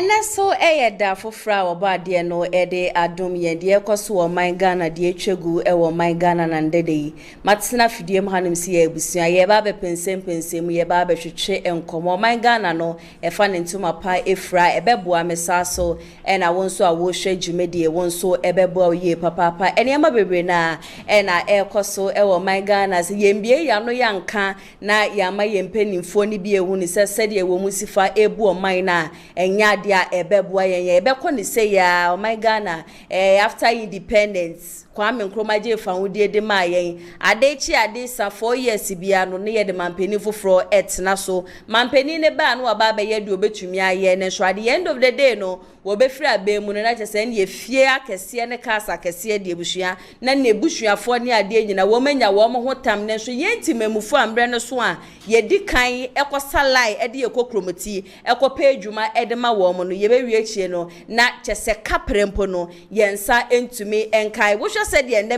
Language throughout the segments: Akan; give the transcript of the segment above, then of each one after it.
ene so da fofra obade no ede adom ye de ekoso wo man Ghana de etwegu wo man Ghana na ndede yi matena fidiem hanim si ya ebusua ye ba be pensem ye ba be hwehwe enkomo man Ghana no efa ne ntuma pa efra ebeboa mesaso ena wonso a wo hwe dwumedie wonso ebeboa ye papa ene ma bebre na ena ekoso wo man Ghana se yembie ya no yanka na yama yempenimfo ni bi ehu ni sede wo musifa ebu o man na enya dia ebeboa yen ebekọ ni say ya my Ghana after independence Kwame Nkrumah je fa wudie de ma yen adechi adesa 4 years bia no ne ye de mampeni foforo etna so mampeni ne ba no aba ba ye de obetumi aye ne so at the end of the day no wo be free abemu no na chese ne fie akese ne kasa akese de ebusua na ne busuafo ne ade nyina wo manya wo mo hotam ne so yentimamufu ambre ne so a ye di kan ekosalai ede ye kokromoti ekopa adwuma ede ma wo mo no ye be wie chie no na chese kaprempo no yensa entumi enkai wo said the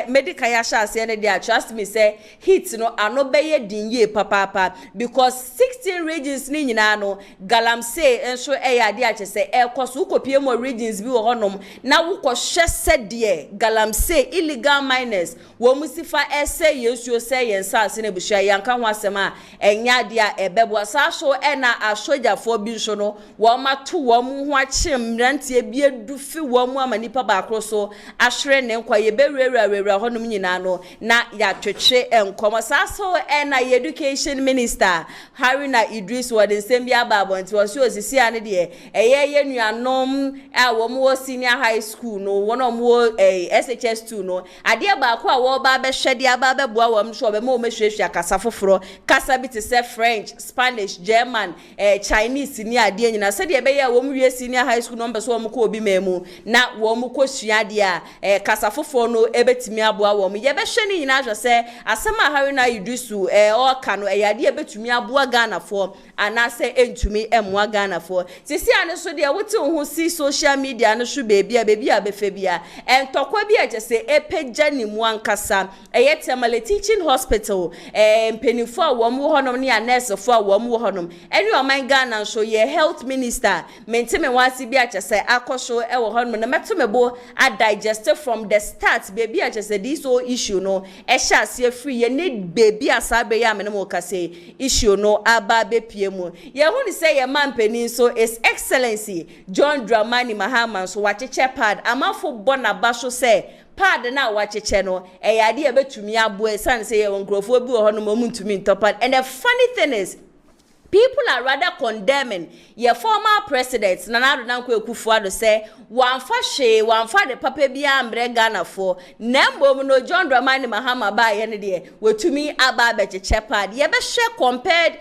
medical ya shase ne dia trust me say hit no ano beye dinye papa because 16 regions ni nyina no galamsey enso ya dia chese ekoso ukopie mo regions bi wo honom na wo ko hwese de galamsey illegal miners wo musifa ese yesuo say yensa ase ne buhia yanka ho asema enya dia ebebo sa so na asojafo bi so no wo mato wo mu ho achim rantie bi edufi wo mu amanipa ba akroso ahwere ne kwa ye bewura honum nyina no na ya twetwe enkomo saso na education minister Haruna Idris wode nsem bia babo nti wo so osisi ane de ye nuanom a wo mo senior high school no wono mo SHS2 no ade ba ko a wo ba be hwede aba be boa wo mso be mo mehwehwe akasa foforo kasa bi te se French, Spanish, German, Chinese ni ade nyina se de be ye wo mo wie senior high school no mbe so wo mo ko obi memu na wo mo ko sua de a kasa foforo no ebetimi aboa wo mo ye be hwe ni nyina hwe se asema Haruna Idusu o ka no yade ebetumi aboa Ghana fo anase entumi emwa Ghana fo sisi ane so de wote ho si social media no hwe bebi a befe bia entokwa bi a se epeja ni mu ankasa Temale teaching hospital mpenifo a wo mo honom ne nurse fo a wo mo honom eni o man Ghana so ye health minister menteme wasi bi a se akoso wo honom na metomebo a digest from the start baby a say this whole issue no sha se free ye need baby asabe ya me no ka say issue no aba be pie mu ye hu ni say ye man pani so is excellency John Dramani Mahama so wacheche pad amafo bona ba so say pad na wacheche no yade e betumi abo e san say ye nkrofo bi wo ho no momuntumi ntopad. And the funny thing is people are rather condemning your former presidents Nana Addo Dankwa Akufo-Addo say wanfa de papa bia ambre Ghana for nembom no John Dramani Mahama ba ye ne de wetumi aba be chepad ye be share compared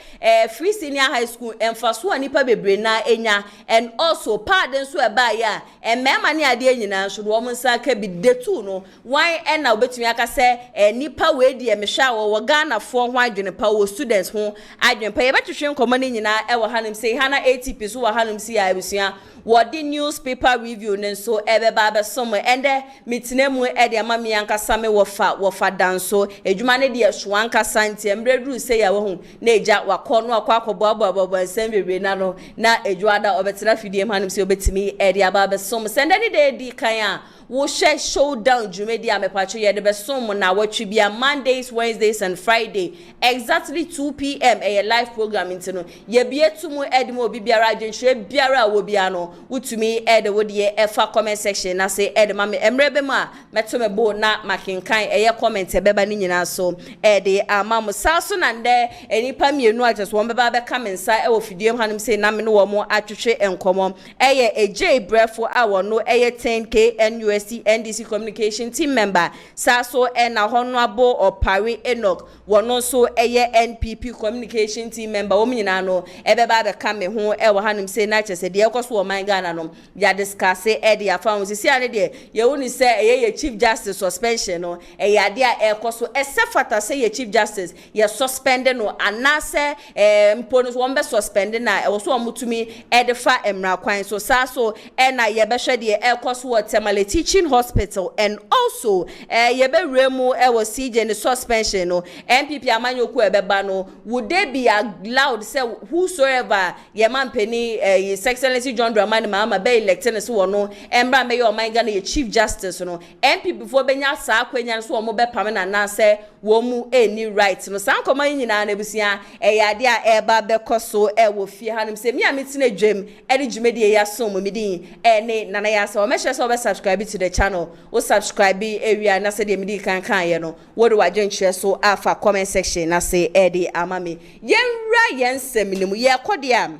free senior high school emfaso anipa bebre na enya and also pardon so eba ya mema ne ade nyina so wo nsa ka bi detu no why na obetumi aka say nipa we de me hwa wo Ghana for ho adwene pa wo students ho adwene pa ye betwehwe komani nyina e wo hanim say hana 80p so wo hanim si ya ebusua what the newspaper review nenso ebeba be somo ende mitinemu e de ama me ankasa me wofa danso edwuma ne de so ankasa nti emreduru say ya wo hu na eja wakọ no akọboabo nsem bebre na no na edwada obetena fidie hanim say obetimi e de aba be somo sende ne de di kan a wo share showdown jumedi amepacho ye de be somo na watwi bia Mondays, Wednesdays and Friday exactly 2 p.m. a live program intino ye bietumu edimo obi biara adwenhwe biara wo bia no utumi ede wodie efa comment section na say ede ma me emrebe ma metomebo na makenkan eye comment ebeba ni nyina so ede amam saso na nde enipa mienu ajeso wo beba be kamensa e wo fidiem hanim say na me no wo mo atwehwe enkomo eye eje brefo awo no eye 10k NUSC NDC communication team member saso na honorable Opare Enoch wono so eye NPP communication team member wo nyina no ebeba be kame ho e wo hanim say na chese de ekoso wo man man Ghana no ya discuss e ya fa sisi ane de ye woni say ye chief justice suspension no e ya de a ekoso esefata say ye chief justice ye suspend no anase mpono won be suspend na e wo so omutumi e de fa emra kwan so sa so e na ye be hwe de ekoso wo Temale Teaching Hospital and also ye be remu e wo CJ the suspension no MPP amanyoku e be ba no would they be allowed say whosoever ye man penny His Excellency John Dramani Mahama be elected so no embra me your man Ghana chief justice no MP before benya sa akwanya so mo be pam na na say wo mu any right no san koma nyina na busia yade a eba be koso wo fie hanim say me ametina dwam ede dwumedi ya so mo medin ne nana ya so me hwe so be subscribe to the channel wo subscribe area na say de medi kan ye no wo de wadwenhwe so afa comment section na say ede amame yenra yensem ni mu ye kode am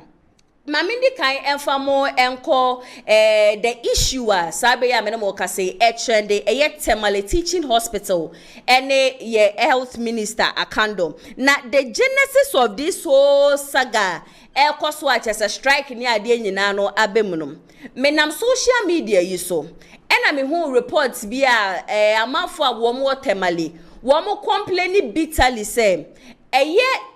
Mamindi kan enfamo enko the issue sabe ya menemo ka say trend Temale Teaching Hospital ene ye health minister akando na the genesis of this whole saga ekoso a strike ni ade nyina no abemunum menam social media yi so ena me hu reports bi a amafo a wo mo Temale wo mo complain bitterly say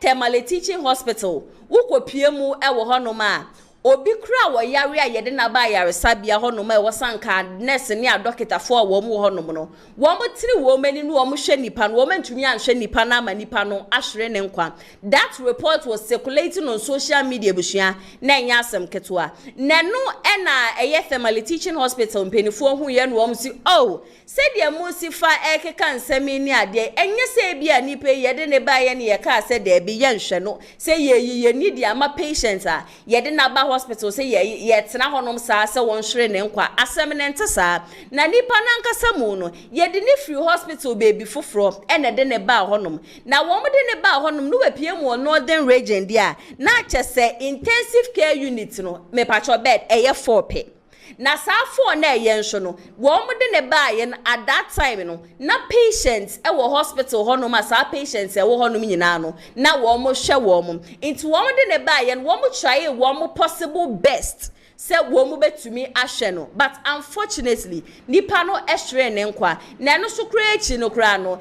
Temale Teaching Hospital ukopie mu ewo honoma obi kra wo yare a yede na ba yare sabia honoma ewo sanka nurse ne a doctor fo wo mu honom no wo mo tiri wo mani no wo mo hwe nipa no wo mentumi anhwe nipa na ma nipa no ahwere ne nkwa. That report was circulating on social media busua na enya asem ketwa na no ena Temale Teaching Hospital mpenifo hu ye no wo si said the Musifa Ekeka nsemi ni ade enye se bia nipa yede ne ba ye ne ye ka se de bi ye nhwe no say ye need ama patients yede na ba hospital say ye tena honom sa se won hwere ne nkwa asem ne ntesa na nipa na nkasa mu no yede ne free hospital baby foforo ene de ne ba honom na wo mo de ne ba honom no wapie mu northern region dia na kyese intensive care unit no me patcho bed 4 pe na saa for na yenso no wo mo de ne ba ye at that time no na patients e wo hospital hono ma saa patients e wo hono nyina no na wo mo hwe wo mo into wo mo de ne ba ye no wo mo try wo mo possible best say wo mu betumi ahwe no but unfortunately nipa no ehwere ne nkwa na no so kra echi no kra no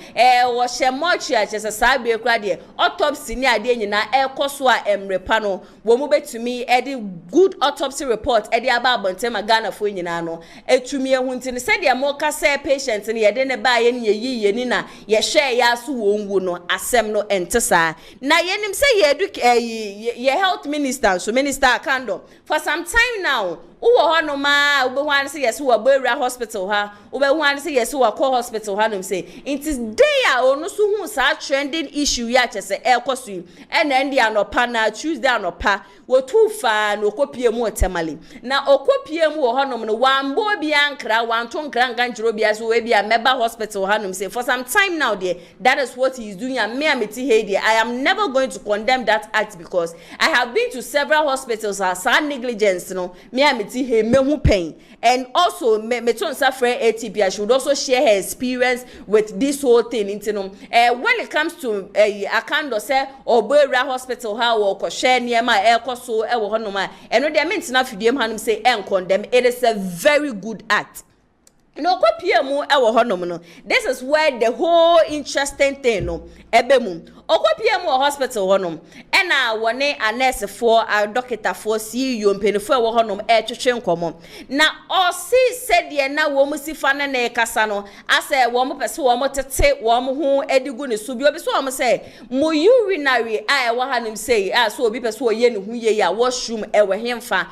wo hye mochi a chese saa be kra de autopsy ni ade nyina ekoso a emrepa no wo mu betumi edi good autopsy report edi aba abontema Ghana fo nyina no etumi ehunti ne say de mo ka say patient ne yede ne ba ye ne yiye ni na ye hwe ya so wo nwu no asem no entesa na yenim say ye edu ye health minister so minister Akando for some time now uwo hono ma ube hwan se yes wo Bawumia hospital ha ube hwan se yes wo call hospital ha no say it is there onu so hu sa trending issue ya chese ekosu ena ndi anopa na Tuesday anopa wo tu fa no kopie mu Temale na okopie mu wo hono no wambo bi ankra wanto nkra nganjiro bi aso we bi a meba hospital ha no say for some time now there that is what he is doing and me ameti he there I am never going to condemn that act because I have been to several hospitals as negligence no me ameti he mehu pain and also meton safre ATP I should also share her experience with this whole thing when it comes to Akando say Bawumia hospital ha wo ko share niema so e wo honoma eno de mentina fidiem hanum say condemn it is a very good act. No kopie mu e wo honom no this is where the whole interesting thing no ebe mu okopie mu hospital honom ena wone a nurse for a doctor for CEO mpenifo e wo honom e twetwe nkomo na osi said na wo mu sifa na na kasa no ase wo mu pese wo mu tete wo mu hu edigu ne so bi obi so wo mu say mo urinary a e wo hanim say so obi pese wo ye ne hu ye ya washroom e wo hemfa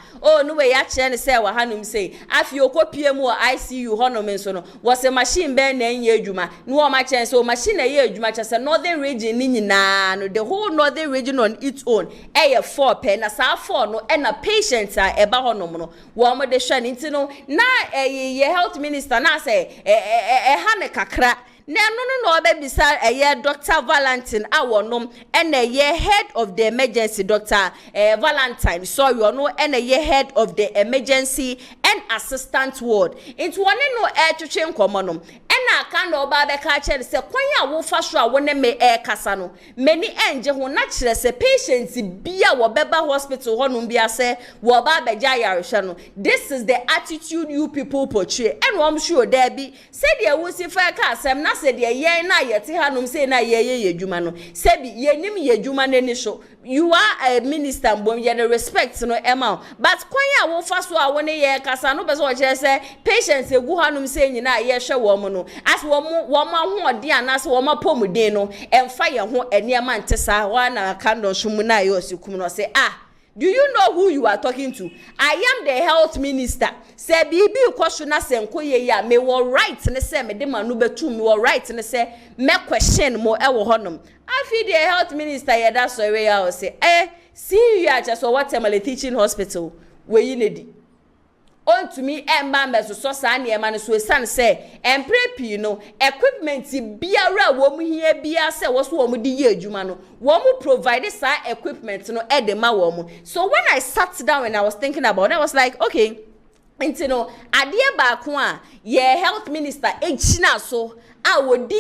no we ya kire ne say wo hanim say afi okopie mu ICU no menso no was a machine be na enye adwuma no o ma chen so machine na ye adwuma chese northern region ni nyina no the whole northern region on its own 4 pe na saa 4 no e na patients a eba honom no wo mo de hwa ni ntino na ye health minister na say ha ne kakra na no obebisa Dr. Valentine awonom ena ye head of the emergency Dr. Valentine sorry no ena ye head of the emergency and assistant ward into one no twetwe nkomo no ena aka na oba be ka chere se kwan ya wo fa so a wo ne me kasa no mani enje ho na chere se patients bia wo beba hospital ho no bia se wo ba beja yaresha no. This is the attitude you people portray. And I'm sure there be say there wo si fa ka asem na se there ye na yete hanom say na ye adwuma no se bi ye nim ye adwuma na ni so. You are a minister mbom ye the respect no ema but kwan ya wo fa so a wo ne ye kasa no be so chere se patients egu hanom say nyina ye hwe wo mo no as wo ho odi anas wo ma pomuden no emfa ye ho eniema ntesa wa na kando sumu na ye osikum no say do you know who you are talking to? I am the health minister. Say bibi ukosho na se nkoye ya me wo right ne se me de manu betu me wo right ne se me question mo e wo honom. Afi the health minister ye da so we ya o say see you are just what teaching hospital we yi nedi. On to me emba meso so sa na ema ne so esan se emprepi no equipment biara wo mu hia bia se wo so wo mu di ye adwuma no wo mu provide sa equipment no e de ma wo mu. So when I sat down and I was thinking about it, I was like, okay, you know, adie ba ko a ye health minister echina so wo di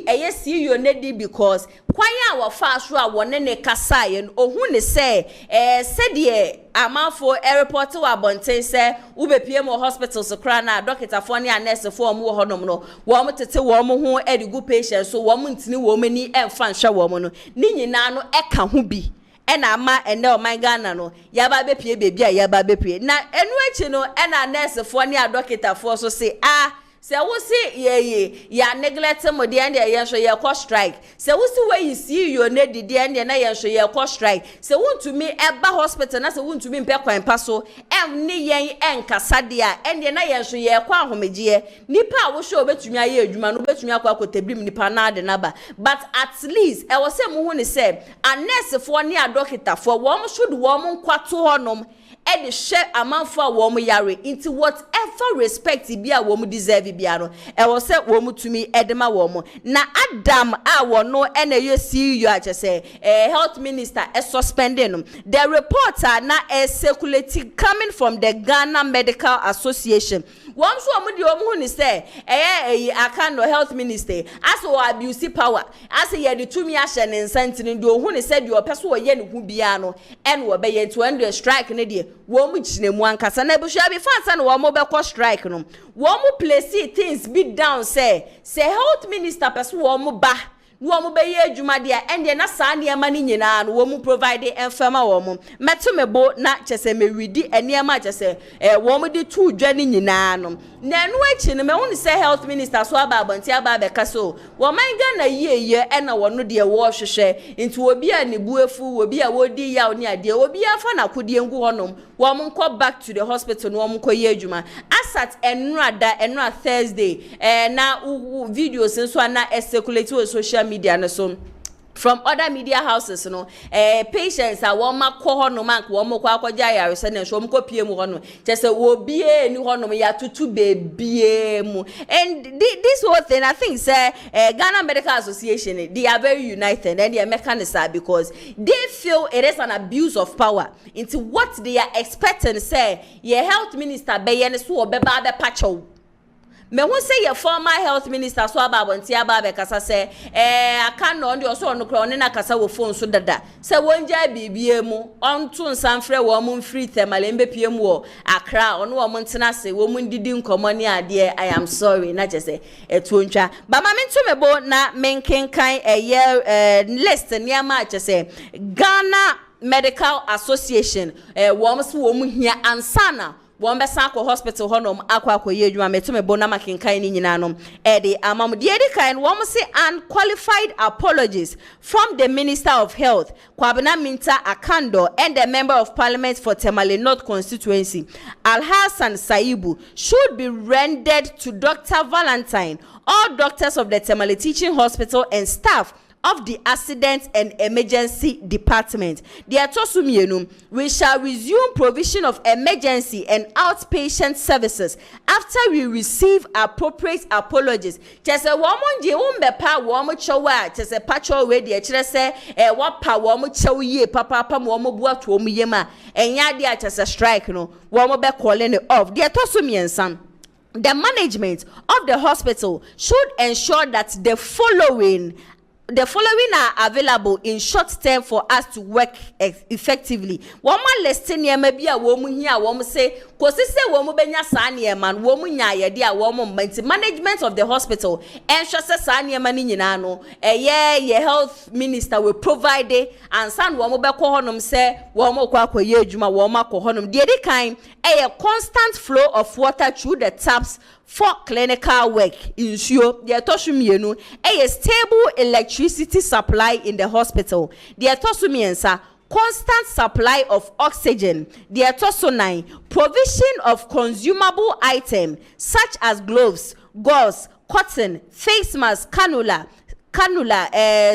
yi see you nedi because kwan ya wo fa so a wo ne kasa ye no ohun ne se se de amafo report wa bonten se ubepie mo hospitals kra na doctor fo ne nurse fo mo ho nom no wo mo tete wo mo ho edigu patient so wo mo ntini wo mani emfa nhwe wo mo no ni nyina no eka ho bi ena ama ene o my Ghana no yaba bepie bebi a yaba bepie na enu echi no ena nurse fo ne doctor fo so say se wo si ye ya neglect mo de ende ye so ye call strike se wo si we see you ne de ende na ye so ye call strike se wontumi eba hospital na se wontumi mpe kwan pa so ni yen enkasa de a ende na ye so ye kwa ahomegye nipa a wo hwe obetumi aye adwuma no obetumi akwa akotabrim nipa na de naba but at least e wo se mo hu ni se a nurse fo ne a doctor fo wo mo should wo mo kwato honom and the share amount for womu yare into whatever respect bia womu deserve bia no e wo se womu tumi edema womu na Adam wo no ene you see you just say health minister suspending the reporter na circulating coming from the Ghana Medical Association. Wom so omu di omu ni say akano health minister as o abuse power as ye de tumi ahye ne nsantini di ohu ni say di opeso wo ye ne hu bia no en wo be ye to end strike ne de wom ginemu ankasa na ebusua bi fansa na wom be ko strike no wom place things be down say health minister peso wom ba wo be ye adwuma de ende na saa ne ma ni nyina no wo provide enfama wo meto mebo na chese me widi eniema chese wo de tu dwa ni nyina no na enu achi ne me woni say health minister so aba abanti aba be kaso wo man Ghana ye na wo no de wo hwehwe nti obi a ne buefu obi a wodi ya oni ade obi afa na kodie ngu honom wo nko back to the hospital no wo nko ye adwuma asat enra Thursday na videos nso na circulate on social media na so from other media houses no patients are one ma ko hono man ko mo kwa akwaja yarese na so mo ko pie mu hono chese wo bie ni hono ya tutu bebie mu and this whole thing I think say Ghana Medical Association they are very united and they are mechanism because they feel it is an abuse of power into what they are expecting say your health minister be ye ne so obeba be pacho. Me who say your former health minister so ababonti ababe kasa say aka no ndi oso no kro ne na kasa wo phone so dada say wonja bibie mu onto nsanfre wo mu free thermal mbepie mu wo Accra ono wo ntena se wo mu ndidi nkomo ne ade I am sorry na jese etuontwa ba ma mentu mebo na menkenkan list ne ama jese Ghana Medical Association wo so wo mu hia ansana Wombe Sanko Hospital Honom Aqua Ye Metume Bonama Kinkaini Ninanum Eddie Amam Diedica and Womse unqualified apologies from the Minister of Health, Kwabena Minta Akando, and the Member of Parliament for Temale North Constituency, Al Hassan Saibu, should be rendered to Dr. Valentine, all doctors of the Temale Teaching Hospital and staff of the Accident and Emergency Department. We shall resume provision of emergency and outpatient services after we receive appropriate apologies. Chese womonje umbepa womo chowa chese pacho we de chire se wapa womo chow ye papa womo buatu womo yema enya dia chese strike no womo be calling it off. Dia tosumiensan the management of the hospital should ensure that the following are available in short term for us to work effectively. Woman listing here maybe a woman here, woman say, cause say woman benya sani man, woman ya dia woman management of the hospital, and shasa sani mani nyinano. Ye health minister will provide it, and san woman be kohonum say woman kwa ye juma woman kohonum. The other kind a constant flow of water through the taps for clinical work. Ensure the atosumienu a stable electricity supply in the hospital. The atosumiensa constant supply of oxygen. The atosonine provision of consumable items such as gloves, gauze, cotton, face mask, cannula,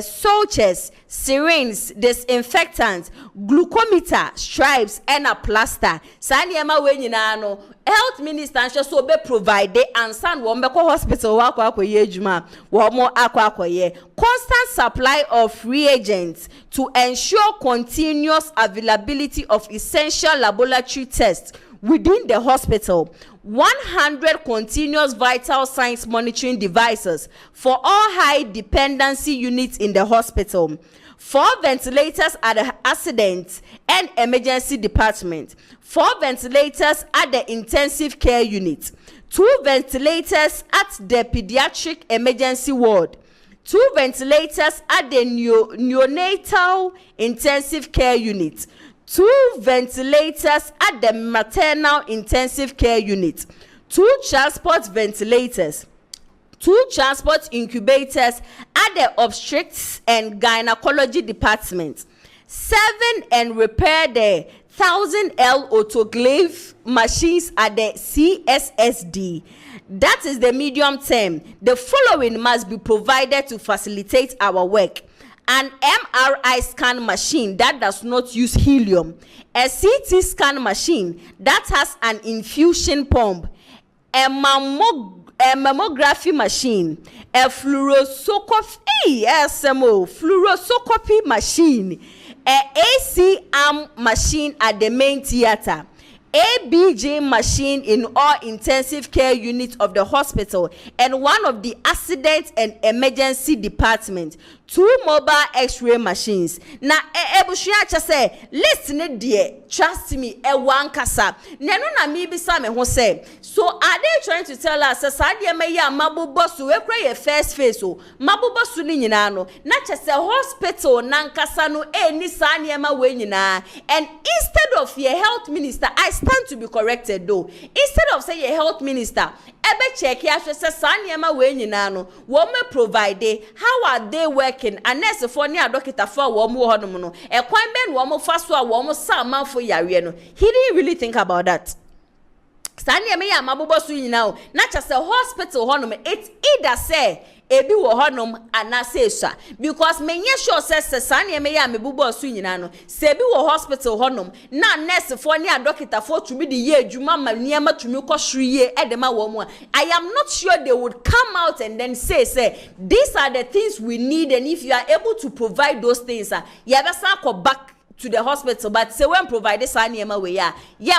sutures, syringes, disinfectants, glucometer, stripes, and a plaster. Sanyama we nyina no health minister so be provide and send wo mbeko hospital wa akwaye adwuma wo mo akwaye constant supply of reagents to ensure continuous availability of essential laboratory tests within the hospital. 100 continuous vital signs monitoring devices for all high dependency units in the hospital. 4 ventilators at the accident and emergency department. 4 ventilators at the intensive care unit. 2 ventilators at the pediatric emergency ward. 2 ventilators at the neonatal intensive care unit. 2 ventilators at the maternal intensive care unit, 2 transport ventilators, 2 transport incubators at the obstetrics and gynecology department, 7 and repair the 1000L autoclave machines at the CSSD. That is the medium term. The following must be provided to facilitate our work: an MRI scan machine that does not use helium, a CT scan machine that has an infusion pump, a mammography machine, a fluoroscopy machine, a AC arm machine at the main theater, ABG machine in all intensive care units of the hospital, and one of the accident and emergency department. 2 mobile x-ray machines. Na ebushia say listen dear, trust me, one kasa. Nenu na mi bisa me ho say, so are they trying to tell us sadia me ya mabubosu we kra ye first face o mabubosu ni nyina no na chese hospital nankasa no ni sa niema we nyina. And instead of your health minister, I stand to be corrected though, instead of say your health minister ebe check ya say sa niema we nyina no wo me provide, how are they working? And nurse for near doctor for wo mo honom no e kwan ben wo mo fa so a wo mo sa manfo yare no. He didn't really think about that. Sanya me ya mabobo so nyina o na cha say hospital honom it either say ebi wo honom anase sha, because menye sure say sanya me ya mebubo so nyina no se ebi wo hospital honom na nurse for near doctor for to be the ye adwuma ma niam atumi ko hweye edema wo mo. I am not sure they would come out and then say these are the things we need, and if you are able to provide those things you better go back to the hospital. But say when provide this anima way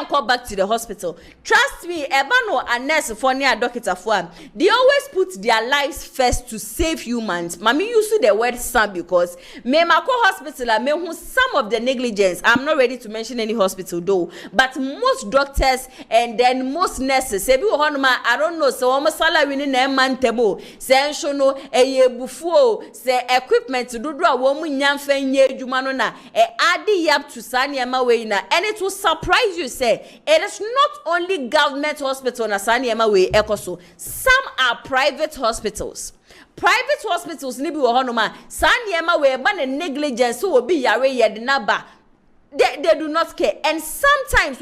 come back to the hospital. Trust me, ebano a nurse for near doctor for they always put their lives first to save humans. Mami use the word some because me mako hospital me who some of the negligence. I'm not ready to mention any hospital though, but most doctors and then most nurses say I don't know, so almost salary in a man table say no a buffo say equipment to do a woman yan fenye jumanona up to Sanyama way na, and it will surprise you say it is not only government hospital na Sanyama way ekoso, some are private hospitals. Private hospitals ni bi wo honoma Sanyama way ba na negligence so obi yare yede na ba. They do not care. And sometimes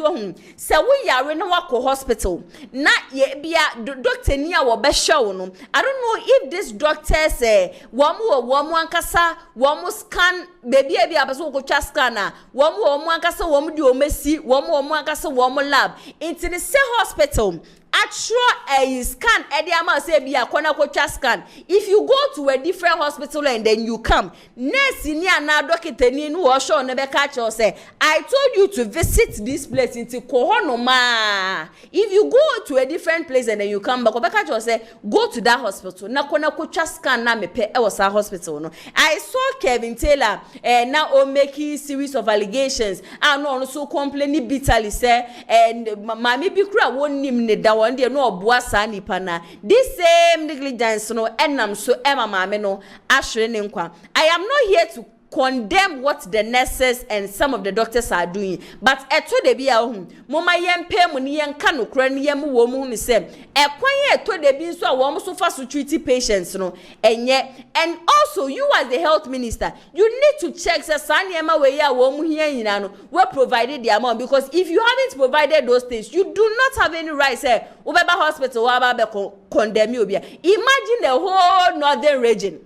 say we yare na wako hospital na ye bia doctor ni a wo be show no. I don't know if this doctor say womu ankasa womu scan baby e bia person ko twa scan na womu ankasa womu di omesi womu ankasa womu lab into the say hospital actual a scan ediama say be a corner scan. If you go to a different hospital and then you come, nurse ni na doctor ni no wo show na be catch you say, I told you to visit this place into kohonoma. If you go to a different place and then you come back, be catch you say, go to that hospital. Na corner scan na me pe e was a hospital no. I saw Kevin Taylor now o making series of allegations and no so complaining bitterly say and mama bi kura won nim ne da won de no oboa sa nipa na this same negligence no enam so ema mama no ahwere ne nkwa. I am not here to condemn what the nurses and some of the doctors are doing, but eto de bia hu moma yempe mu ne yenka no kra ne yem wo mu ne sem ekwan eto de bi so a wo so fa so treat patients no enye. And also you as the health minister, you need to check say saniema we ya wo mu hia nyina no we provided the amount, because if you haven't provided those things, you do not have any right say obeba hospital wa ba be condemn you bia. Imagine the whole northern region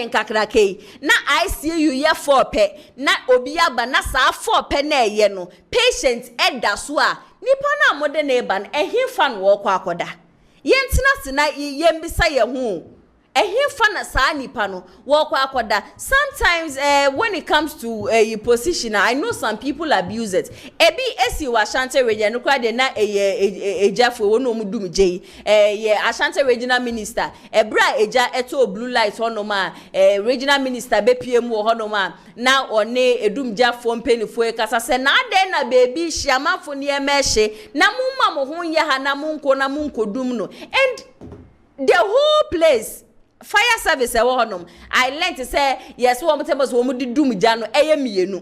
kakrake na ICU ye 4 pe na obi aba na sa 4 pe na eye no patient eda so a nipa na mode na eba no ehimfa no wo kwa akoda yentina sina yembisa ye hu ehimfa na sa nipa no wo kwa akoda. Sometimes when it comes to your position, I know some people abuse it. Ebi esi wa Ashanti region no kwa de na ejafo wo no mudum jei ye Ashanti regional minister ebra eja eto blue light hono ma regional minister be piem wo hono ma na one edum jafo mpenifo e kasa se na de na baby hyiamafo ne emehye na mumma mo ho ye ha na munko na munkodum no. And the whole place fire service I learned to say yes wo mtemos wo mudi dum ja no eye mienu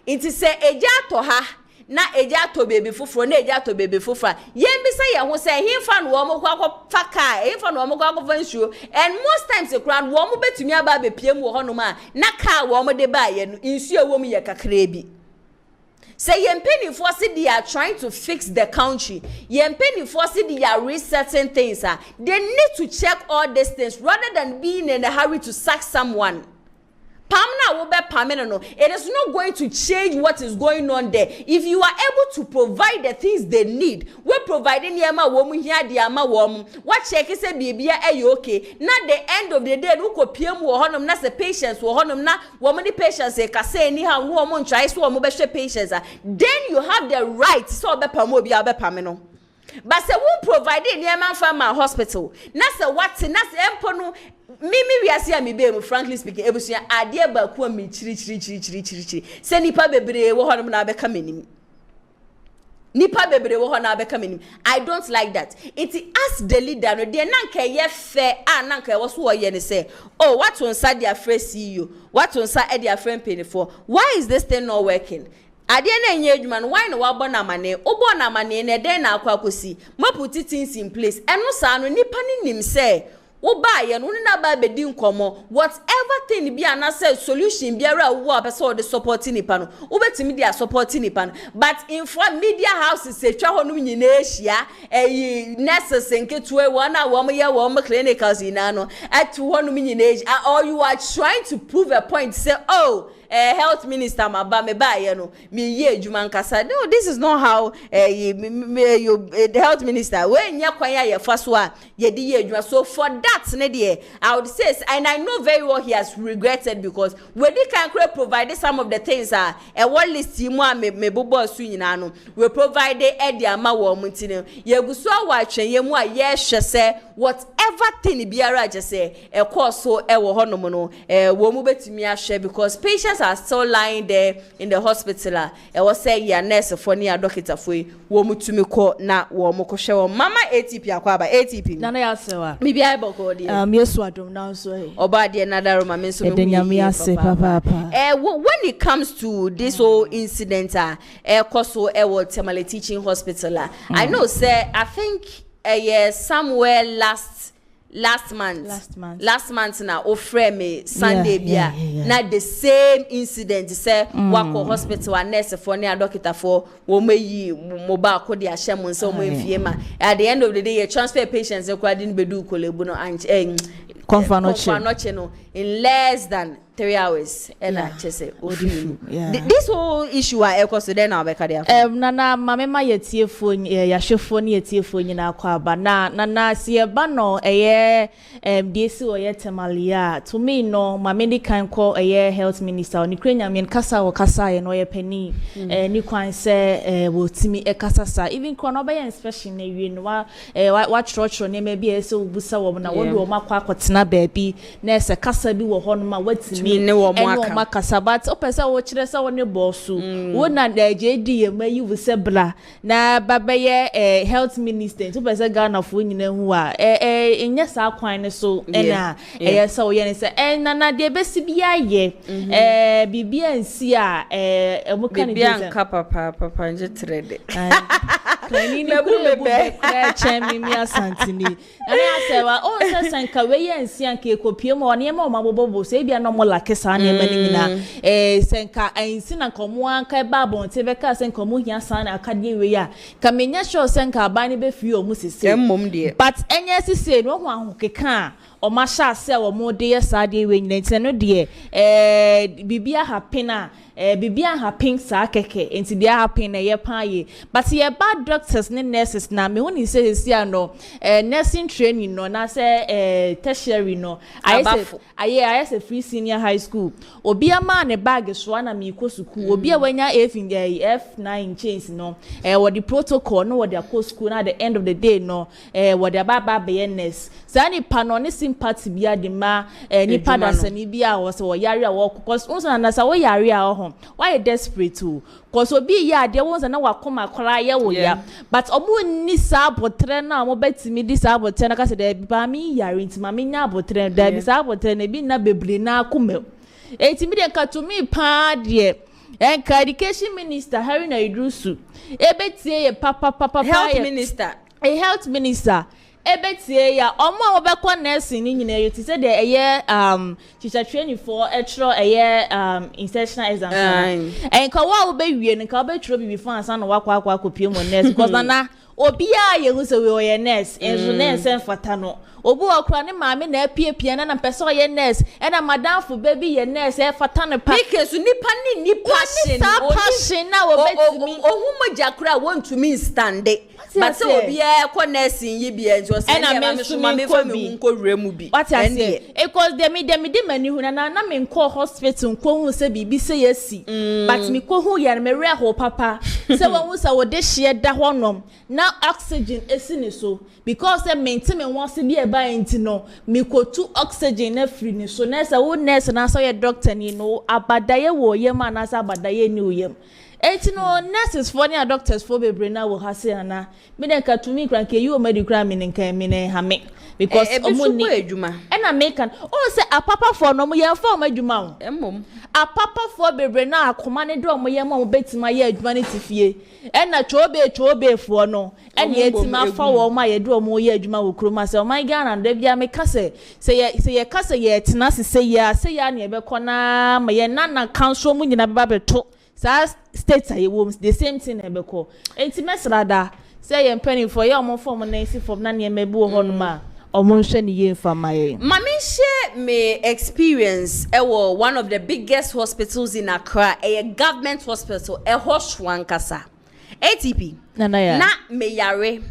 nti say eja to ha na eja to baby fufuro na eja to baby fufura yembi say ye ho say himfa no wo mo kwa faka himfa no wo mo kwa nsuo. And most times the crowd wo mo betumi aba be piem wo honom a na car wo mo de ba ye no nsuo wo mo ye kakra bi. Say yempeni force they are trying to fix the country. Yempeni force they are resetting things. They need to check all these things rather than being in a hurry to sack someone. Pamna will be pamena. It is not going to change what is going on there. If you are able to provide the things they need, we're providing yama woman here, the ama woman. What check is a baby okay. Not the end of the day, who PM or honum, not the patients or honum, not woman patients, a case anyhow, woman tries to mobile patients. Then you have the right so be pamobia be pameno. But se won provide yama from my hospital. Nasa what nasa empono. Mimi we asia me be frankly speaking ebusia ade ba ku am chiri se nipa bebre wo hono na beka menim nipa bebre wo hono na beka menim. I don't like that. It ask the leader no de nanka ye fe nanka wo so wo ye ne say oh what on sa dia friend CEO what on sa e dia friend penny for, why is this thing not working? Ade na enye adwuma no why no wa bo na mane obo na mane na den na akwa kosi mo put things in place eno sa no nipa ni nim say Oba ye no na ba be di nkomo whatever thing be an say solution biara wo person dey support nipa no obetimi dey support nipa no. But in front media houses se twa ho no nyina ehia nurses nketo e wo na wo mo ye wo mo clinicals ina no at ho no nyina or you are trying to prove a point say oh health minister maba me ba ye no me ye adwuma nkasa. No, this is not how the health minister when nya kwan ya fa so a ye di ye adwuma. So for that I would say, and I know very well he has regretted, because when they can provide some of the things a one list me bobo su nyina no we provide e dia ma wo mutine ye guso wa twen mu a ye hwe se whatever thing biara je se e course so e wo honom no wo mu betimi ahwe, because patients are still lying there in the hospital. E was say ya nurse for ni a doctor for wo mutumi ko na wo mo ko hwe wo mama ATP akwa ba ATP na ya sewa mi bia boko yesu adom now so oba de another room me so when it comes to this whole incident koso what Tamale Teaching Hospital I know say I think somewhere last month na ofre me Sunday bia na the same incident say wako hospital and nurse for ne doctor for wo mayi mobile ko de ahye mo nso mo enfie ma at the end of the day you transfer patients e kwa din bedu kolebu no and confanoche no in less than 3 hours and I just say this whole issue I echo then I'll be nana mama ye tie phone ya hwefo ye tie phone na akwa ba na se ba no DC o ye temalia to me no mama di kan call health minister oni krenya men kasa wo kasa ye no ye pani ni kwan se wo timi kasa sa even kro no be inspection na wie no wa church ne me bi so busa wo na wo do wo makwa akotena ba bi na se kasa bi wo ho no ma watimi ne wo makasa but opesa wo kire se wo ne bossu wo na JD ye mayi wo se bla na babaye health minister opesa Ghana fo nyina hu a enye sa kwan ne so na se wo ye ne se na de besi bia ye bibia nsi a mo kan bibia nka papa nje trede Klani ni bebe chemi mi asantini ani asewa o se sanka we ye nsi anka ekopie mo ne ma o mabobo se bia no mo lake sa ne ma ni nyina sanka ansi na komo anka ba bonte be ka sanka mo hia sa na akade we ya ka menya sure sanka aban ne be fi o mu sese emmom de but enye sese no ho ahokeka o ma sha se o mo de sa de we nyina ntene no de bibia hapena bibia happen sa keke enti dia happen na ye pan ye but ye bad doctors ne nurses na me woni say no nursing training no na say tertiary no I say free senior high school obi ama ne bag so na me ko school obi a wanya F9 chains no what the protocol no what the ko school na at the end of the day no what the baba be nurse sa ni pano ne sympathy bia de ma ni pada sani bia wo so yare a wo cause unso na sa wo yare a why you desperate too cause obi ya de won na wakoma kora ye wo ya but omo ni sa abotre na mo betimi di sa abotre na ka se de ba mi yare ntima mi nya abotre da bi sa abotre na bi na bebre na akoma etimi de ka to me pa de enka education minister Harry na idrusu ebetie ye papa health minister health minister ebetie ya omo obekọ nursing ni nyina yo ti se de teacher training for extra insertional exam enka wa obewie nka obetro bi before ansa na wakwa akopie mo nurse because na obi a ye hu se we ye nurse enzo nurse enfata no obu okra ne maame na apiepie na pese ye nurse e na madam fo baby ye nurse e fata ne pa because nipa passion na obetimi ohumo jakura want to me stand but say obi e ko nursing ye bia nso say na me so ma me fa me hu ko wura mu bi what I say because dem de mani hu na me nko hospital nko hu se bibi se yesi but me ko hu ya me re ho papa se won hu se wo de hye da honom na oxygen esi ni so because them maintain me won se bi e ba enti no me ko tu oxygen na free ni so na se wo nurse na so ye doctor ni no abadaye wo yem na sa abadaye ni wo yem enti no nurses for ni doctors for bebre na wo hase ana me den ka to me kran ke you medical me nkan me ne ha me because omuni adwuma and American oh say a papa for no mo ye for mo adwuma o emmom a papa for bebre na akoma ne do mo ye mo betima ye adwuma ne tifie and na chobe for no and ye tima fa wo ma ye do mo ye adwuma wo kroma say o my Ghana da bia me kase say ye kase ye tena say ya na ye be kona ma ye na council mu nyina be beto sa states are wo the same thing e be ko enti mesrada say ye penny for ye omo form na isi form na ne me bu ho no ma omonhwe ni ye famaye mami share me experience one of the biggest hospitals in Accra, a government hospital, a hoshwankasa ATP na me yare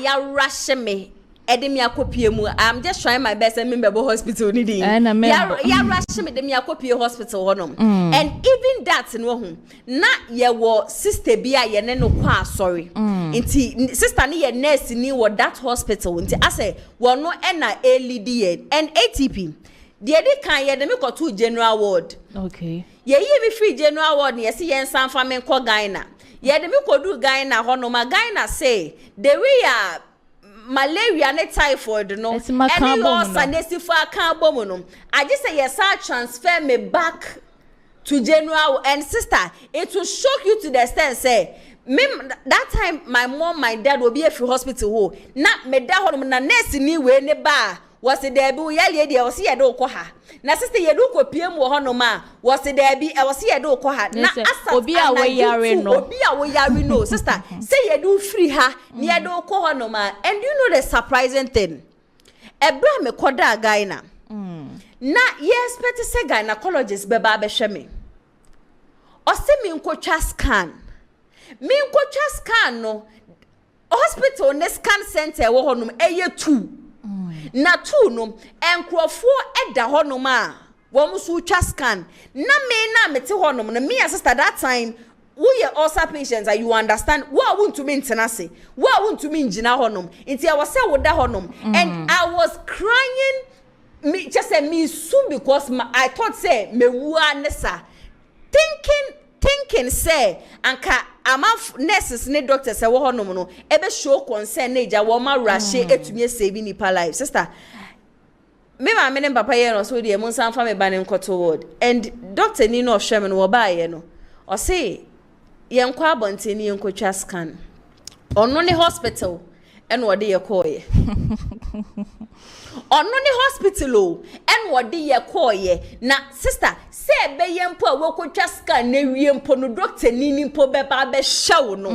ya rush me edemi akopie mu I'm just trying my best and member hospital ni din ya rush me edemi akopie hospital honom and even that no ho na ye wo sister bia ye ne no kwa sorry nti sister ni ye nurse ni wo that hospital nti ase wo no na LDN and ATP the edi kan ye de me ko to general ward okay ye me free general ward ye se ye nsan fa me ko Ghana ye de me ko du Ghana honom Ghana say the we are malaria ne typhoid no any loss and for can bomb no I just say yes I transfer me back to general and sister it will shock you to the extent say me that time my mom my dad will be at hospital ho na me da ho na nurse ni we ne ba was there be ya le dia was ye do ko ha na sister ye do ko piem wo ho no ma was there be e was ye do ko ha na asa obi a we yare no sister say ye do free ha ni ye do ko ho no ma and you know the surprising thing ebra me koda Ghana na yes expect say gynecologist beba behwe me o se me nkotwa scan no hospital ne scan center wo honum eye 2 na 2 no enkrofo eda honum a wo musu twa scan na mete honum no me sister that time we are also patients you understand what want to mean tenase what want to mean jina honum inti I was say woda honum and I was crying me just say me soon because I thought say me wu anesa thinking say anka amaf nurses ne doctors say wo honum no ebe show concern na ja wo ma rush etumi save nipa life sister me ma me ne papa ye no so de mun san fa me ba ne nkoto ward and doctor ni no hwe me no wo ba ye no o say yen kwa bonte ni yen kotwa scan ono ne hospital en wo de ye koye ono ne hospital o en wo de ye koye na sister say be ye mpo a wo kotwa scan na wie mpo no doctor ni mpo be ba be hyew no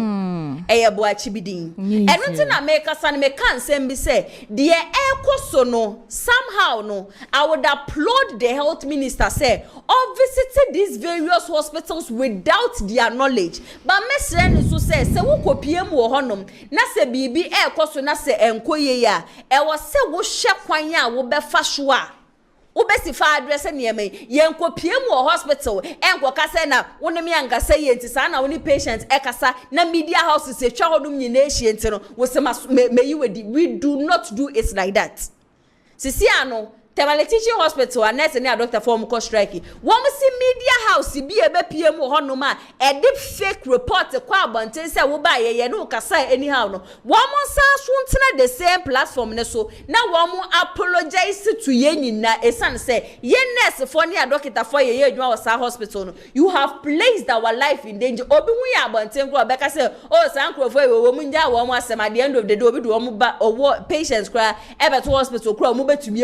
eye bo achi bidin eno ti na make kasa na me kan sem bi say de ekoso no somehow no I would applaud the health minister say of visiting these various hospitals without their knowledge but mesre ni so say wo kopiem wo honom na say bibi ekoso na say enkoye ya e wo say wo hye kwan a wo be fa so a wo be si fa address ne yema yen kopiem wo hospital enko kasa na woni me angasa ye ntisa na woni patient ekasa na media houses e twa hodum nyina ehie ntino wo se me we do not do it like that sisi ano Temale teaching hospital and nurse and a doctor form co strike. One see media house be a BPM or honoma a deep fake report a quab until say will buy a no cassa anyhow. No one more sounds the same platform so now one more apologize to Yen na a son say yen nurse for near doctor for a year you was our hospital. You have placed our life in danger. Obi we are until Becca say, oh, Sanko for a woman that one was at the end of the day or patients cry ever to hospital cry move to me.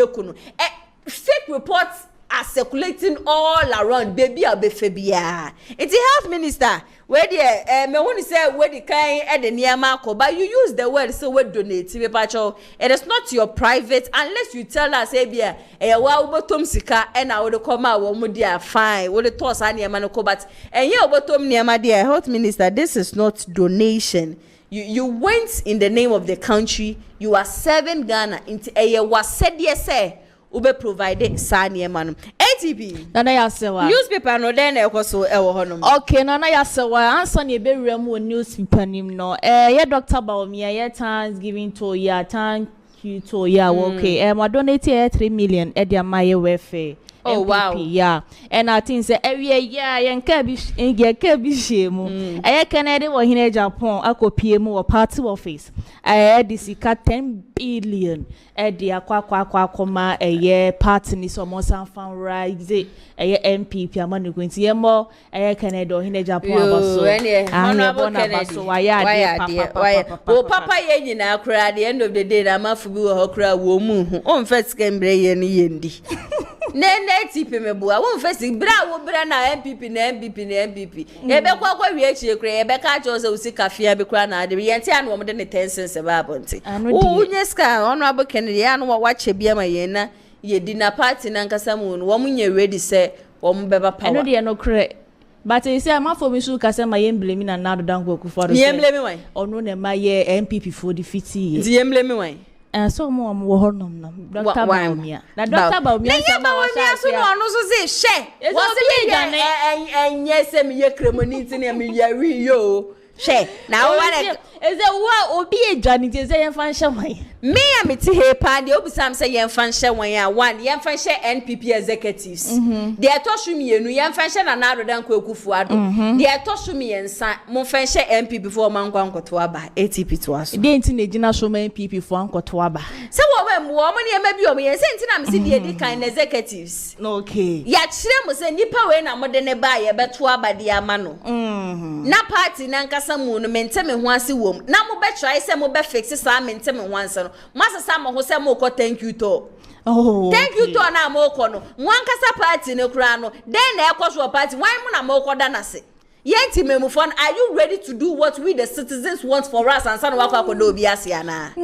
Fake reports are circulating all around baby abefebia it's the health minister where the me want to say where the kind at the near marco but you use the word so we donate it is not your private unless you tell us bia wa obotom sika and I would come out wo dia fine wo the toss an near manoko but and you obotom near my dear health minister this is not donation. You went in the name of the country you are serving Ghana into a was said yes sir ube provide sanye manum ATP nana yasewa newspaper no den e koso e wo honum okay nana yasewa answer ne be rem newspaper nim no ye Dr. Bawumia ye Thanksgiving to ya thank you to ya okay ma donate 3 million e dia maye welfare. Oh MPP, wow. Yeah. And I think say every year yen ka bi shemu. Canada wo hine Japan akopie mu wo party office. Disika 10 billion di akwa party ni so mo san fan rise MPP amanu kwenti ye mo Canada wo hine Japan abaso. Honorable Kennedy. So why papa ye nyina akra at the end of the day na mafu bi wo hokra wo mu hu. On first kembre ye ni yendi. Ne tipe mebua won fesi bra wo bra na MPP e be kwa wi echi ekure e be ka cho se usi kafia be kura na de yenti anu mo de ne tensions e ba bonti unye ska Honorable Kennedy anu wa che bia ma ye na ye di na party na nkasa mu no wo munye ready se wo mo beba power eno de no kure but you say am for me so kase ma ye blame na nado dango akufo do say ye blame wan ono ne ma ye MPP for defeat ye ye blame wan so mo wo honom no Dr. Bawumia na Dr. Bawumia so no so say she was say enye se me ye cremoniti na me ye wi yo she na what is the wa obi edwane te say yen fan hye wan me ya me ti he pa de obi sam say yen fan hye wan ya one yen fan hye NPP executives de atosu mienu yen fan hye na nado dan ko ekufu ado de atosu mi yensa mo fan hye MPP for man kwankoto aba ATP to aso de nti na gina so man MPP for ankoto aba se wo we mo mo ne ma bi o mo yen se nti na me se de edi kan executives okay ya kire mo se nipa we na mo de ne ba ye beto aba de ama no na party na nkasa mu no mente me ho ase wo na mo be try say mo be fix sa mente me ho ansa no masasa mo ho say mo ko thank you to thank you to na mo ko no wan kasa party ne kura no den na ekoso party wan mo na mo ko da na se Yenti memufon, are you ready to do what we the citizens want for us and son wako akodo bi asiana?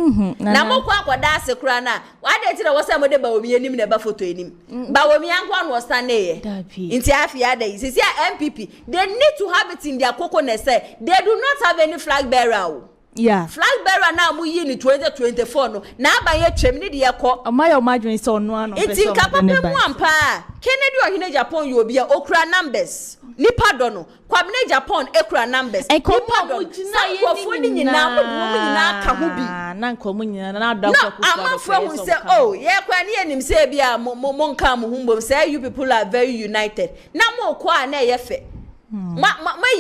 Na mo kwa akoda ase kura na. Why dey tell us say mo de Bawumia nim na ba photo enim. Bawumia nkwa no stand there. Inti afia dey. Say MPP, they need to have it in their coconut say they do not have any flag bearer. Yeah. Flag bearer now mu yi ni 2024 no. Na abaye twem ni de yakọ. Amayo madwin so no ano person. Inti kapapa mu ampa. Kennedy ohine Japan you obi okra numbers. Nipa do no. Kwabne Japan ekra numbers. Nipa do. Sankwofo ni nyina mo nyina ka ho bi. Na nkomo nyina na da kwa kufa. No, amafo hu say oh, ye kwa ni enim say bia mo nka mo humbom say you people are very united. Na mo kwa na ye fe. Ma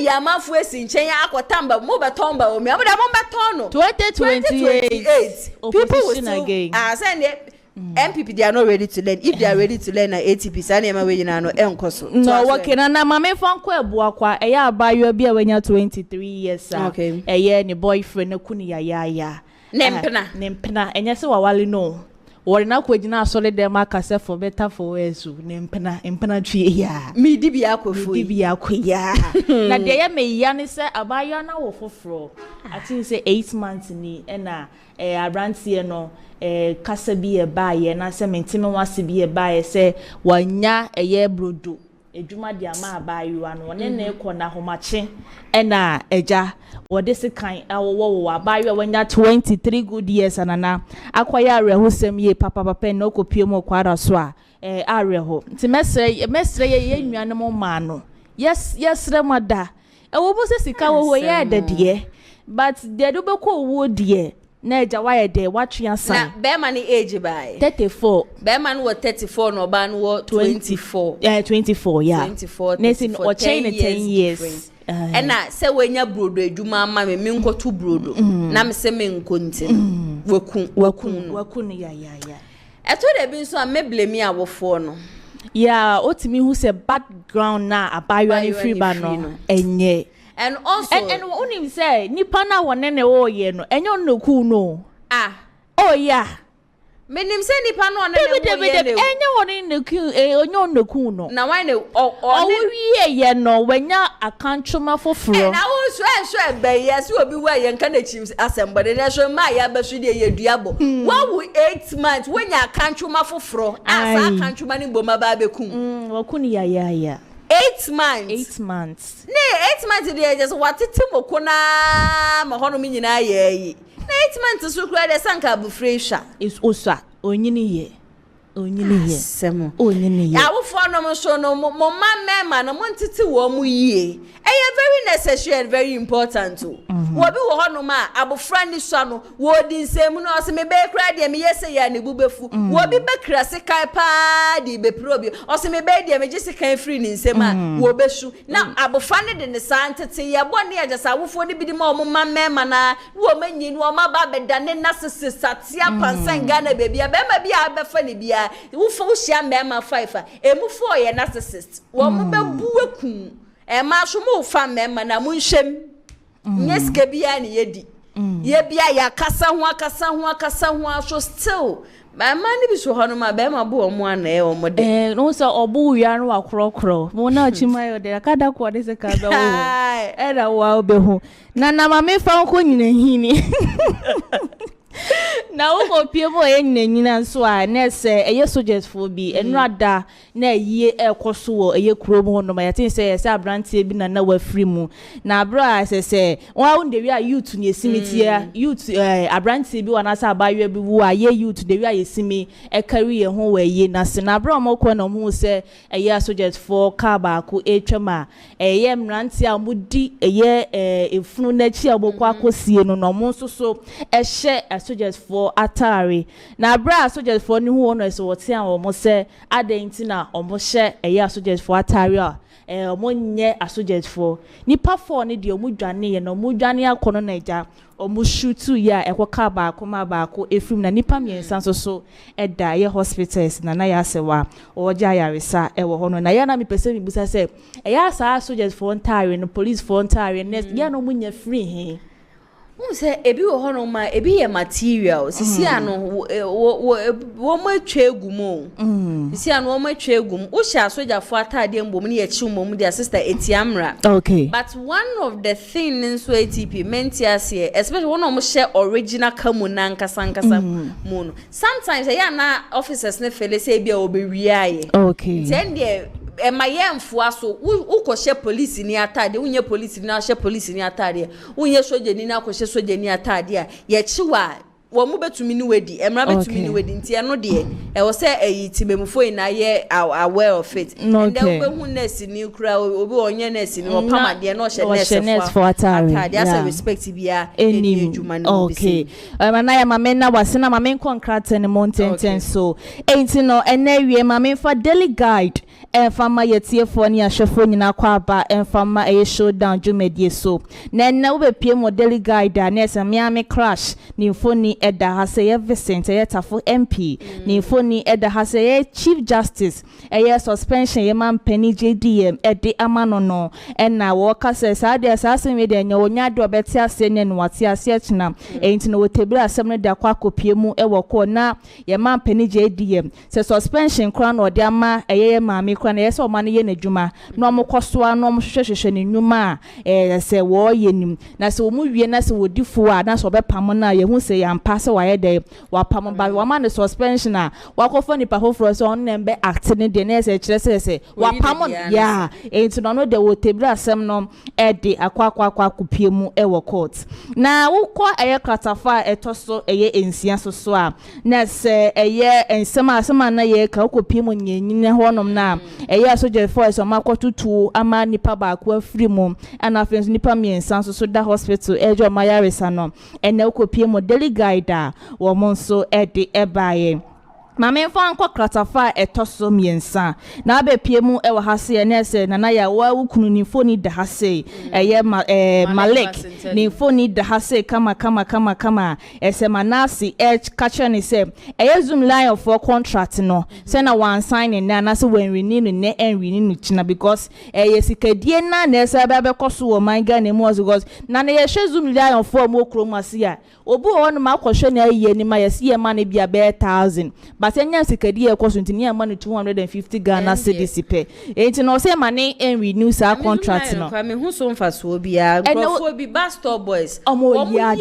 ya mafu esi nchen ya akotamba mo betomba o me mo da mo beton no 2028 people will still again say MPP they are not ready to learn. If they are ready to learn at ATP sane ma we nyina no enkoso no working na mama fanko ebua kwa eya abayo bia wenya 23 years okay eye ni boyfriend na kuni ya nempena enye se wawale no Warina kwejina asole dem akase for better for worse nempena twie ya mi di bia akofo mi di bia akoya na de ye me ya ne se abayo na wo foforo ati se 8 months ni na abrantie no kasa bi e ba ye na se mentime wase bi e ba ye se wanya eye brodo edwuma di ama abayo ano ne na ekona homache na eja wode se kan awowo abayo wanya 23 good years anana akwaya arehosem ye papa na okopie mu kwara so a areho nti mesre ye nnuanom ma no yes remada wo bo se sika wo ye dede but de do be ko wo die na eja waye de watwe san na be man age by 34 be man wo 34 no ba no 24 24 yeah 24 nesin o chain 10 years ena se wenya brodo edwuma ama me nkoto brodo na me se me nkontim wakun ya eto de bi so me blame awofo no yeah otimi hu se background na abayo ni free ba no enye and also and unim say nipa na wonene wo ye no enye onnoku no oh yeah menim se nipa no onene wo ye no enye wonene ku onye onnoku no na why no wie ye no wanya akantwoma foforo na wo so ebe yes obi wa ye nka na chim asembode na so ma ya basu de ye duabo wo 8 months wanya akantwoma foforo asa akantwoma ni boma ba bekum wakuni ya 8 months. 8 months. Ne 8 months dey just watete mokona ma hono mi nyina ye. Na 8 months so kura de sanka bu fresha. Is osa onyini ye. Semo. Onyini ye. Ya wo fo no so no mo ma no mo ntiti wo mu yie. Very necessary and very important too. Wo bi wo hono ma abofra ni so no wo di nsem no o se me be kra de me yese ya ne bubefu. Wo bi be kra se kai pa di be probi. O se me be de me gise kan free ni nsem a wo besu. Na abofra ne de ne santete ye bone ajasa wofo ni bi di ma o ma na wo manyi no ma ba be da ne nasese satia pansan Ghana baby a be ma bi a be fa ne bia wofo hia mema 5 emu 4 ye narcissist wo mo be buweku ma so mo fa mema na mo nhwem nyeske bia ne yedi ye bia ya kasa ho so still my man bi so hono ma be ma bo omo ana e omo de no so obu wia no akrokro mo na chimayo de kada ko de se ka be wo era wa obe hu na ma me fa ko nyina hini na wo piemo nyina nso a na se eye soldiers for bi enrada na yie ekoso wo eye kurom ho no ma yatin se abrantie bi na wafiri mu na bra se wa won de wi a youth ni esimitia youth abrantie bi wana sa abayo bi wo a ye youth de wi a yesimi e carry ye ho wa ye na se na bra mo ko na mo se eye soldiers for ka ba ko etwema eye mrantie a mudi eye efunu na chi a bokwa akosie no no mo nso so ehye soldiers for atari na bra soldiers for ni hu no so wote an omo se adenti na omo hye eya soldiers for atari a omo nye soldiers for nipa for ni de omo dwane ye na omo dwane akono na eja omo shoot ya ekoka ba akoma ba ako efrim na nipa miensa so eda ye hospitals na ya sewa oja yaresa ewo hono na ya na mi pese mi busa se eya sa soldiers for atari no police for atari next ya no munya free he who say ebi wo hono ma ebi ye material sisi ano wo ma twegu mo sisi ano wo ma twegu wo hya soja fo atade mbom ne ye chi mbom dia sister etiamra okay but one of the things so ATP mentias here especially one of mo share original kamu na nkasa mu no sometimes ya na officers ne fele say bia obewi aye okay then there mayemfo aso ukoshe police ni atade unye police ni ahye police ni atade unye soje ni na akoshe soje ni atade a ye chiwa wo mu betumi ni wedi emra betumi ni wedi nti eno de e wo se eyitimemfo ina ye aware of it and then we hu nurse ni kura obi onye nurse ni opama de no hye nurse for atade as respect bia eni adwuma no okay na ya mama na wase na mama nkonkrate ne mountain so enti no ena wie mama fa daily guide enfama yetiefo ni ahwefo nyina kwa aba enfama e showdown dwumedie so na wo bepie model guide na esame ame crash ni mfoni eda ha say Vincent yetafo MP ni mfoni eda ha say Chief Justice suspension ye man penny JDM ede amano no na wo ka say saade asase me de nya onya de obeti ase ne no wate ase achina enti no wotebira asem ne de akwa kopie mu wo ko na ye man penny JDM say suspension kra no de ama ye maame na yesa o man ye n'adwuma na omkosoa na omhwehwehwe ne nnwuma se wo ye nim na se omu wie na se wodifo a na so bepam na ye hu se yampa se waye de wapam ba wa man suspension a wakofo ni pafoforo so on nembe act ne de na se kire se wapam ya enti no de wotebra asem no de akwa kopie mu wo court na wokọ kratafa etoso ensia so a na se ensema asema na ye ka kopie mu nyanyine honom na soja force amakotutu ama nipa ba akwa free mu ana afenso nipa miensa so da hospital ejo mayaresa no ene okopie mo daily guide wo monso de ebaye mama mfa anko kratafa etoso miensa na abepie mu ewa hase na ese nana ya wa ukunu ni foni da hase Malik ni foni da hase kama ese manasi catcher ni se zoom line for contract no se na one sign na se when renew ne en renew china because yesikadie na ese be koso wo man Ghana mu because na ye hwe zoom line for mo kromasi a obu won ma akohwe na ye ni ma yesi ye ma na bia be 1000 but enya sikadi e koso ntini ama no 250 Ghana cedis pe enti no se ma ne en renew sa contract no fa me hu so mfa so bia grofo bi Bastard Boys omo ya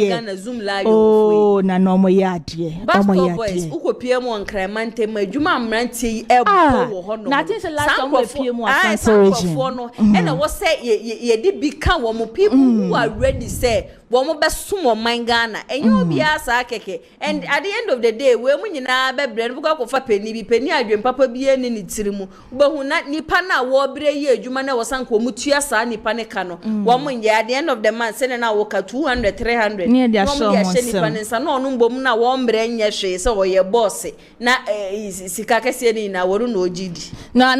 Ghana zoom live oh na no omo ya die Bastard Boys ukopie mu nkremante ma adwuma amrante yi ebo wo ho no na tin se last time we pie mu asanso no ena wo se ye di bi kan wo mo people who are ready say wo be sumo man Ghana enyo bia sa keke and at the end of the day we mu nyina be bre no ko fa peni adwen papa bia ni tirimu wo hu na nipa na wo bre ye adwuma na wo san ko mutua sa nipa ne ka no wo mu nye at the end of the month say na wo ka 200 300 no dia show nipa ne sa no no mbom na wo mbre nye hwe se wo ye boss na sika kese ni na woru no ogidi na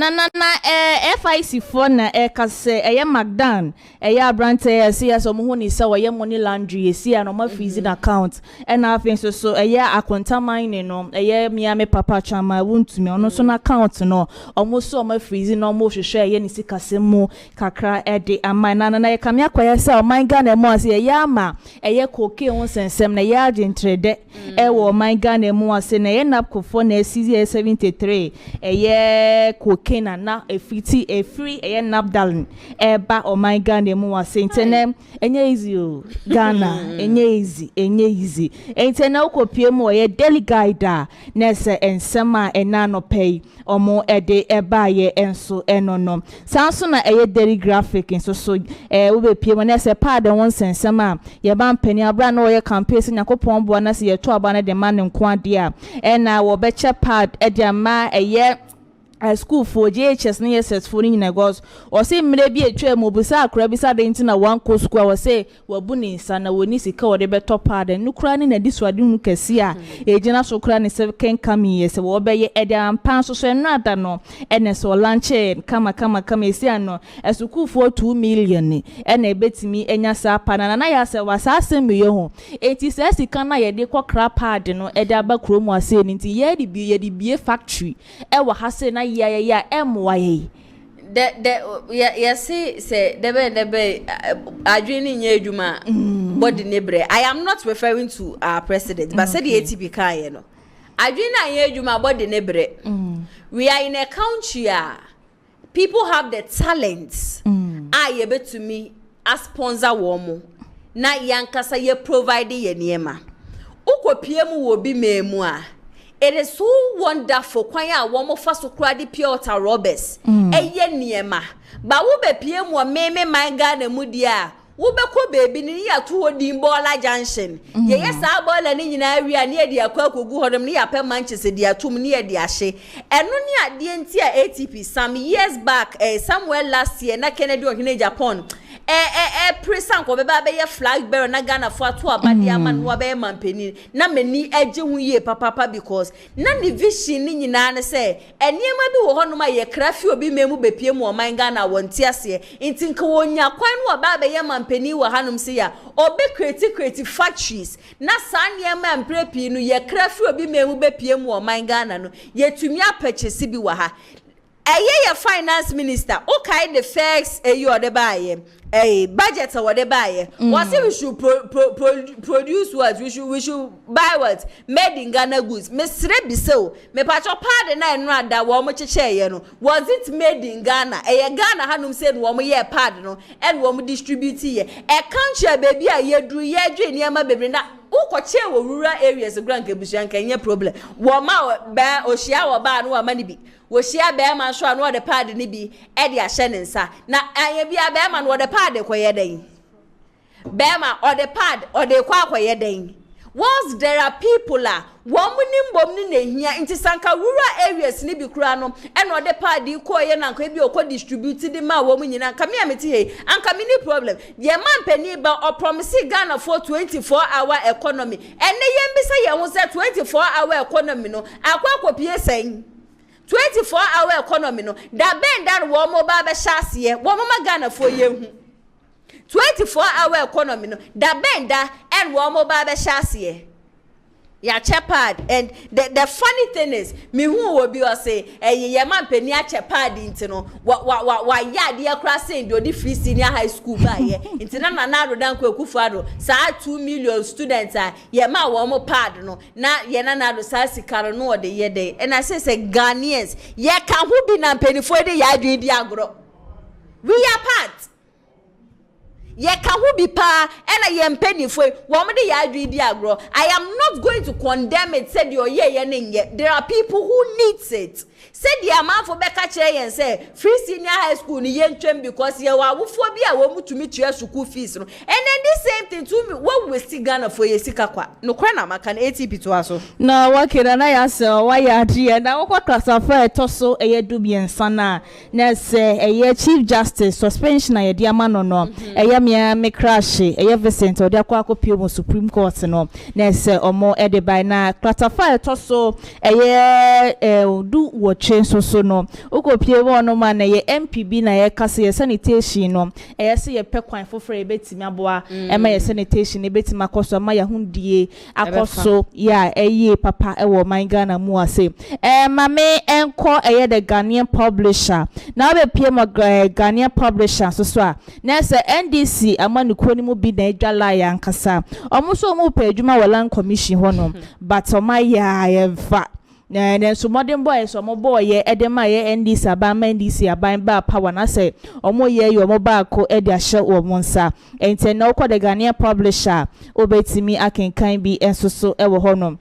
FIC for na ka se Magdan abrante se so mo hu ni se wo ye money laundry see and my freezing account and I think so akonta mine no me papa chama won't me ono so na account no almost so my freezing no mo hwehwe ni sikasem kakra de amai na ye kam yakwaya se o man Ghana mo ase ama koke won sensem na ya agentrede wo man Ghana mo ase na ye napkofo na CZ 73 koke na efiti free napdalin ba o man Ghana mo ase ntene enye easy o Ghana enye easy enti na ukopie mu ye daily guide na se ensema ena no pay omo ede ebaye enso enono sanso na daily graphic enso so wo be pie mu na se pad won sensema ye ban pani abra na ye campaign se nyakopon bo na se ye to aba na de man nko ade a na wo be che pad ede ama school for JHS na set for ni negos o say mre bi etwa mu busa akra bi sa de ntina one co school o say wabu ni nsa na woni sika o de beto pad nukura ni na diswade nu kase a ejina so kura ni se ken kami yes wo be ye ede ampan so so nada no ene so lunch kama esi ano school for 2 million ni ene betimi enya sa pana na ya se wasa asem ye ho enti se sika na ye de kokra pad no ede aba kromu ase ni nti ye de bie factory e wa hase na ya emwaye yes say debe adwini nye adwuma body nebre. I am not referring to our president, but said the ATP kan no. Adwini nye adwuma body nebre. We are in a country people have the talents. I able to me as sponsor womo. Na yankasa ye provide ye niema. Ukopie mu wo bi memu a. It is so wonderful kwanya womo fa so kra de pure water robbers. Eye niema. Ba wo be pie mu meme manga na mu dia. Wo be ko baby ni ya to odin bola junction. Ye sa bola ni nyina awia ne de akwa kogu hodom ne ya pe Manchester de atum ne de ahye. Eno ne ade nti a ATP some years back somewhere last year na Kennedy ohene Japan. Presan ko beba be ye flag bearer na Ghana for to abade aman wo be mampeni na mani agye hu ye papa because na the vision ni nyina ne se eniema bi wo hono ma ye krafi obi memu bepie mu o man Ghana wonti ase nti nka wonya kwan no ba be ye mampeni wo hanom se ya obi create factories na san niema amprepi no ye krafi obi memu bepie mu o man Ghana no ye tumi apurchase bi wa ha your finance minister okay the first you or the buy budget or the buy what we should produce what we should buy what made in Ghana goods me srebi so me patcho pad na enra da wo mo cheche no was it made in Ghana Ghana hanum say no mo ye pad no and wo mo distribute ye country baby a ye dru ye dwe niam bebre na ukoche wo rural areas grand kebusuan kan ye problem wo ma ba ohia wo ba no ma ni bi wo hia be ma so no the pad ni bi e de ahye ne nsa na anya bia be ma no the pad koye den be ma or the pad or the kwa koye den once there are people womunim bom ni nehia inti sanka rural areas ni bi kura no e no the pad koye na nka bi okọ distribute di ma wo mu nyina nka me ameti he anka me ni problem the man pani ba or promise Ghana for 24-hour economy ene yem bi say ye ho say 24-hour economy no akwa kopie sen 24-hour economy no da ben that wo mo ba be hyase wo mo ma Ghana for ye hu 24-hour economy no da ben da and wo mo ba be hyase ya chepad and the funny thing is me who will be or say ye man peni a chepad into no wa ya de akra say do the free senior high school ba ye into na ro dan ko akufado sa 2 million students ye ma wo mo pad no na ye na do sa sikaro no de ye de and I say Ghanaians ye kan who be na penifo de ya dwe di agro we are part ye ka hu bi pa ena ye mpenifo wo mo de ya adwi di agro. I am not going to condemn it said your ye nenye. There are people who needs it said the amount for beka kire yen say free senior high school ni ye ntwem because ye wa wofo bi a wo mutumi tua school fees no and then this same thing to me what we still Ghana for ye sika kwa no kwa na maka na ATP to aso na wakira na ya se wa ya die na wo classify to so eye du biensa na se eye chief justice suspension na ye dia ma no eye me crash eye Vincent odi akwa akopie mo Supreme Court no na se omo e de by na classify to so eye du wo chenso so no ukopie wo no ma na ye MPB na ye kase ye sanitation no eye se ye pekwan foforo ebetimi aboa e ma ye sanitation ebetimi akoso ma ya hundie akoso ya eye papa e wo man Ghana mu ase ma me enko eye the Ghanaian publisher na be pie mo Ghanaian publisher so a na se NDC amanuko ni mu bi na edwala ya nkasa omo so mu pa adwuma wala commission ho no but omaya ye fa na so modern boy so mo boy ye edema ye NDC aban ba power na say omo ye omo ba ko edi ahye wo monsa ente na okọ the Ghanaian publisher obetimi akenkan bi ensoso e wo ho no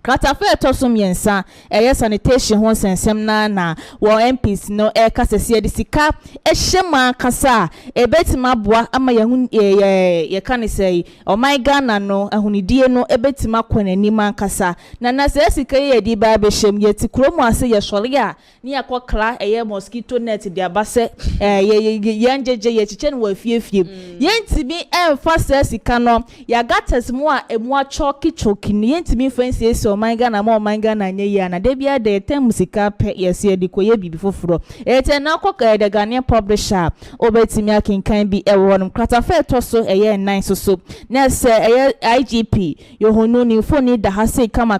Katafe tosum yensa sanitation ho sensem na wo MPs no kasese de sika hyema kasa ebetima boa ama ye kan say o my Ghana no ahunidie no ebetima kwanani man kasa na se sika ye di ba be hyem ye ti kromu ase ye sole a ni akokla mosquito net de abase ye njeje ye chiche no afiefie yentimi emfa se sika no ya gatas mu a emu achoki choki ni yentimi fancy so my Ghana more my Ghana nye na de bia de tem musika pe yesi de koye bibi foforo ete na koka de Ghanaian publisher obetimi akinkan bi ewonum kratafe to so eye nine so na se eye IGP yohonu ni phone da ha sei kama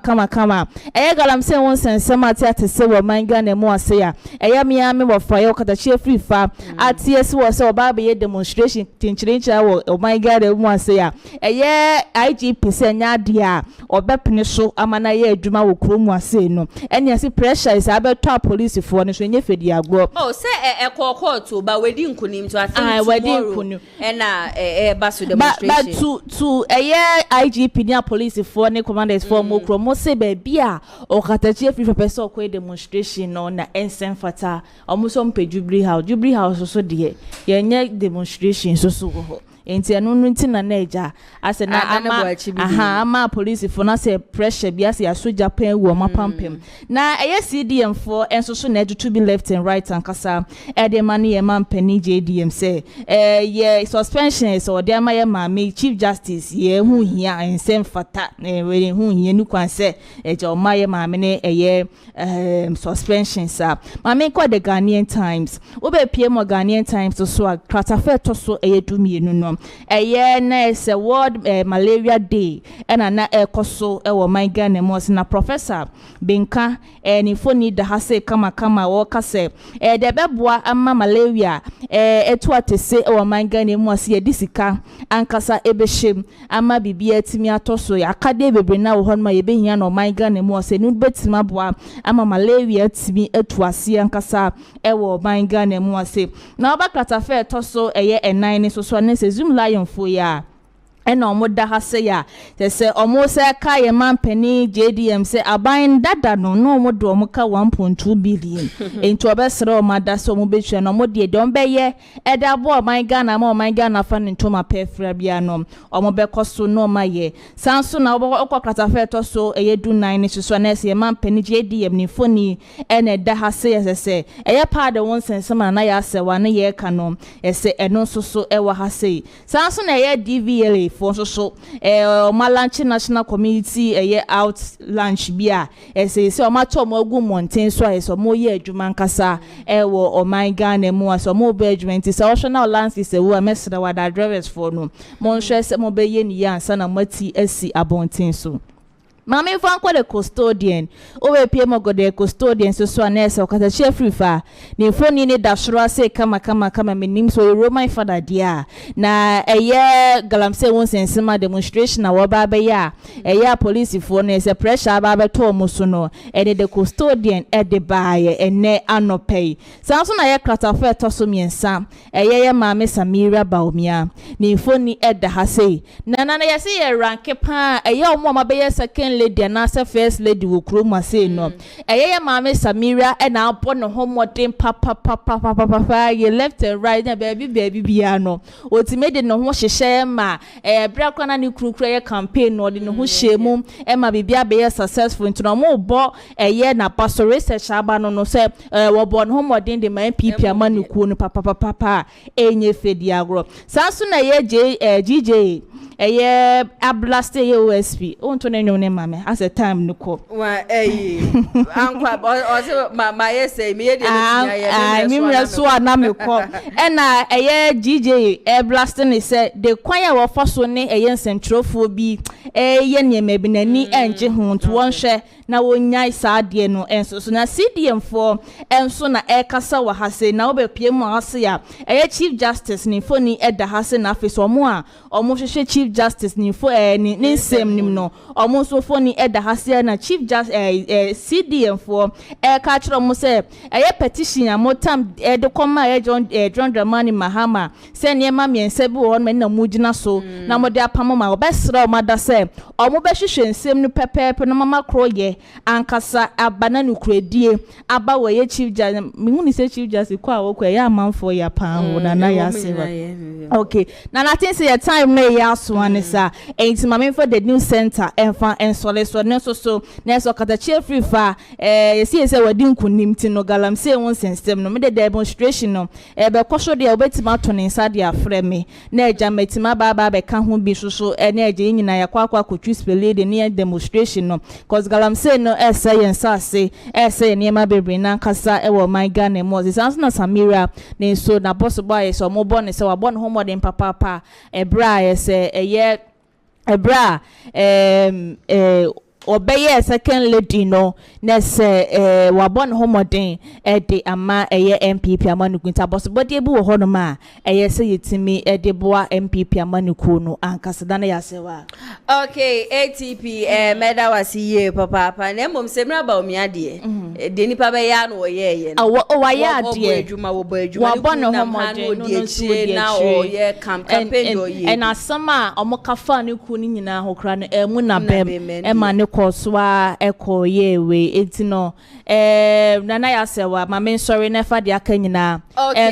eye galam se won sensem ate se wo my Ghana mu ase ya eye mia me wo fa yo kata chie free fa ate ese wo se oba be demonstration tinchirincha wo my Ghana mu ase ya eye IGP se nya de a obepene so amana ye adwuma wo kromu ase no ene ase pressure is abeto police for no so nye fedi agbo oh say court ba wedi nkunim to I think tomorrow na basu demonstration but to IGP ni police for ne commanders for mo kromo se be bia o katachi free for person ko demonstration no na ensen fata omuso mpejubri house so de ye nye demonstration so ho enti anu nti na eja ase na ama police for na say pressure bi ase aso Japan wo mapampem na CDM for enso so na to be left and right and kasa de mani e mampani JDM say ye suspension is or de ma ye maame chief justice ye hu hia ensem fata we hu hia nu kwan say eja o ma ye maame ne suspension sa maame kwa the Ghanaian Times obe pie mo Ghanaian Times so a kratafe to so dumienu no na is a world malaria day na ekoso e wo my Ghana mo na professor Benka ni foni da hase kama wo kase de beboa ama malaria etu atese e wo my Ghana mo se disika ankasa ebehjem ama bibia timi atoso ya kade bebre na wo hon ma ye behia no my Ghana mo se nu betima boa ama malaria timi etu ase ankasa e wo my Ghana mo se na obakata fe toso enan ni so ne se Zoom lion for ya ena omoda ha se ya se omo se ka ye mampani JDM se aban dada no omodo omoka 1.2 billion enti obesere omada so omo betwa no omode de ombeye eda bo my Ghana fa ntoma pefra bia no omo bekoso no maye sanso na okwa kratafe to so du 9 ni so na se mampani JDM ni foni ena da ha se se eye pa de won sensema na ya se wa na ye ka no ese eno so ewa ha se sanso na ye DVLA for so Malanchi National Community out lunch bia say o mato mo agu mountain so so mo ye adwuma nkasa wo o my Ghana mu so mo be adwuma nti so national lands is wo mesra wada drivers for no mo nhwe se mo be ye ni ansa na mati asi abonten so Mami fanko the custodian owe pie mo go the custodian so anese okata chef rifa ni froni ni dashro ase kama menim so Roman father dia na galamse won sensema demonstration na wo ba be ya police for na se pressure ba be to mo so no the custodian de baaye ene anopay sanso na kratafe to so miensa mama Samira Bawumia ni froni da hase na yesi ye rank pa omo ma be second lady and as first lady will crew say no. Mama Samira and now born a homeworking papa ye left and right and baby piano. What made it no what she share ma black one new crew campaign or in who shame Emma be successful into no more bo na pastor research abano no say were born homeworking the man people manu kunu papa enye fediagro. Sansuna ye GJ ablaste ye OSP onto ne mame as a time no ko wa ankwa ma say me dey me so na me ko na GJ ablaste ne say the kwanya wo foso ne nsentropho bi ne ma bi nani enje ho to won hwe na wonyai saade no enso so na CDM for enso na kasa wa hase na obepie mu hase ya chief justice ni foni eda hase na afeso omo hwehwe chief justice ni fo ni nsem nim no omo so foni eda hase na chief justice CDM for ka kiro mo se petition amotam de koma John Dramani Mahama se ne ma miense bi wo na mugina so na mo de apamo ma obesra o mada se omo be hwehwe nsem no pepepe no mama kroye ankasa abana no kredie aba we chief justice me hu ni se chief justice kwa wo kwa ya manfo ya pan na ya se okay na think say your time na ya so anisa enti mama for the new center enfa so ne so na so katache free fa yesi ese wadi nkunim ti no galamsey won system no me the demonstration no be kwosho de obetima to ne nsa de afre me na eja metima ba be ka ho bi so na eja nyina yakwa akotwi spele de ne demonstration no cause galamsey no ese yensa ase ese niema bebre na nkasa ewo my Ghana mo zisanso na Samira ne so na boss boy so mo born se wa born home den papa ebra ese ebra obeye second lady no na se wabon homoden de ama MPP amanukunta boss body ebu wo hono ma se yetimi de boa MPP amanuku no ankasada na yasewa. Okay, ATP meda wasiye papa na mom semra Bawumia de nipa be ya no oyeye no wa ya de adwuma wo badwuma wabon homoden no de na oye campaign do ye and asama omokafa ne ku ni nyina hokra no emu na bem ema ne koswa eko yewe etino nana yasewa mame sorry nefa de aka nyina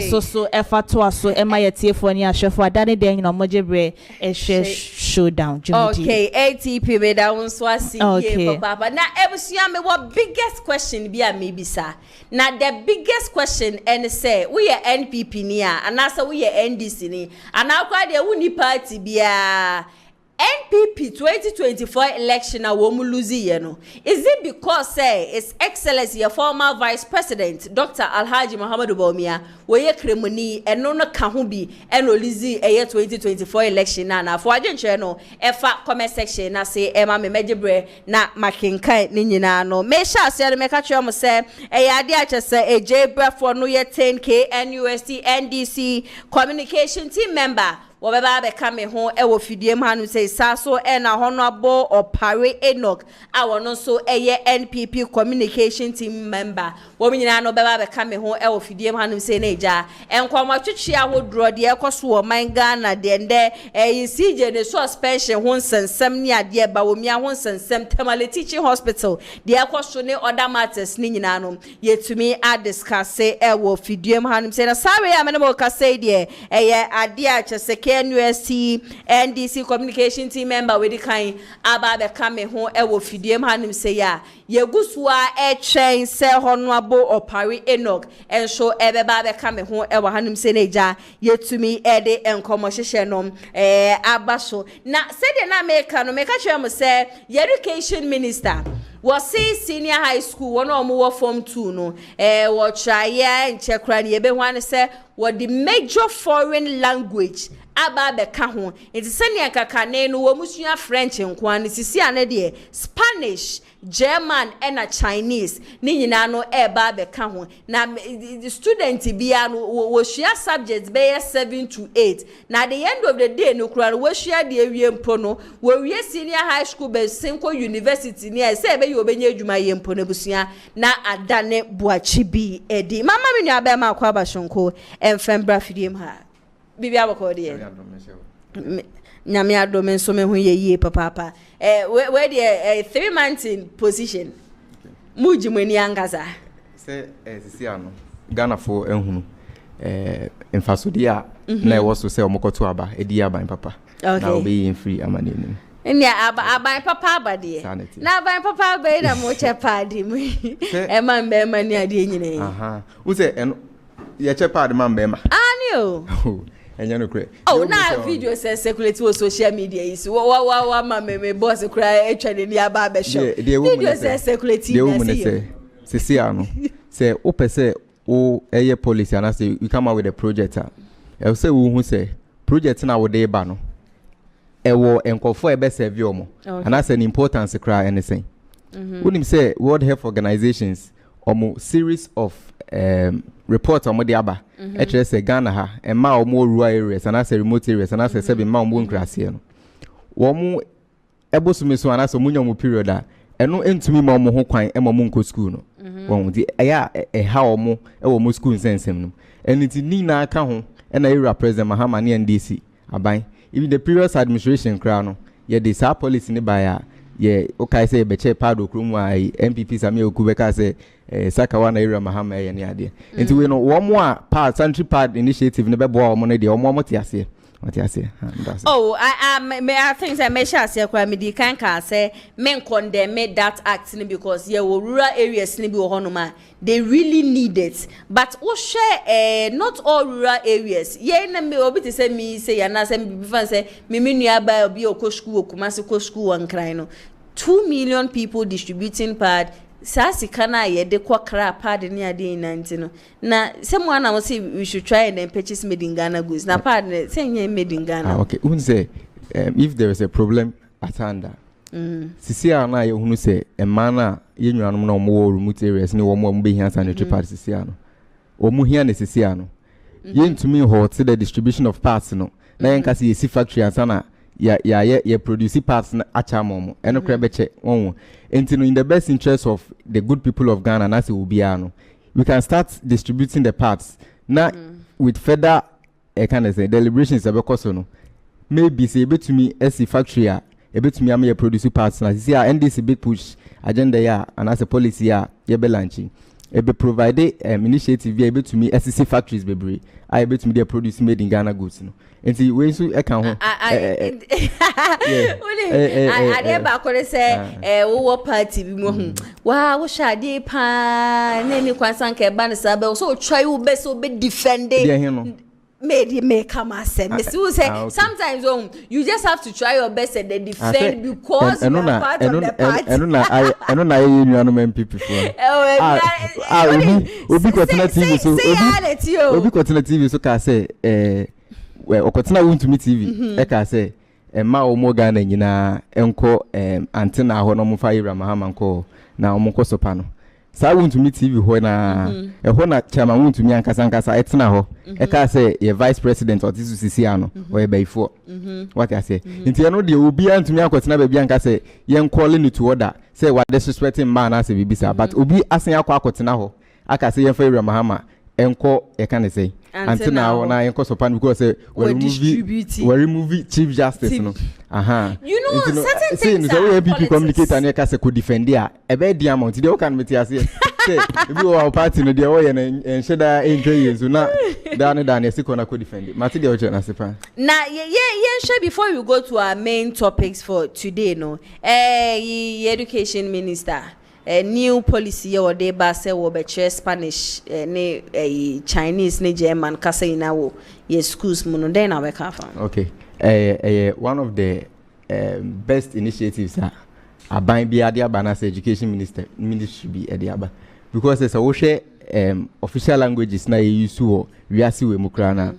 so efa to aso ema yetiefo ni ahwefo adane de nyina mojebre showdown jumudi. Okay, ATP me da wonso asiye papa na ebusua me what biggest question be a maybe sir na the biggest question and say we are NPP ni a anasa we are NDC ni anakwa de wuni party bia NPP 2024 election a wo mu lose ye no is it because say His Excellency your former Vice President Dr. Alhaji Muhammadu Bawumia we ye kremoni eno no ka ho bi eno lose 2024 election na for adwenche no efa comment section na say ema me mejebre na makenkan ni nyina no me sha ase me ka twem say ade a chese ejebre for no ye 10k NUST NDC communication team member wobeba be kame ho e wo fidie m hanu say saso e na honorable Opare Enoch awono so eye NPP communication team member wo nyina no beba be kame ho e wo fidie m hanu say na eja enkwama twetwe ahodro de ekoso wo man Ghana de nde CJ ne suspension ho nsensem ni ade Bawumia ho nsensem Tamale Teaching Hospital de ekoso ne other matters ni nyina no yetumi a discuss e wo fidie m hanu say na sawe ya menemo ka say de eye ade a chese NUST NDC communication team member we di kan aba be kame ho e wo fidiem hanim se ya yegusua e twen se honoabo Opare Enoch enso e be ba be kame ho e wo hanim se neja yetumi e de enkomo hwehwe no abaso na se de na America no meka twem se education minister was say senior high school one or more form 2 no what try and check ran ye be wan say what the major foreign language aba be ka ho it is senior kakane no wo musua French nkwan sisi ane de Spanish German and Chinese ni nyina no eba be ka ho na the student bia no wo share subjects be 7 to 8 na the end of the day no kura wo share de awie mpo no wo wie senior high school be Senko University ni say be yo benye adwuma ye mpo na busua na adane boachi bi edi mama me nua be ma kwa bashonko emfem bra fidiem ha bibia bokode nyame adome nso me ho ye papa where the 3 months in position muji mani angaza say sisi ano Ghana for ehunu emfasodia na e woso say omokoto aba edi aba papa na obe yin free amane nim enya aba papa abade na aba papa abai na mo chepadi mu e man be mani ade nyine aha wo say ye chepadi man be ma anio enya no kre na video say circulate on social media is wa me boss kra etwa ni aba be show video say circulate na say sisi ano say o pese o eye policy and say you come out with a project e say wo hu say project na wo dey ba no e wo enkofo e be serve omo and that's an importance kra anything unim say World Health Organizations omo series of report omo de aba e say Ghana ha e ma omo rural areas and that's remote areas and that's say be ma omo nkrase no wo mo ebosume so and that's omo nyamu period a eno entumi ma omo ho kwan e ma omo nko school no won di ya ha omo e wo mo school nsensem no eniti ni na aka ho e na area president Mahama ne NDC aban even the previous administration kra no ye dey sa policy ni ba ya ye okay say be che pado krum ai MPP Samia Okubeka say Sakawa na area Mahama ye ne ade enti we no wo mo a part central part initiative ne be bo wo mo ne de wo mo te ase What you say? Oh, I think I may share say kwa me di kan ka say men condemn that act because yeah rural areas ni bi honoma they really need it, but we share not all rural areas yeah na me obi te say me say na say me fan say me nua ba obi okọ school okumase ko school wan kran no 2 million people distributing pad sasika na ye de kwa kra pad ni ade nanti no na semo na mo say we should try and then purchase made in Ghana goods na pad say made in Ghana. Okay, unse if there is a problem at hand sisi ana ye hunu say e man na ye nnuanom na omo remote areas ni omo be hia sanitary pad sisi ano omo hia na sisi ano ye ntumi hot the distribution of parts no na yen kasi yesi factory ansana ya produce parts na acha momo eno kra beche won enti in the best interest of the good people of Ghana na se obia no we can start distributing the parts na with further kind of say deliberations abekoso no maybe say betumi esi factory a betumi am produce parts na see NDC big push agenda ya and as a policy ya be launching be provide initiative ya betumi SCC factories bebre I betumi dey produce made in Ghana goods no enti we so e kan ho I dey ba ko say wo party bi mo hu wa wo shade pa na ni kwansan ka ba ne sabe so try wo be so be defend me come as say sometimes you just have to try your best and then defend because you are part of the party. I know you know MPP for obi kotena TV so obi kotena TV so ka say okotena won to me TV e ka say ma o mo Ghana nyina enko antenna ho no mo fa Ibrahim Mahama nko na o mo ko sopa no sa won to me TV ho na ho na chama won to me ankasa etena ho e ka say ye vice president or tisu sisi ano or ye baifo what I say nti e no de obi antumi akotena ba bi ankasa ye calling it to order say what disrespecting man as bibisa but obi asen akotena ho aka say ye fa Ibrahim Mahama enko e kan say antenna ho na enko sopa because say we remove chief justice no you know certain things so we people communicate and ka say ko defend dia e be dia amount dey can meet say if you our party no dey o ye na sheda enjoy so na dan e sikona ko defend mati dey o che na sepa na share before we go to our main topics for today no education minister a new policy or they ba say wo be Spanish ne Chinese ne German kasa ina wo ye schools mu no then na we ka fa. Okay, one of the best initiatives aban bi ade aba na education ministry bi ade aba because as wo share official languages na you use wo wiase we mu kra na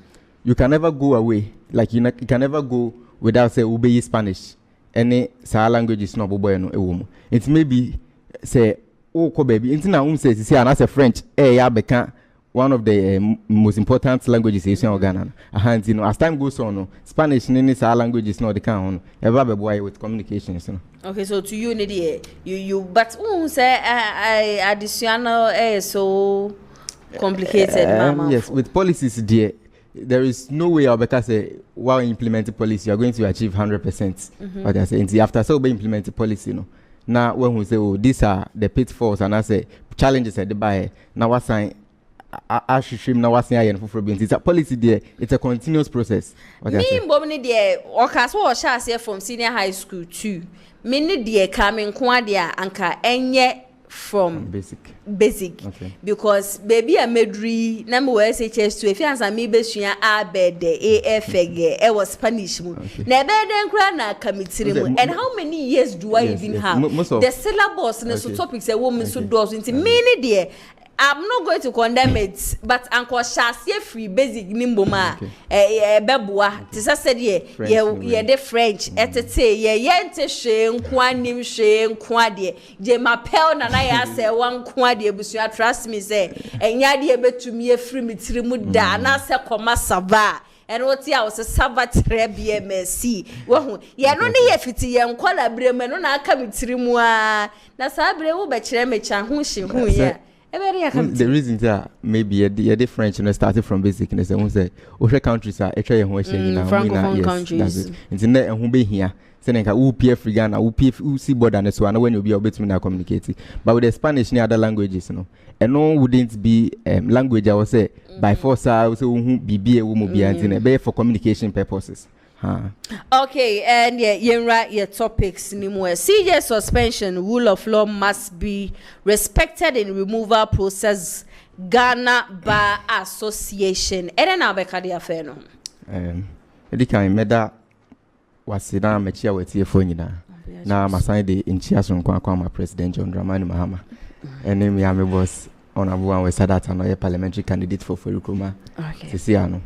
you can never go away like you can never go without say obey Spanish any sa languages no bobo no ewo mu it may be say ko baby inti na say see and as a French ya beka one of the most important languages in Ghana you know as time goes on no Spanish ni sa languages no the kan on ever be boy with communications no. Okay, so to you you but say additional so complicated mama. Yes, with policies there is no way Obeka say while implementing policy you are going to achieve 100%. What I say after so be implementing policy no. Now when we say these are the pitfalls and I say challenges at the buy now what sign I should now what say for it's a policy there it's a continuous process. Me mbomni there or cast what shall say from senior high school too. Many dear coming quadia anka enye from basic okay. Because baby a medri number SHS2 if you answer me besua abede afege it was Spanish mu na beden kra na kamitiri mu and how many years do I even have the syllabus and so topics a woman so does into many there. I'm not going to condemn it, but Uncle Shasia free basic nimboma bebua. Tisa said ye the French etete ye yente shame kwanim shame kwadie je mapel na na ya say one kwadie busua trust me say enya de betumi free mitiri mu da na se koma sava and what ya was a Sabbath BMC. Well, ya no ye fiti ye nkola breme no na aka mitiri mu a na sabre wo be kire me chan hu shi hu ya. The reason that maybe the French started from basic and say countries are francophone countries. It's in there and who be here Senenka who PF Ghana, who PF who see border and so on when you be able to communicate. But with the Spanish and other languages, you know, and no wouldn't be language I would say by force I would say who be a woman be and for communication purposes. Okay, and your topics anymore. CJ suspension, rule of law must be respected in removal process. Ghana Bar Association. And then I'll be carry affair no. Edi kan meda wasida mechia wetie fonyina. Na masan de inchia so nkwa ma President John Dramani Mahama. Ene mi ame boss honorable and we said that no parliamentary candidate for Forikuma. Okay. Sisi ano.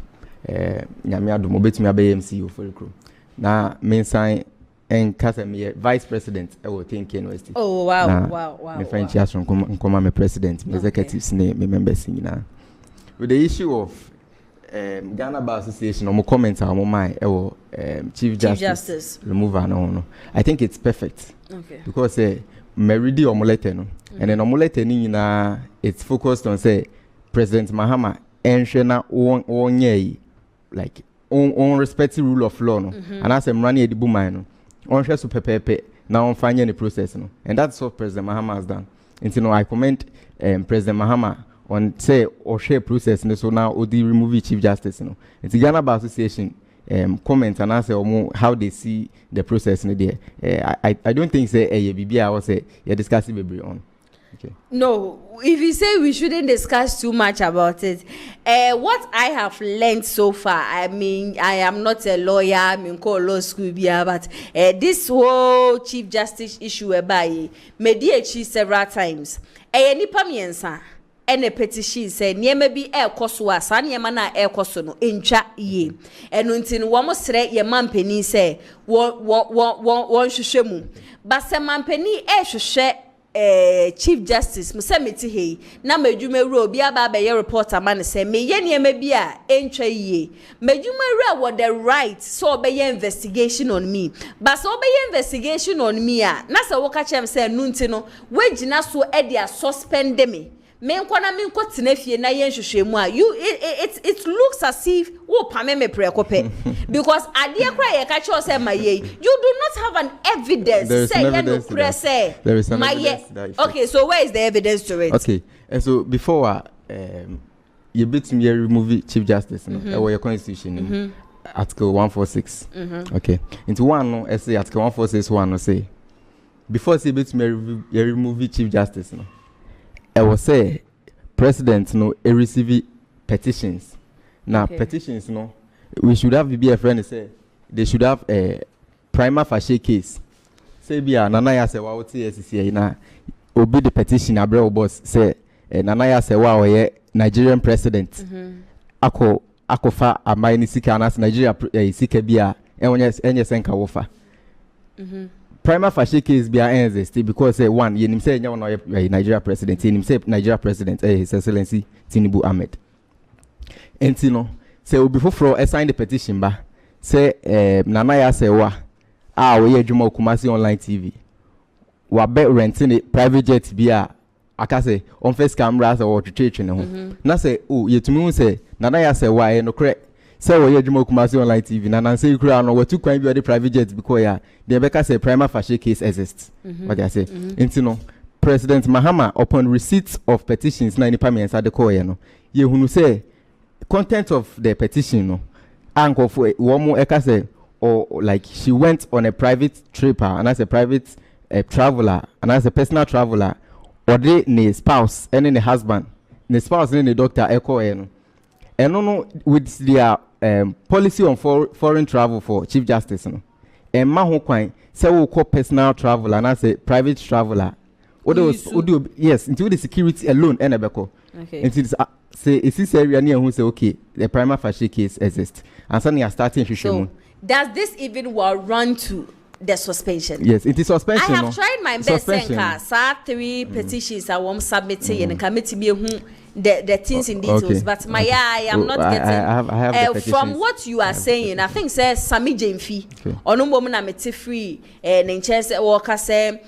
Nyame adom obetumi abe MC for Forikuma. Na mensan en kasa me vice president e wo think university. Oh wow. Me friend chia so nkoma me president, me executives ne me members nyina. With the issue of Ghana Bar Association, no comment on my Chief Justice removal no. I think it's perfect. Okay. Because Meridi omolete no. And then omolete ni na it's focused on say President Mahama enshena onye like on respective rule of law no. And as I'm running the boom no. On share super pepe now on finding the process no. And that's what President Mahama has done. And you know I commend President Mahama on say or share process and so now or the remove Chief Justice, you know. It's the Ghana Bar Association comment and answer how they see the process in there. I don't think say BBI was say you're discussing baby on. Okay. No, if you say we shouldn't discuss too much about it, what I have learned so far, I mean, I am not a lawyer, I mean, call law school, but this whole Chief Justice issue by mediate several times. Nipa miensa. And a petition say near maybe air coswa, Sanya mana air cosono, in chat ye. And until one must say your man penny say, one shemu. But some man penny air should share Chief Justice, Musamiti he. Now, may you may row be about your reporter man say, may ye may be a entry ye. May you may read what the right so be your investigation on me. But so be your investigation on me. Nasa Wakachem say, Nuntino, wage naso edia suspend me. Men kwana min ko tenafie na yen hwehwemu a you it looks as if wo pame me prekope because ade kra ye ka che say maye you do not have an evidence say you no press there is evidence. Okay, so where is the evidence to it? Okay, and so before you bit me remove Chief Justice no your constitution article 146 okay into one no say article 146 no say before say bit me remove Chief Justice no I will say president no receive petitions. Now petitions no we should have be a friend say they should have a prima facie case. Say bia nana ya say wa wote SCA na obi the petition abre boss say nana ya say wa oye Nigerian president. Akofa amai ni sika na Nigeria sika bia enye senka wofa. Prima facie case be exist because one you say no Nigeria president you say Nigeria president His Excellency Tinubu Ahmed and you know say before for sign the petition ba say nana ya say wa we adwuma Kumasi online TV wa be renting a private jet bia aka say on first cameras or church ne ho na say yetumi say nana ya say wa no correct. So we adwuma Kumasi online TV na nan say kura no we tu kwan bi the private jet because ya the beka say prima facie case exists what I say you know President Mahama upon receipt of petitions na nipa mensa de call no ye hunu say content of the petition no anko for one more eka say or like she went on a private trip and as a private traveler and as a personal traveler or they ne spouse and the husband the spouse and the doctor echo no and no with their policy on foreign travel for Chief Justice no and ma ho kwan say we call personal traveler and as a private traveler yes into the security alone and ebeko okay into say is this area near who say okay the prima facie case exists and suddenly you are starting to so does this even run to the suspension? Yes, it is suspension. I have tried my best and 3 petitions I want submitted and committee me the things in details but my I am not getting I have from what you are saying. I think says Sami Jemfi ono mo na mete free ne chance worker say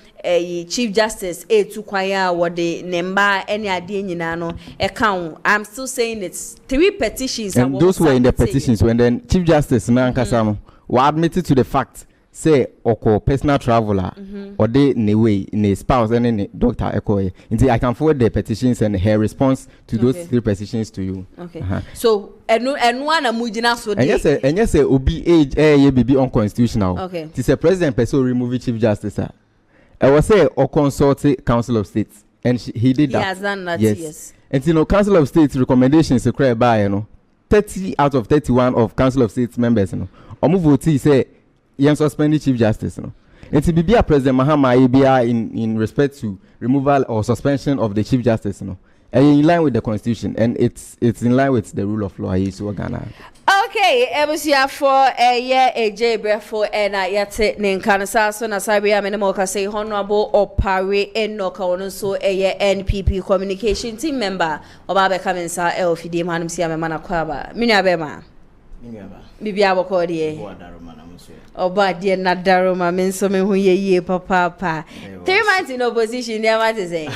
Chief Justice to kwaya what the nemba any ade nyina no account. I'm still saying it's 3 petitions and those were in the petitions when then Chief Justice na nkasa no were admitted to the fact say oko personal traveler or they in a way in a spouse and in a doctor echo until I can forward the petitions and her response to those 3 petitions to you. Okay. So and one amujina so and yes obi age ye be unconstitutional. Okay. It is a president person remove chief justice. I was say or consult council of state and he did that. He has done that. Yes. And you know council of state recommendations to create by 30 out of 31 of council of state members omu vote say yen suspend chief justice and to be a president Mahama in respect to removal or suspension of the chief justice in line with the constitution and it's in line with the rule of law so Ghana. Okay, ebusia for year AJ brefo and yate ninkanasa so na sabia menemo ka say honorable opare enoka wono so NPP communication team member oba be kamensa elfidi manum sia me mana kwaba minya be ma bibia boko de oba de na daroma men so me hu ye papa 3 months in opposition there what is saying.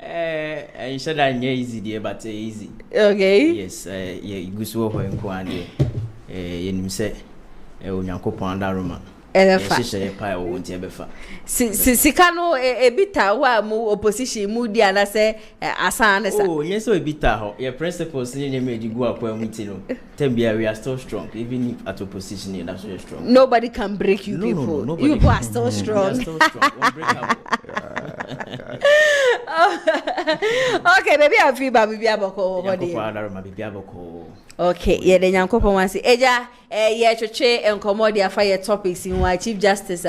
You said that easy there, but easy. Okay. Yes, you go so ho enko ande. Yenim se onyankopon daroma. Ebefa. She pa wo nti ebefa. Sika no ebita wa mu opposition mu di ana se asan sa. Oh, yes so ebita ho. Your principles ni nyame di go akwa mu ti no. Tembia we are still strong even if at opposition that's so strong. Nobody can break you people. No, you people are still strong. We are still strong. We'll break up. Okay, baby I feel baby aboko okay, yeah the nyankopon wan say eja ye twetwe enkomo dia fa ye topics in why chief justice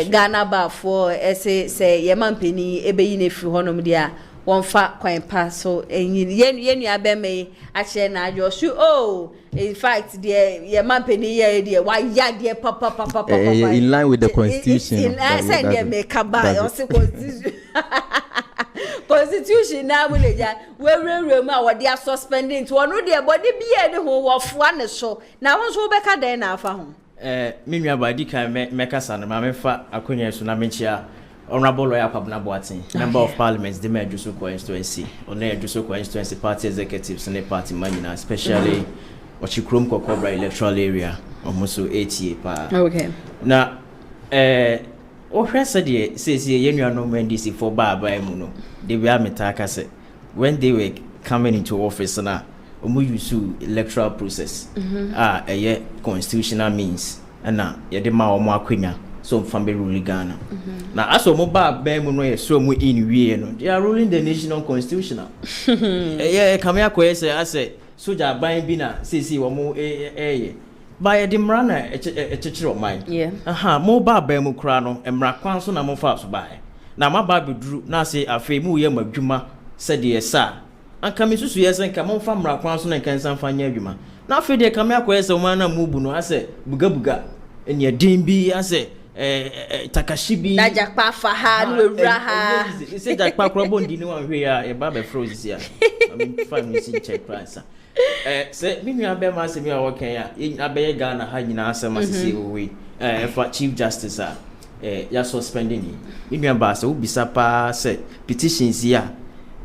Ghana bar for say ye mampeni ebeyi na firi honom dia won fa kwan pa so ye abeme a che na ajo su oh in fact the ye mampeni ye dia wa ya dia papa in line with the constitution. I said they make a buy also constitution na buleja we ma wo dia suspending to no dia body bia de ho wo foa ne so na won so be ka den na afa ho me nua ba di kan me kasa na ma me fa akonya so na me chia honorable lawyer Kwabena Boateng member of parliament the Adwoso constituency on the Adwoso constituency party executives and the party manina especially Ochikrom Kokobra electoral area almost 80 pa okay na Ohwese de says ye no NDC for baba mu no they were metaka say when they were coming into office na omu use electoral process constitutional means na ye de ma omo akwanya so family rule Ghana na aso mo baba mu no ye so mu in wie no they are ruling the nation on constitutional come here say I say soja ban bi na sesi wo mo by the mrana echechiro man mo baba mu kra no emra kwan so na mo fa so bae na ma ba beduru na say afei mu ye madwuma se de sa anka me susu ye sen ka mo fa mra kwan so na kan san fa nya adwuma na afei de ka me akoyese mo na mu bu no ase buga enya din bi ase takashibi na jakpa fa ha no ewura ha se jakpa kro bondi ni wan hwe ya e ba be froze ya I mean 5 minutes check price say me nua be ma se me awo kan ya abeye Ghana ha nyina asem asese we for chief justice ya suspending me nua ba se ubisa pa se petitions ya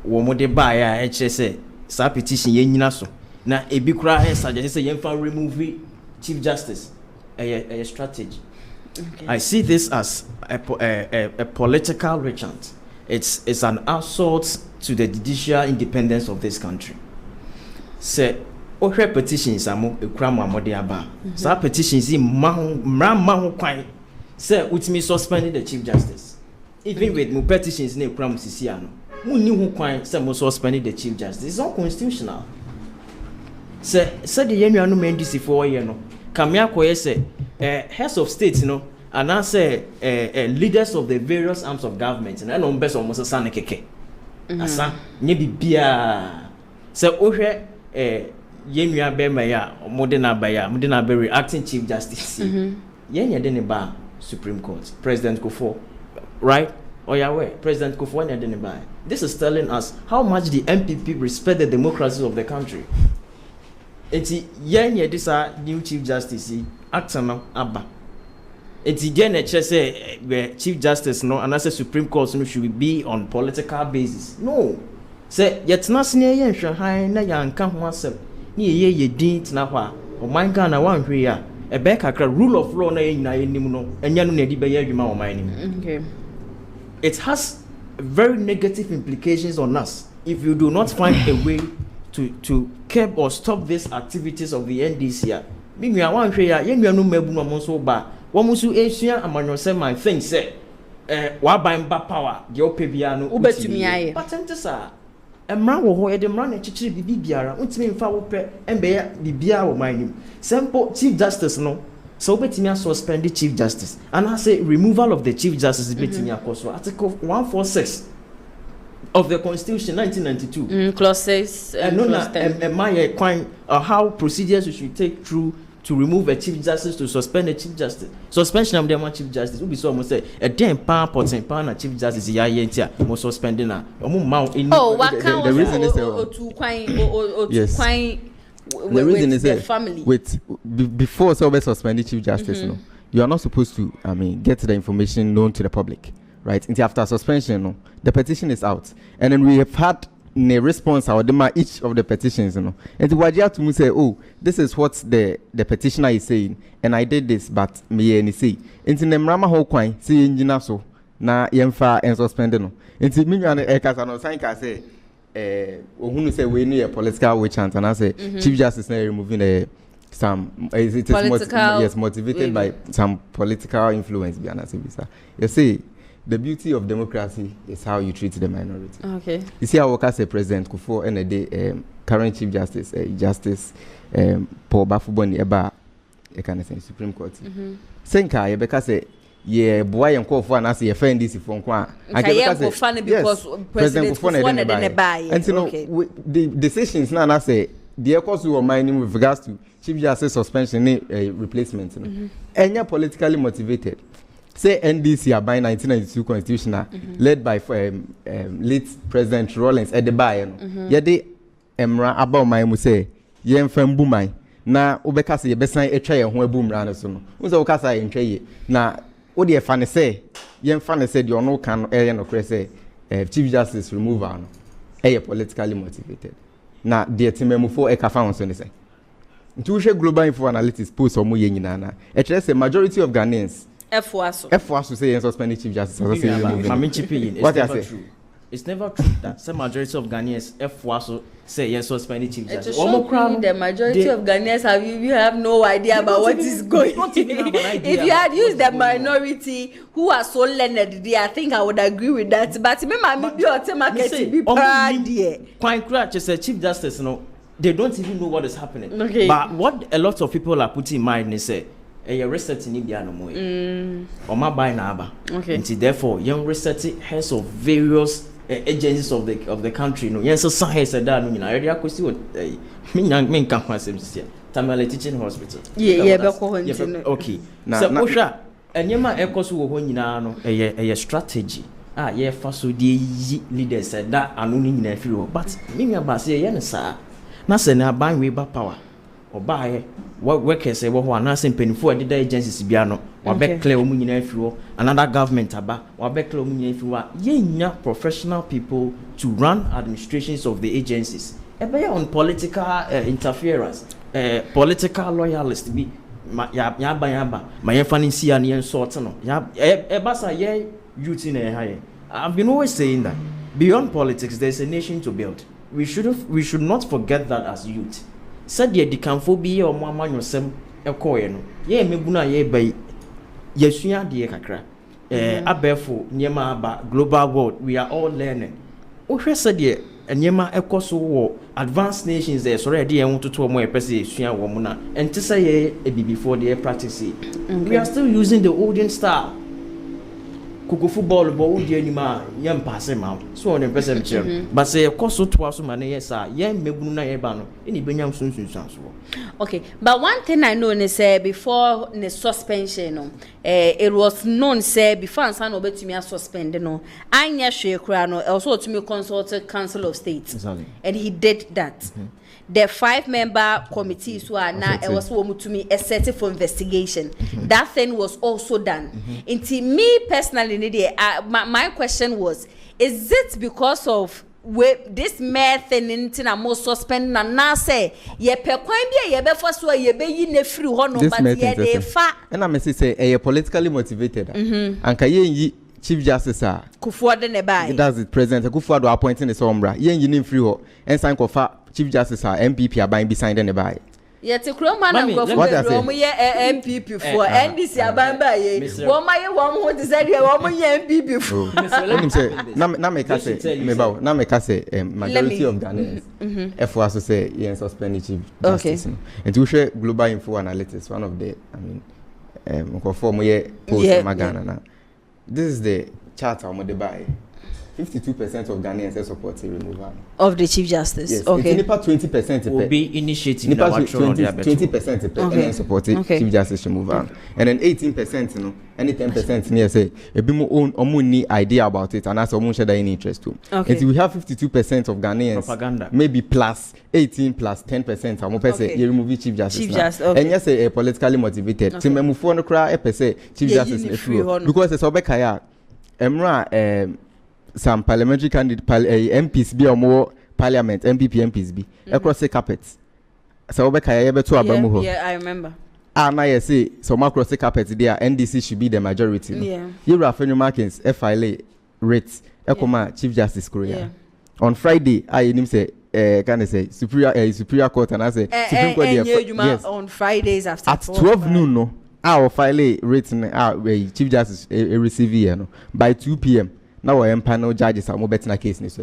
wo mo de ba ya kire se sa petition ye nyina so na ebi kura suggest say ye fa remove chief justice a strategy. Okay. I see this as a political retreat. It's an assault to the judicial independence of this country. Say, ohwe petitions amu ekram amode aba. Sa petitions in mahu kwai. Say, ultimately suspending the chief justice. Even with mu petitions ne ekram sisi ano. Mu ni hu kwai say mu suspending the chief justice. It's unconstitutional. Say the yenu anu NDC for ye no. Kamia koye say heads of states, you know, and I say leaders of the various arms of government, and I know best almost a son keke. Asa nye bibia. So ohwe yenua be maya modena be reacting chief justice. Yenya de ne ba Supreme Court. President Kufo, right? Oyawe, President Kufo nya de ne ba. This is telling us how much the MPP respect the democracy of the country. Eti yenye this new chief justice actano aba. Eti gene say chief justice no and as Supreme Court no should be on political basis. No. Say yetna sene yenhwe han na yanka ho asem. Ni ye din tena ho a o man Ghana wan hwe a a back rule of law na nim no enya no na di be ya adwuma o man nim. Okay. It has very negative implications on us if you do not find a way to curb or stop these activities of the NDC. Me nua wan hwe ya ye nua no mabu no mo so ba wo mo so esua amanyo se man think say wa ban ba power de opebia no ubetumi aye patente sa emra wo ho e de mra na chichiri bibi biara untimi mfa wo pe embe ya bibia wo man nim simple chief justice no so betimi suspend the chief justice and I say removal of the chief justice betimi akoso article 146 of the Constitution 1992 clause 6 how procedures you should take through to remove a chief justice, to suspend a chief justice. Suspension of the chief justice will be so almost say a damn pound na chief justice ya yentia mo suspending na what kind the reason is the reason is the family before so suspend chief justice no you are not supposed to get the information known to the public, right? Until after suspension no the petition is out and then we have had a response or each of the petitions, and the wajia to me say, oh, this is what the petitioner is saying, and I did this, but me any say. Into the mrama ho kwai, see engineer so na yemfa and suspended no. Into me and Ekasano sign can say, who say we need a political witch hunt, and I say Chief Justice is removing some it is motivated by some political influence. You see. The beauty of democracy is how you treat the minority. Okay. You see, our say President Kufuor and the current Chief Justice, Justice Paul Bafuboni Eba, can say Supreme Court. Senka, you because yeah, boy and call for an answer, offend this from Kwa. I can funny because President Kufuor and buy. And you know, the decisions now say the course we were minding with regards to Chief Justice suspension replacement. And you're politically motivated. Say NDC by 1992 constitutional led by late President Rawlings at the buy yede emra about my mu say yen fam bu man na obeka say besan etwa ye ho abu mra no so no unse wo kasa ye ntwa ye na wo de fa ne say yen fa ne say de ono kan no no kre say Chief Justice removal no politically motivated na de timemufo e ka fa won so ne say ntu hwe global info analytics post omo ye nyina na e kire say majority of Ghanaians FWASO say suspending Chief Justice. What I say? It's never true that some majority of Ghanaians FWASO say suspending Chief Justice. The majority of Ghanaians have no idea about what is going on. If you had used the minority who are so learned, I think I would agree with that. But Chief Justice, they don't even know what is happening. Okay. But what a lot of people are putting in mind is say. A research in India no more. Or my buy na aba. Okay. And therefore, young research heads of various agencies of the country. No, yes, so heads that no. You know, I already see what me can say. Tamale Teaching Hospital. Okay. So, Osha, and yema ekosu wo nyina no. A strategy. Yeah, faso die leaders said that anu ni nyina firi. But me aba say ye na sa. Na se na ban we ba power. Obaye workers say wo na say penifo e the agencies bia no wa be clear omu nyina afiro another government aba wa be clear omu nyina afiro ye nya professional people to run administrations of the agencies e be on political interference political loyalist bi ya ba ma ye fani si an ye sort no ya e ba sa ye youth in e I've been always saying that beyond politics there's a nation to build. We should not forget that as youth. Said ye dikanfo bi ye omo amanyo sem ekoye no ye mebuna ye bai yesua de kakra abefo nyema aba global world we are all learning o hwe said ye nyema ekoso wo advanced nations there so ready ye wototo omo epese yesua wo mu na enti say ye before the practice we are still using the olden style kuku football bo udi anima yem pass ma so on person chem but say ekoso to aso ma na yes ye mebunu na ye ba no eni benyam sunsun so. Okay, but one thing I know is before the suspension it was known say before Ansan obetumi suspend no anya hwe kura no also to me consulted Council of State. Exactly. And he did that. The 5-member committee so now it was to me a set for investigation. That thing was also done. Into me personally my question was, is it because of this method into na mo suspend na say ye pe kwan bia ye be for so ye be yi na free ho no but ye dey fa and I say a politically motivated anka ye Chief Justice Kufuor ne bai that's the president Kufuor do appointing the sombra ye yin free ho and sign kofa Chief Justice MPP aban bi sign the bai ye te kro man am go for mo ye MPP for NDC aban ba ye wo ma ye wo ho te say wo mo ye MPP for let me say na me ka say me ba na me ka say majority of Ghanaians if was to say ye suspend Chief Justice and to share global info analytics one of the I mean ko for mo ye post Ghana na. This is the chart I'm going to buy. 52% of Ghanaians support the removal of the Chief Justice. Yes. Okay. Nipa 20% will be initiating the 20% support Chief Justice removal, and then 18%, you know, any 10% near say a bit more own idea about it, and that's almost share any interest too. Okay. And so we have 52% of Ghanaians, propaganda, maybe plus 18 plus 10%. I'm going say you remove Chief Justice. Chief Justice. Okay. And yes, a politically motivated. So me move for no cry. Say Chief Justice because it's obekaya. Emra some parliamentary candidate MPs be or more parliament MPs be across the carpets. So obekaya beto abamu ho. Yeah, I remember. Now you say so across the carpet there NDC should be the majority. Yeah. You Rafferty Markins FILA rates Ekoma Chief Justice Korea. On Friday I him say can I say superior court and I say Supreme Court yes. On Fridays after at 12 noon no our file rating Chief Justice receive here no by 2 p.m. Now I am panel judges are more better case in so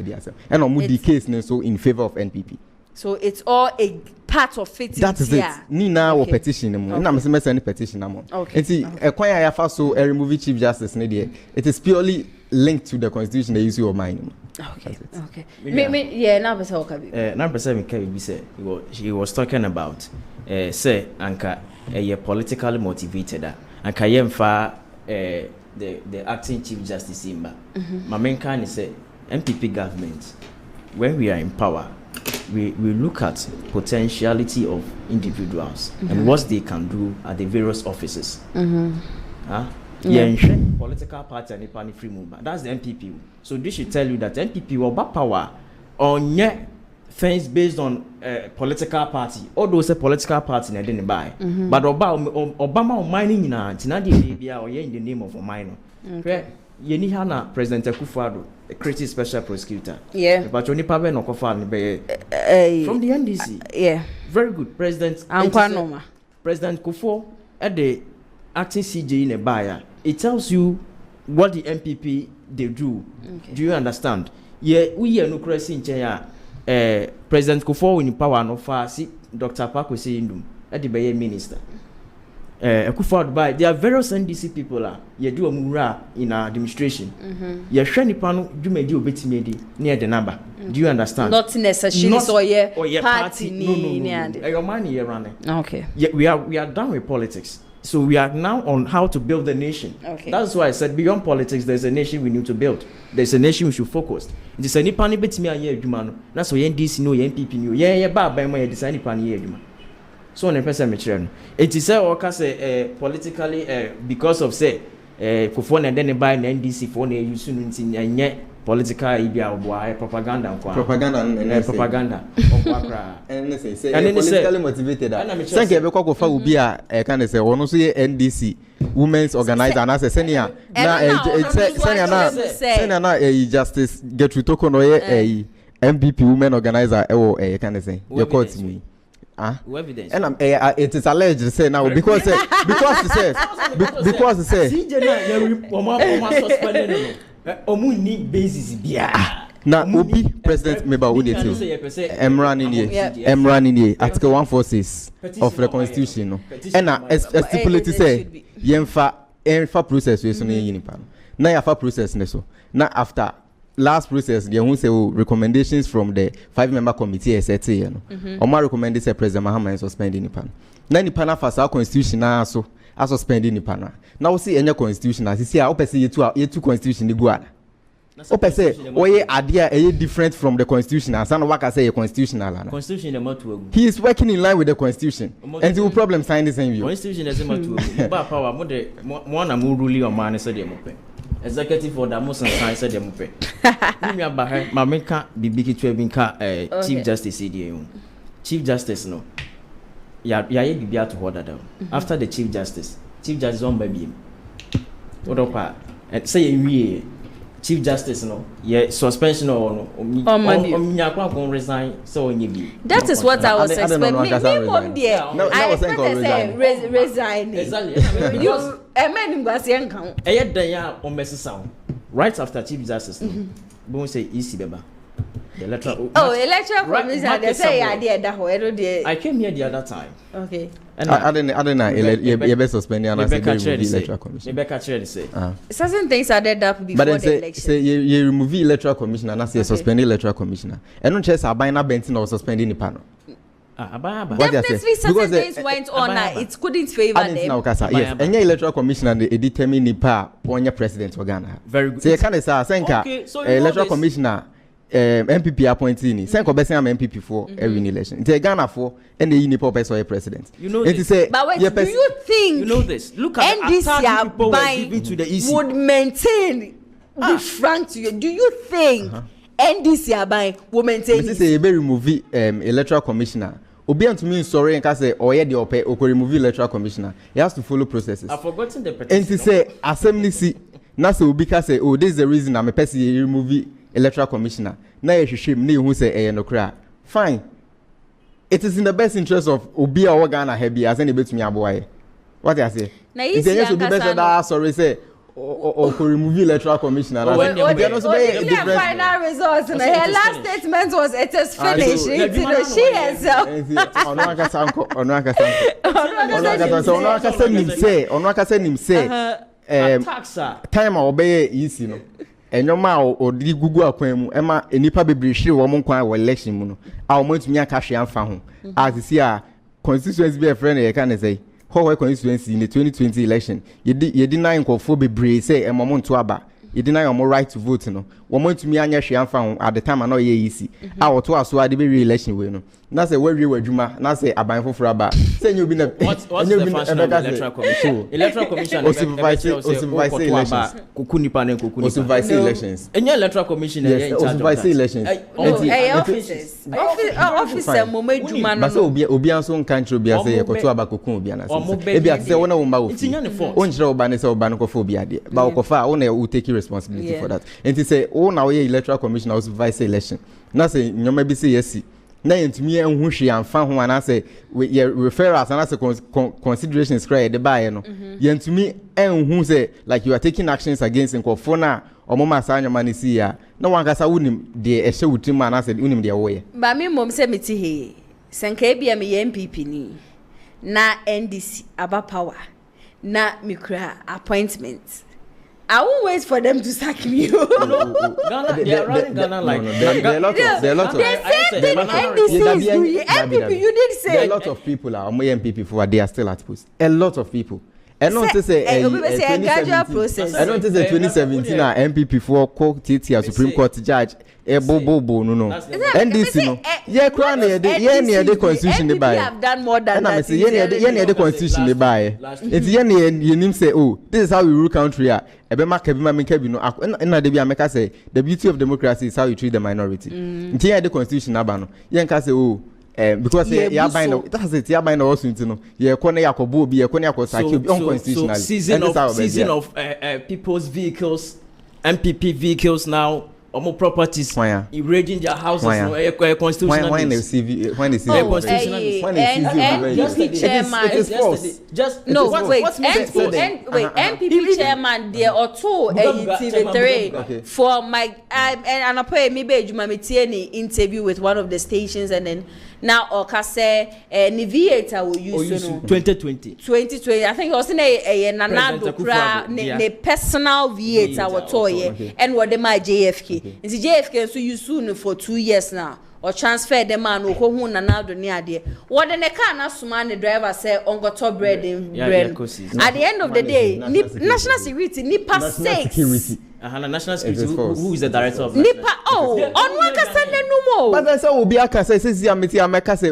and on the case so in favor of NPP. So it's all a part of it. That is it. Nina or petition no na me say any petition no. And see kwan ya fa so remove Chief Justice ne there. It is purely linked to the constitution they use your mind. Okay. Okay. Me yeah na be say okabi. Na be say me can be say he was talking about say anka a politically motivated and kayemfa the acting Chief Justice Imba. My main kind is say MPP government when we are in power we look at potentiality of individuals and what they can do at the various offices. Political party and the free movement. That's the MPP. So this should tell you that MPP will back power on things based on political party. All those political party they didn't buy. But Obama mining in a Tinadi or in the name of a minor. Yeni hana President Akufo-Addo, a creative special prosecutor. Yeah. But only Pabe no Kofa from the NDC. Yeah. Very good. President President Kufuor at the acting CJ in a buyer. It tells you what the MPP they do. Okay. Do you understand? Yeah, we are no crazy in China. President Kufuor in power no far see Dr. Park was saying at the Bayer minister. Akufo-Addo by there are various NDC people you do a mura in our administration. You shani panu do me di obetime near the number. Do you understand? Not necessarily so yeah party no. Your money you're running. Okay. Yeah, we are done with politics. So we are now on how to build the nation. Okay. That's why I said beyond politics there's a nation we need to build. There's a nation we should focus. It is any pani betimi aye adwuma no. Na so NDC no NPP no. Yeah ba mo ye design pani adwuma. So on a person me kire no. It is say o ka say politically because of say Kufuor and then buy NDC for na use no ntin anye political ibia oboa propaganda nko. Propaganda okwa and say politically motivated. Say ke be kwa fa obi a can say ono so ye NDC women's organizer na say senior na justice get to talk no ye MPP women organizer e can say your court me. Evidence. And it is alleged to say now because it says CJ na suspended no ni basis bia na obi president member we dey Emran in here article 146 of the constitution no and na stipulate say yemfa process we so na yin nipa na yafa process ne so na after last process they won say recommendations from the 5-member committee set here no Omar recommended say President Mahama suspend nipa na nipa na fasa constitution na so suspend nipa na now see any constitution as see how person yetu constitution dey go ala o person oye idea different from the constitution as no waka say constitutional na constitution dey matu agu he is working in line with the constitution and the problem sign the same view constitution dey matu agu ba power mo de mo na mo rule o man say dey mo pe executive order most sign said dem pe me aba he ma meka bibi kitwa bi nka chief justice EDA chief justice no ya ye bibi ato order down after the chief justice on baby odopa say ye chief justice no ye suspension or no onya kwa resign so onye bi. That is what I was expecting. Me mom there I say resign you men ngwase enkan e dan ya o mesesa right after chief justice no bon say EC beba the electoral electoral commission they say ya there that ho there. I came here the other time. Okay. And I didn't you be suspending and I said electoral commission. Rebecca Chere say certain things are dead up before the election. Say you remove electoral commissioner and I say suspend electoral commissioner. And no chance aban na bentin or suspending the panel. Definitely certain things went on it couldn't favor them. Yes, and electoral commissioner they determine the power on your president of Ghana. Very good. So you can say senka electoral commissioner MPP appointee ni senko besen am MPP for every election. It's Ghana for and the unipo person or president. You know this. But wait, do you think you know this? Look at the attack people were giving to the EC would maintain be frank to you. Do you think NDC Abai will maintain this? This is a very movie electoral commissioner. Obi and to me sorry and say oye the ope or remove electoral commissioner. He has to follow processes. I've forgotten the petition. And to say assembly see na say obi ka say oh this is the reason I'm a person remove electoral commissioner. Na you should me who say no cry. Fine. It is in the best interest of obi or Ghana heavy as any bit me aboy. What I say? Na you see that sorry say or remove electoral commissioner. The final results. Her last statement was it is finished. She herself. Time obey easy no. Enyo ma o di gugu akwan mu e ma enipa bebrehire wo mon kwan wo election mu no a o mantumi aka hwe amfa ho as see a constituency be a friend e ka ne say ho constituency in the 2020 election yedi nine nkofo bebre say e mo nto aba yedi nine o right to vote no wo mantumi anya hwe amfa ho at the time na o ye easy a o to aso ade be re-election we no na say we wadwuma na say aban foforo aba say nyu bi na what's the function of the electoral commission? Electoral commission supervise elections kukunipa na kukunipa supervise elections enye electoral commission e in charge supervise elections officer mo madwuma no so obi anso nkan tro bia say yekoto aba kokun obi na say e bia say wona wo ma wo fi onjira oba ne say oba no kofa obi ade ba wo kofa wo na you take responsibility for that and say wo na wo electoral commission or supervise election na say nyoma bi say yes na yentumi enhu hwe amfa ho ana say we refer as ana say considerations cry the buy no yentumi enhu say like you are taking actions against nkofo na omoma sa anyoma ne si ya na wankasa wunim de ehye wutim ana say wunim de wo ye ba me mom say meti he senka bia me MPP ni na NDC aba power na mikra appointment. I won't wait for them to sack me. Ghana, they are running Ghana like there are a lot of MPP. You did say there are a lot of people are MPP for they are still at post. A lot of people. And not to say a gradual process. I don't say 2017 MPP for court Supreme Court judge. Bobo no. NDC no. Yeah, crown near the constitution they buy. Have done more than that. Near the constitution they buy. It's you name say oh this is how we rule country. Ebe make bi no na de bi ameka say the beauty of democracy is how you treat the minority. Ntia the constitution aba no. Yen ka say oh because ya buy no that's it ya buy no also ntino ye ko na yakobo obi ye ko na yakosaki obi unconstitutionally. Season of people's vehicles, MPP vehicles now. Omo properties erasing their houses no constitutional when the CV MPP chairman there or two TV3 for my and I pay me be juma me interview with one of the stations and then now okase Niviator will use 2020 I think it was in a nanado kra ne personal viator what toy and what my JFK nti JFK so you soon for 2 years now or transfer the man who hu nanado ni ade what the car na suma ne driver say on got top bread in bread at the end of the day national security nipa 6 national security who is the director of nipa on one ka send no more but then say obi aka say ameti ameka say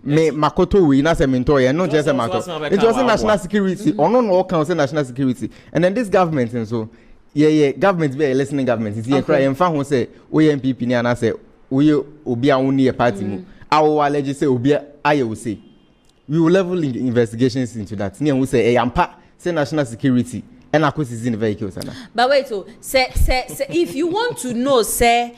me makoto we na say minto ye no just say makoto it was national security ono no can say national security and then this government and so yeah, government be a listening government. It's here cry and fan who say we MPP ni ana say we obi only a party mu. Our allege say obi aye we say. We will level investigations into that. Ni who say ampa say national security and acquisition in vehicles. But wait, so say if you want to know, say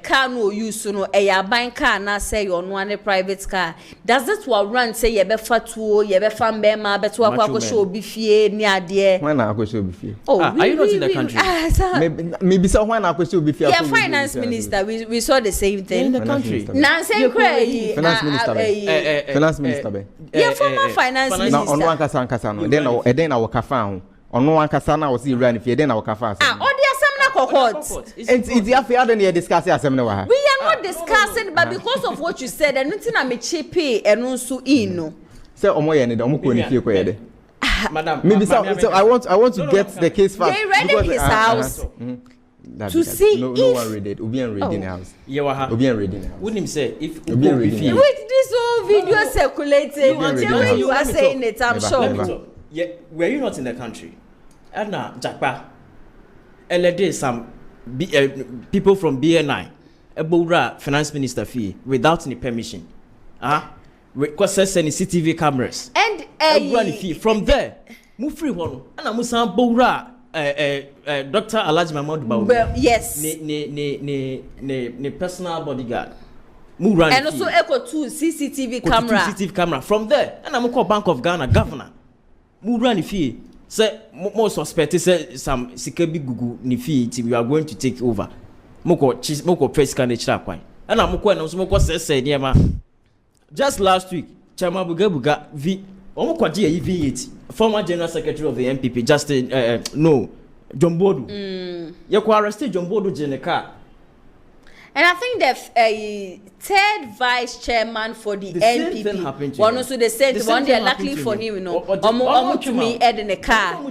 car no use no buying car na say you no one private car. Does that what run say you be fatu, you be fan be ma be to akwa show bi fie ni ade. When I go show bi fie. Oh, are you not in the country? Maybe so when I go show bi fie. Yeah, finance minister. We saw the same thing in the country. Now say cray. Finance minister. Finance minister. Yeah, former finance minister. Now on one kasa no. Then I work afa ono ankasa na wo see run if you then na wakafa asem. All the assembly cohort. It's the affair then you discuss assembly wa. We are not discussing, but because of what you said, and nothing am cheapy and also in no. Say omo ye ne de omo ko ni fie ko ye de. Madam, maybe so I want to get the case fast. They read his house. To see no one read it. Obi en read in the house. Obi en read in the house. Wouldn't him say if Obi en read. With this whole video circulating, until you are saying it, I'm sure. Yeah, were you not in the country? Anna Jakpa, LD some people from BNI, Ebora finance minister fee without any permission. Request any CCTV cameras. And fee from there. Move free one. And I'm Musa Bora, Dr. Alhaji Mahmoud Bawumia. Yes. Ne personal bodyguard. And also echo two CCTV camera. CCTV camera from there. And I'm called Bank of Ghana governor. Murani fee. Say more suspect say some sikebi gugu ni fee we are going to take over. Moko press candidate kwai. And I'm moko say niema. Just last week, Chama Buga V omoko ji V8, former general secretary of the MPP, Justin John Bodu. You ko arrested John Bodu Jeneka. And I think the third vice chairman for the NPP, one also the same one they are luckily for him, you know, almost to me head in the car,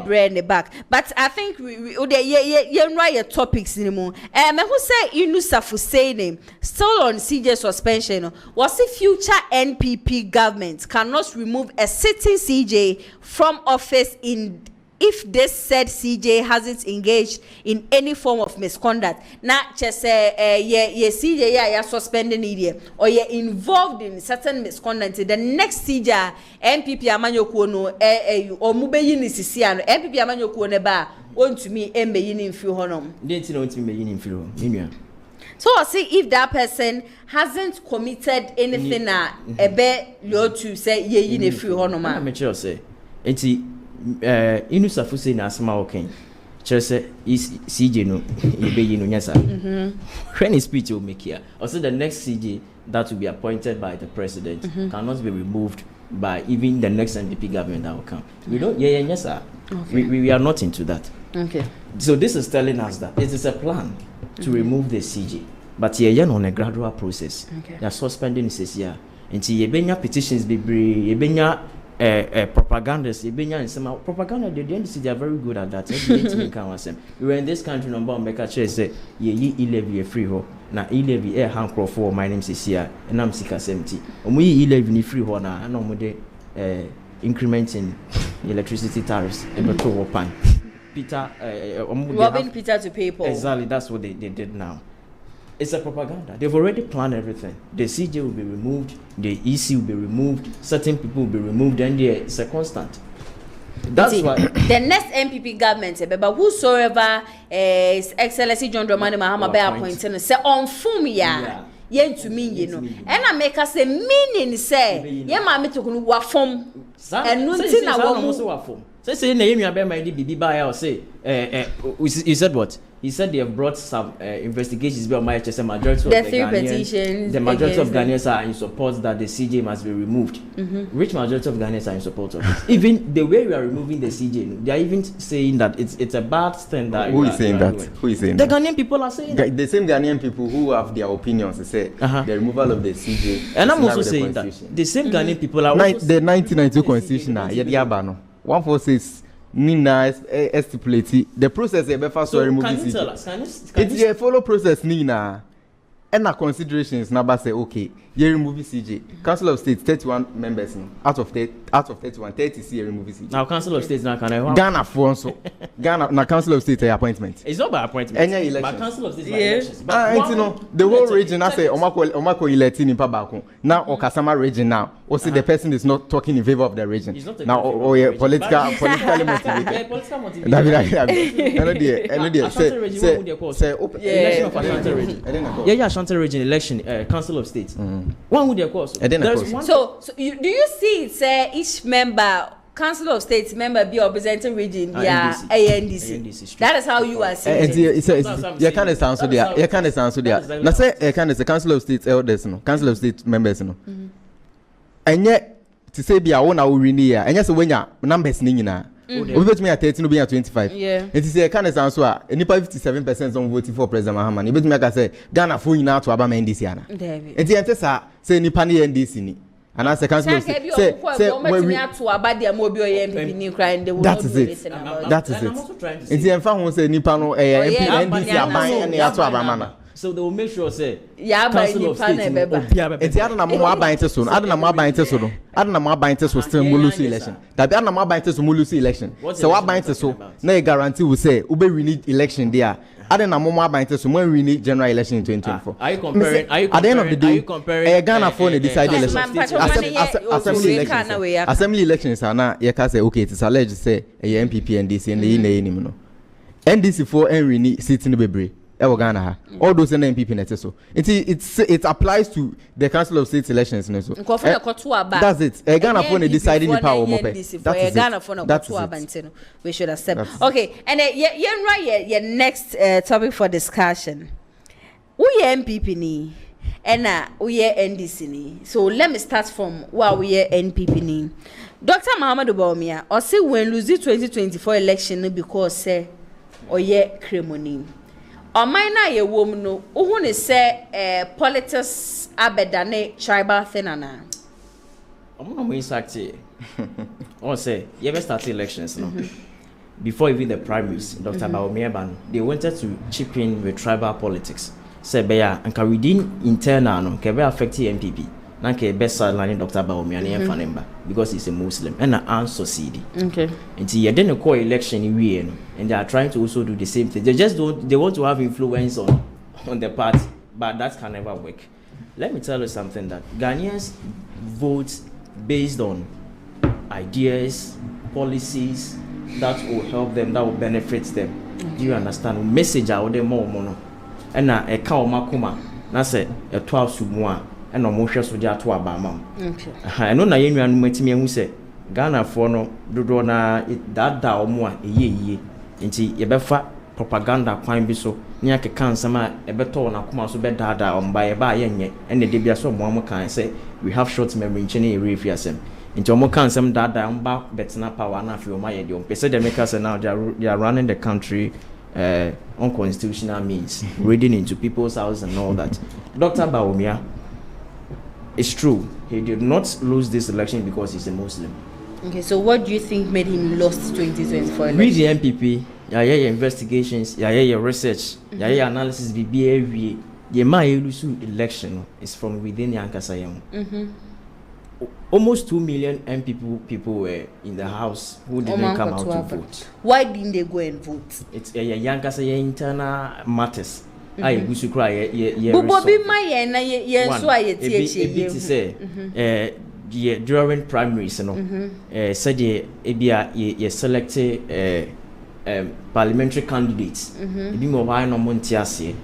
bread in the back. But I think we write topics anymore. Who say Inusa Fusaini still on CJ suspension? Was the future NPP government cannot remove a sitting CJ from office if this said CJ hasn't engaged in any form of misconduct? Now, just CJ ya suspending it or you're involved in certain misconduct. The next CJ MPP amanyoku no or mubeyi ni sisiano MPP amanyoku ne ba want to me embeyi ni mfi honom. Didn't know to me in mfi. So I see if that person hasn't committed anything ebe you to say ye ni mfi honom. I'm sure say Inusa Fuse na asema okay. Chese CJ no yebe no nyasa. When his speech will make here. Also the next CJ that will be appointed by the president cannot be removed by even the next NPP government that will come. We don't nyasa. We are not into that. Okay. So this is telling us that it is a plan to remove the CJ. But on a gradual process. Okay. They are suspending this year. Until yebenya petitions be propagandists, propaganda, they are very good at that. We were in this country, number one, make a choice, say, ye e-levy a free ho. Now, e-levy a hand crop for my name is here, and I'm sick as empty. And we e-levy free ho now, and I'm incrementing electricity tariffs, and to pan. Peter, robbing Peter to pay Paul. Exactly, that's what they did now. It's a propaganda. They've already planned everything. The CJ will be removed, the EC will be removed, certain people will be removed, and it's a constant. That's why the next MPP government, but whosoever His Excellency John Dramani Mahama be appointed, say on Fumia, yen to me, you know. And I make us a meaning say, ye mammy to go wa form, and nothing I won't wa form. Say, name your bear, my DB by or say, he said what? He said they have brought some investigations by my HSM majority of the Ghanaians. The majority of Ghanaians are in support that the CJ must be removed. Which majority of Ghanaians are in support of this? Even the way we are removing the CJ, they are even saying that it's a bad thing that. Who is saying that? Who is saying the that? The Ghanaian people are saying that. The same Ghanaian people who have their opinions, they say the removal of the CJ. And I'm also saying that the same Ghanaian people are also the 1992 constitution. Yabano 146. Nina stipulate the process. So can you tell us? Can it's a follow process. Nina. and considerations number say okay, you remove CJ. Council of State 31 members out of 31, 30 see remove CJ. Now Council of State now can I Ghana for also. Ghana now Council of State appointment. It's not by appointment. Any election. But Council of State by elections. You know, the whole region I say Omako electing in Pabako. Now Okasama region now. Or see the person is not talking in favor of the region. Now or politically motivated. Political motivated. Say election of Ashanti region. Yeah, Ashanti region election, Council of State. One would cause. So do you see it say each member Council of State member be representing region via ANDC. That is how you are saying it. You can't answer there. You can't answer there. Now say you can't say Council of State elders no. Council of State members no. And yet to say be our own here. And yes when your numbers ni nyina. We bet me at 13 no be at 25. Yeah. It is a can't answer any 57% on voting for President Mahama. You bet me like say Ghana full nyina to aba NDC ana. And the answer say ni pani NDC ni. And as a council say when we to about their mobile MPP new crime they will not do anything about it. That is it. It's the enfant say nipa no NDC aban and ya to abamana. So they will make sure say Council of State it's adana mo aban te so no adana mo aban te so no adana mo aban te so still mulusi election that adana mo aban te so mulusi election so what aban te so na e guarantee we say we be win election there adana mo aban te so when we need general election in 2024 are you comparing at the end of the day Ghana for the decide election assembly elections are na you can say okay it's alleged say MPP NDC and the name no NDC for any seat in the bebre Ghana all those MPP net so it applies to the Council of State elections so that's it Ghana for the deciding the power more that's Ghana for no we should accept okay and your next topic for discussion we MPP ni and we NDC ni so let me start from where we NPP ni Dr. Muhammad Bawumia or say when lose the 2024 election because say or cremoni or minor ye woman no who say politics abedane tribal thing ana I'm not going to or say you ever start elections no before even the primaries Dr. Bawumia ban they wanted to chip in with tribal politics say beya and can within internal no can be affect MPP na ke best line Dr. Bawumia na yemfa number because he's a Muslim and an succeed okay until you then call election we and they are trying to also do the same thing they want to have influence on the party but that can never work. Let me tell you something that Ghanaians vote based on ideas, policies that will help them, that will benefit them. Do you understand? Message out there more mono and na e ka o makoma na say e to asumu a e no mo hwe so dia to abama okay aha no na yenua no matimi ehu say Ghana for no dodo na dada o mo a eyeye nti ye befa propaganda kwan bi so ni akeka nsam a e beto na koma so be dada o mba ye ba ye nye ene de bia so mo kan say we have short memory nchene e refi asem nti o mo kan nsam dada mba betina power na afi o ma ye de o pese de make say now they are running the country unconstitutional means, reading into people's house and all that. Dr. Bawumia, it's true, he did not lose this election because he's a Muslim. Okay, so what do you think made him lost 2024 election? Read the MPP, your investigations, your research, your analysis, the election is from within the Ankasayam. Almost 2 million people were in the house who didn't come out to vote. Why didn't they go and vote? It's a Yankasa internal matters. I wish to cry. During primaries, said you selected parliamentary candidates. Be more why no Montiasi.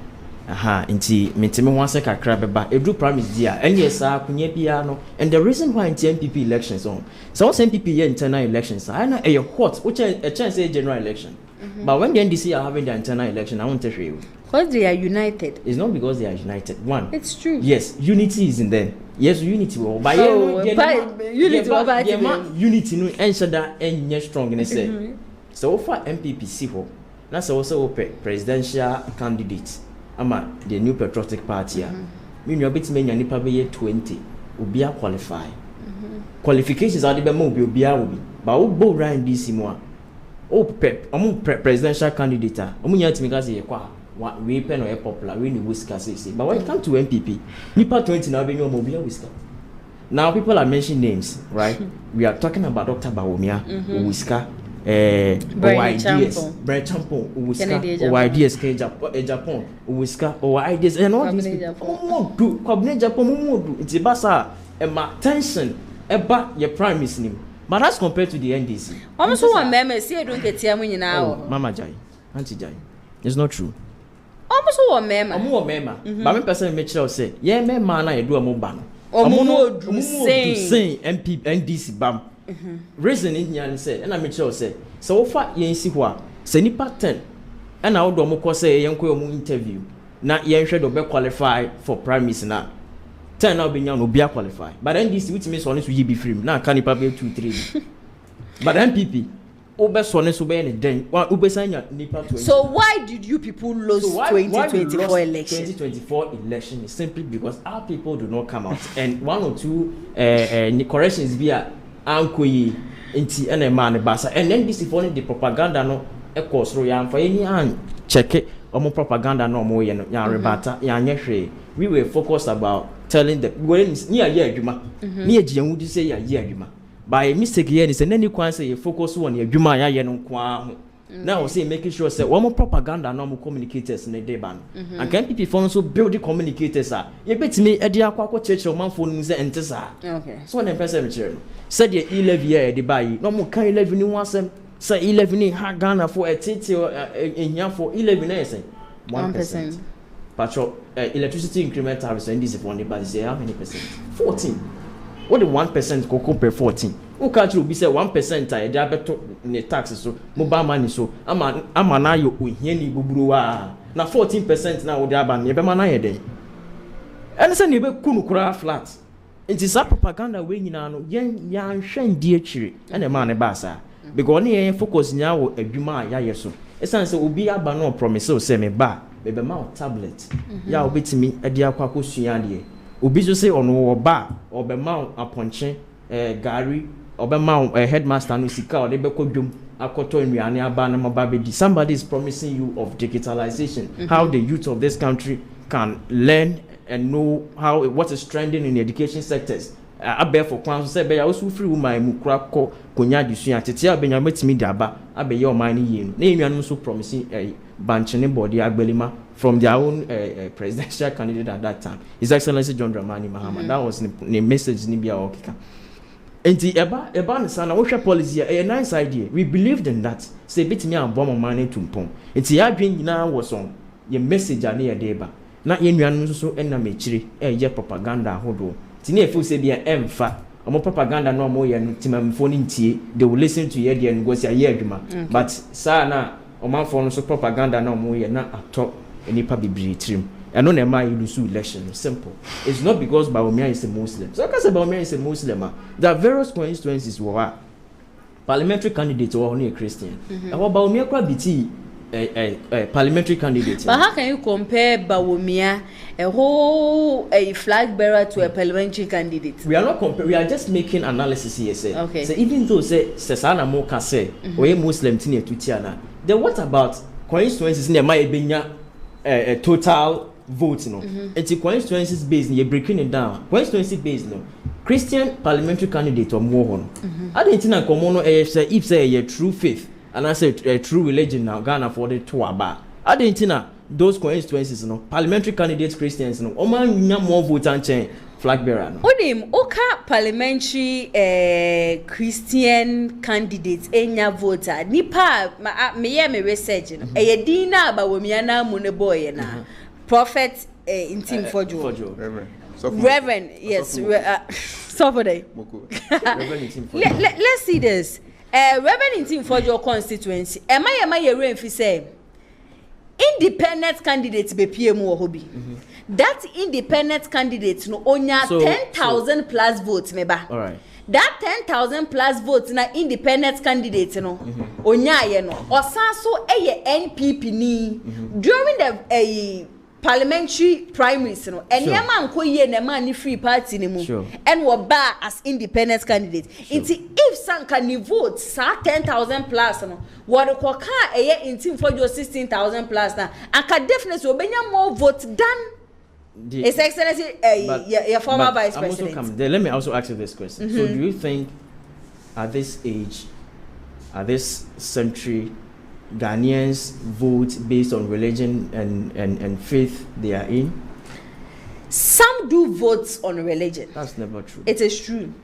Aha, inti menteme wanse kakra beba edu promise dia enye sa kunya bia no and the reason why in MPP elections on so MPP here internal elections I know a hot which a chance a general election but when the NDC are having the internal election I want to show you because they are united. It's not because they are united. One, it's true, yes, unity is in them. Yes, unity will but unity no ensure that any strong in say so far MPP see ho that's also presidential candidates ama the new patriotic party me no bit me nipa be 20 obi qualify qualifications are the be mo obi but wo bo ran this mo a presidential candidate omo nya timi ka say kwa we pen or popular, we need whisker say. But when it comes to MPP, Nipa 20 now being your mobile whisker. Now people are mentioning names, right? We are talking about Dr. Bawumia, whisker, ideas, Brent Champon, whisker, or ideas, Japan, whisker, or ideas, and all these people. Do Cabinet Japan, it's a basa, and my tension about your prime minister name. But that's compared to the NDC. Almost one member, see, I don't get Tiamu now. Mama Jai, Auntie Jai. It's not true. Almost one member. More member. But one person make sure say, yeah, man, I do a mobile. Saying MP NDC bam. Reason in here said, and I make sure say, so far you see what, say nipa 10. And I would almost say, young interview. Not young should be qualified for prime minister now. 10 now being young will be qualified. But NDC, which means honest will be free. Now can you probably 2-3. But MPP, so why did you people lose 2024 election? 2024 election is simply because our people do not come out, and one or two corrections via ankoyi inti ene man basa, and then this is the propaganda no course royal for any check it or propaganda no more yan rebata yan. We were focused about telling them when near year juma near jian would say year juma. By mistake here is and then you can say focus on your Juma Yayan Kwa. Now say making sure say one more propaganda normal communicators in the day ban. And can people also build the communicators are you bet me a dear quack church or man phones and tessa. Okay. So an person said ye 11 year the buy no more can 11 you want some say 11 in Ghana for a titty or in yan for 11 years. 1%. Patrol electricity increment tariffs and this is one by say how many percent? 14. What the 1% go compare 14? Who can't you be say 1% I diabeto in the taxes so mobile money so I'm an you uheni bubuwa na 14% now the aban you be man day. And say you be kunu kura flat. It is a propaganda way nyina no yan hwen die chiri and a man e basa because ni focus nya wo adwuma ya yeso. Esan say obi aba no promise so say me ba be ma tablet ya obetimi e dia kwa kosua de. Obi so say ono oba obema aponche gari obema headmaster no sika o de bekodwom akoto nnuane aba na mababedi. Somebody is promising you of digitalization, how the youth of this country can learn and know how what is trending in the education sectors. Abe for kwan say be ya osu free woman mu kura ko konya disua tete abenya metimi de aba abe ye o man ni ye na ennuane so promising banchene body agbelima from their own presidential candidate at that time, His Excellency John Dramani Mahama. That was the message in Bia Okika. And the Eba Sana Osha policy, a nice idea. We believed in that. Say, bit me and bomb money to pom. It's the Adrian now was on your message at near Deba. Not in so enamachiri, a propaganda hodo. Tine fu say be an emfa. Amo propaganda no more yan timam phone tea. They will listen to ye and go say a but sana Oman phone so propaganda no more yan not at all. Any public trim. And no nema you lose election. Simple. It's not because Bawumia is a Muslim. So because Bawumia is a Muslim, there are various constituencies where parliamentary candidates were only a Christian. And what Bawumia could be a parliamentary candidate. But how can you compare Bawumia, a whole flag bearer, to a parliamentary candidate? We are not comparing. We are just making analysis here. Say. Okay. So even though say Sesana Moka say or a Muslim tini Tutiana, then what about constituencies near my benya a total vote? No, it's a constituencies based. You're breaking it down. Constituency based. No, Christian parliamentary candidate or more. I didn't think if say a true faith. And I say a true religion now Ghana for the Tuaba. I didn't know those constituencies, no parliamentary candidates, Christians, no. Oman more vote and change flag bearer. No. Odim Oka parliamentary Christian candidates enya voter. Nipa me research no. Dina Bawumia na Muneboy na. Prophet intim Fojo. Reverend, yes. Somebody. Let's see this. Reverend team for your constituency. Am I rain fi say independent candidates be PM or hobby. That independent candidate no onya 10,000 plus votes meba. All right. That 10,000 plus votes na independent candidate no onya ye no. Osan so NPP ni during the parliamentary primaries no and yama nko ye na ma ni free party ni mu and wo ba as independent candidate if sanka ni vote sa 10,000 plus no what ko ka eye intim for your 16,000 plus na aka definitely obenya more vote than His Excellency your former vice president. Let me also ask you this question. So do you think at this age, at this century, Ghanaians vote based on religion and faith they are in? Some do vote on religion. That's never true. It is true.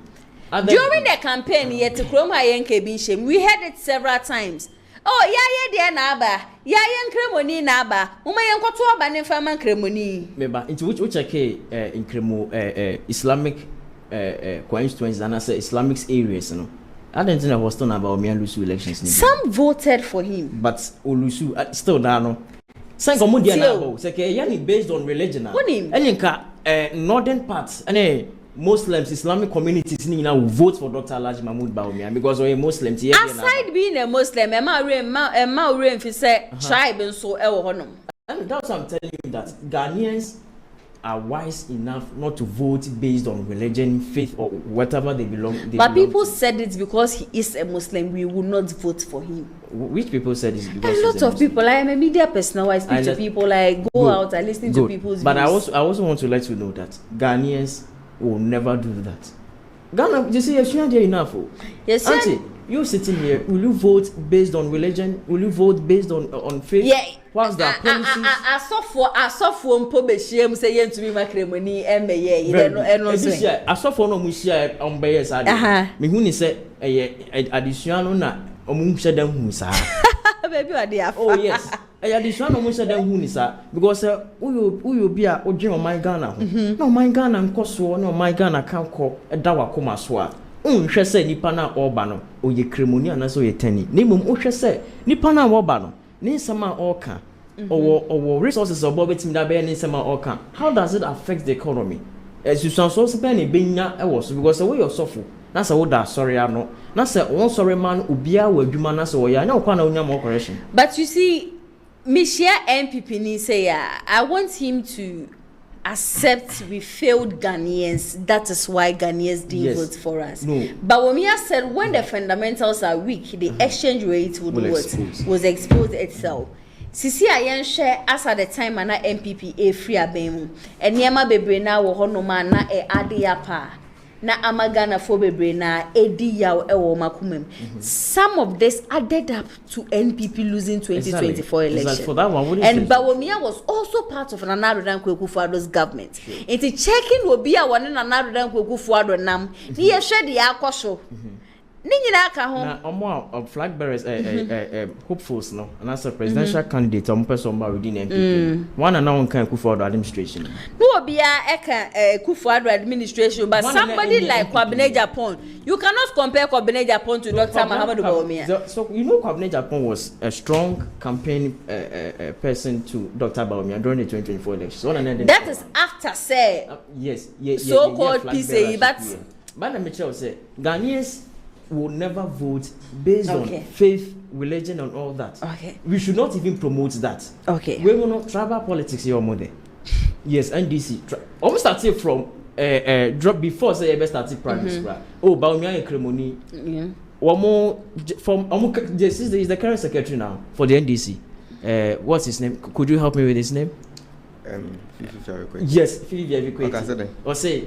During the campaign, we heard it several times. Oh, yeah, na aba. Yeah, kremoni na aba. Uma yenkoto aba ne fama kremoni. Meba, into which in kremo Islamic constituencies and I say Islamic areas, no. I don't think I was talking about Bawumia Lusu elections. Some voted for him. But Olusu still there, no. Sanko Mudia na abo. Seke yani based on religion. Enyenka northern parts, Muslims, Islamic communities now vote for Dr. Alhaji Mahmoud Bawumia because we're Muslims. Aside being a Muslim, Emma say tribe and so honum. And that's what I'm telling you, that Ghanaians are wise enough not to vote based on religion, faith, or whatever they belong. But people said it's because he is a Muslim, we will not vote for him. Which people said it's because a lot of people. I am a media person. I speak to people. I go out. I listen to people's But views. I also want to let you know that Ghanaians will never do that. Ghana, you see, you're there enough. Yes, Auntie, you sitting here, will you vote based on religion? Will you vote based on faith? Yeah. What's that? I saw for Mpobe Shame saying to me, my cremony, and I saw for no Musia on Bayers. Mihuni said, additional na omusha dem husa. Baby, I did. Oh, yes. Additional omusha dem hunisa because uyo bia odwin o my Ghana ho. No my Ghana nkoso no my Ghana kan ko da wakoma so a. Unhwe se nipa na oba no oye kremoni anaso ye tani. Nemum uhwe se nipa na oba no ne nsama oka. Or resources or bobetim da be ne nsama oka. How does it affect the economy? As you so spend a benya was because the way you're suffer. That's a woda sorry ano. Na say one sorry man ubia wa adwuma na say oya na okwa na onya more correction. But you see, Michia MPP ni say I want him to accept we failed Ghanaians. That is why Ghanaians didn't vote for us. No. Bawumia said when the fundamentals are weak, the exchange rate was exposed itself. Sisi ayen share as at the time na MPP free abemu. Eniema bebre na wo honoma na ade apa. Na amagana for bebre na edi yaw ewo makumem. Some of this added up to NPP losing 2024 election. For that one, and Bawumia was also part of Nana Adan Kwaku-Fuado's government. It's checking will be a one in Nana Adan Kwaku-Fuado nam. Ni share the akosho. Ninyi ka ho. Na omo flag bearers hopefuls no. And as a presidential candidate person within NPP. One and now kan Kwaku-Fuado administration. No obia eka Kwaku-Fuado administration but somebody like Kwabena Japan. You cannot compare Kwabena Japan to Dr. Muhammadu Bawumia. So you know Kwabena Japan was a strong campaign person to Dr. Bawumia during the 2024 elections. That is after say yes, so-called PCE but let me tell you say Ghanaians will never vote based on faith, religion, and all that. Okay. We should not even promote that. Okay. We will not tribal politics here, mother. Yes, NDC. Almost started from drop before say ever started primary school. Oh, Bawumia and Kremoni. Yeah. One more from this is the current secretary now for the NDC. What's his name? Could you help me with his name? Yes, Philip Yavikweti. Or say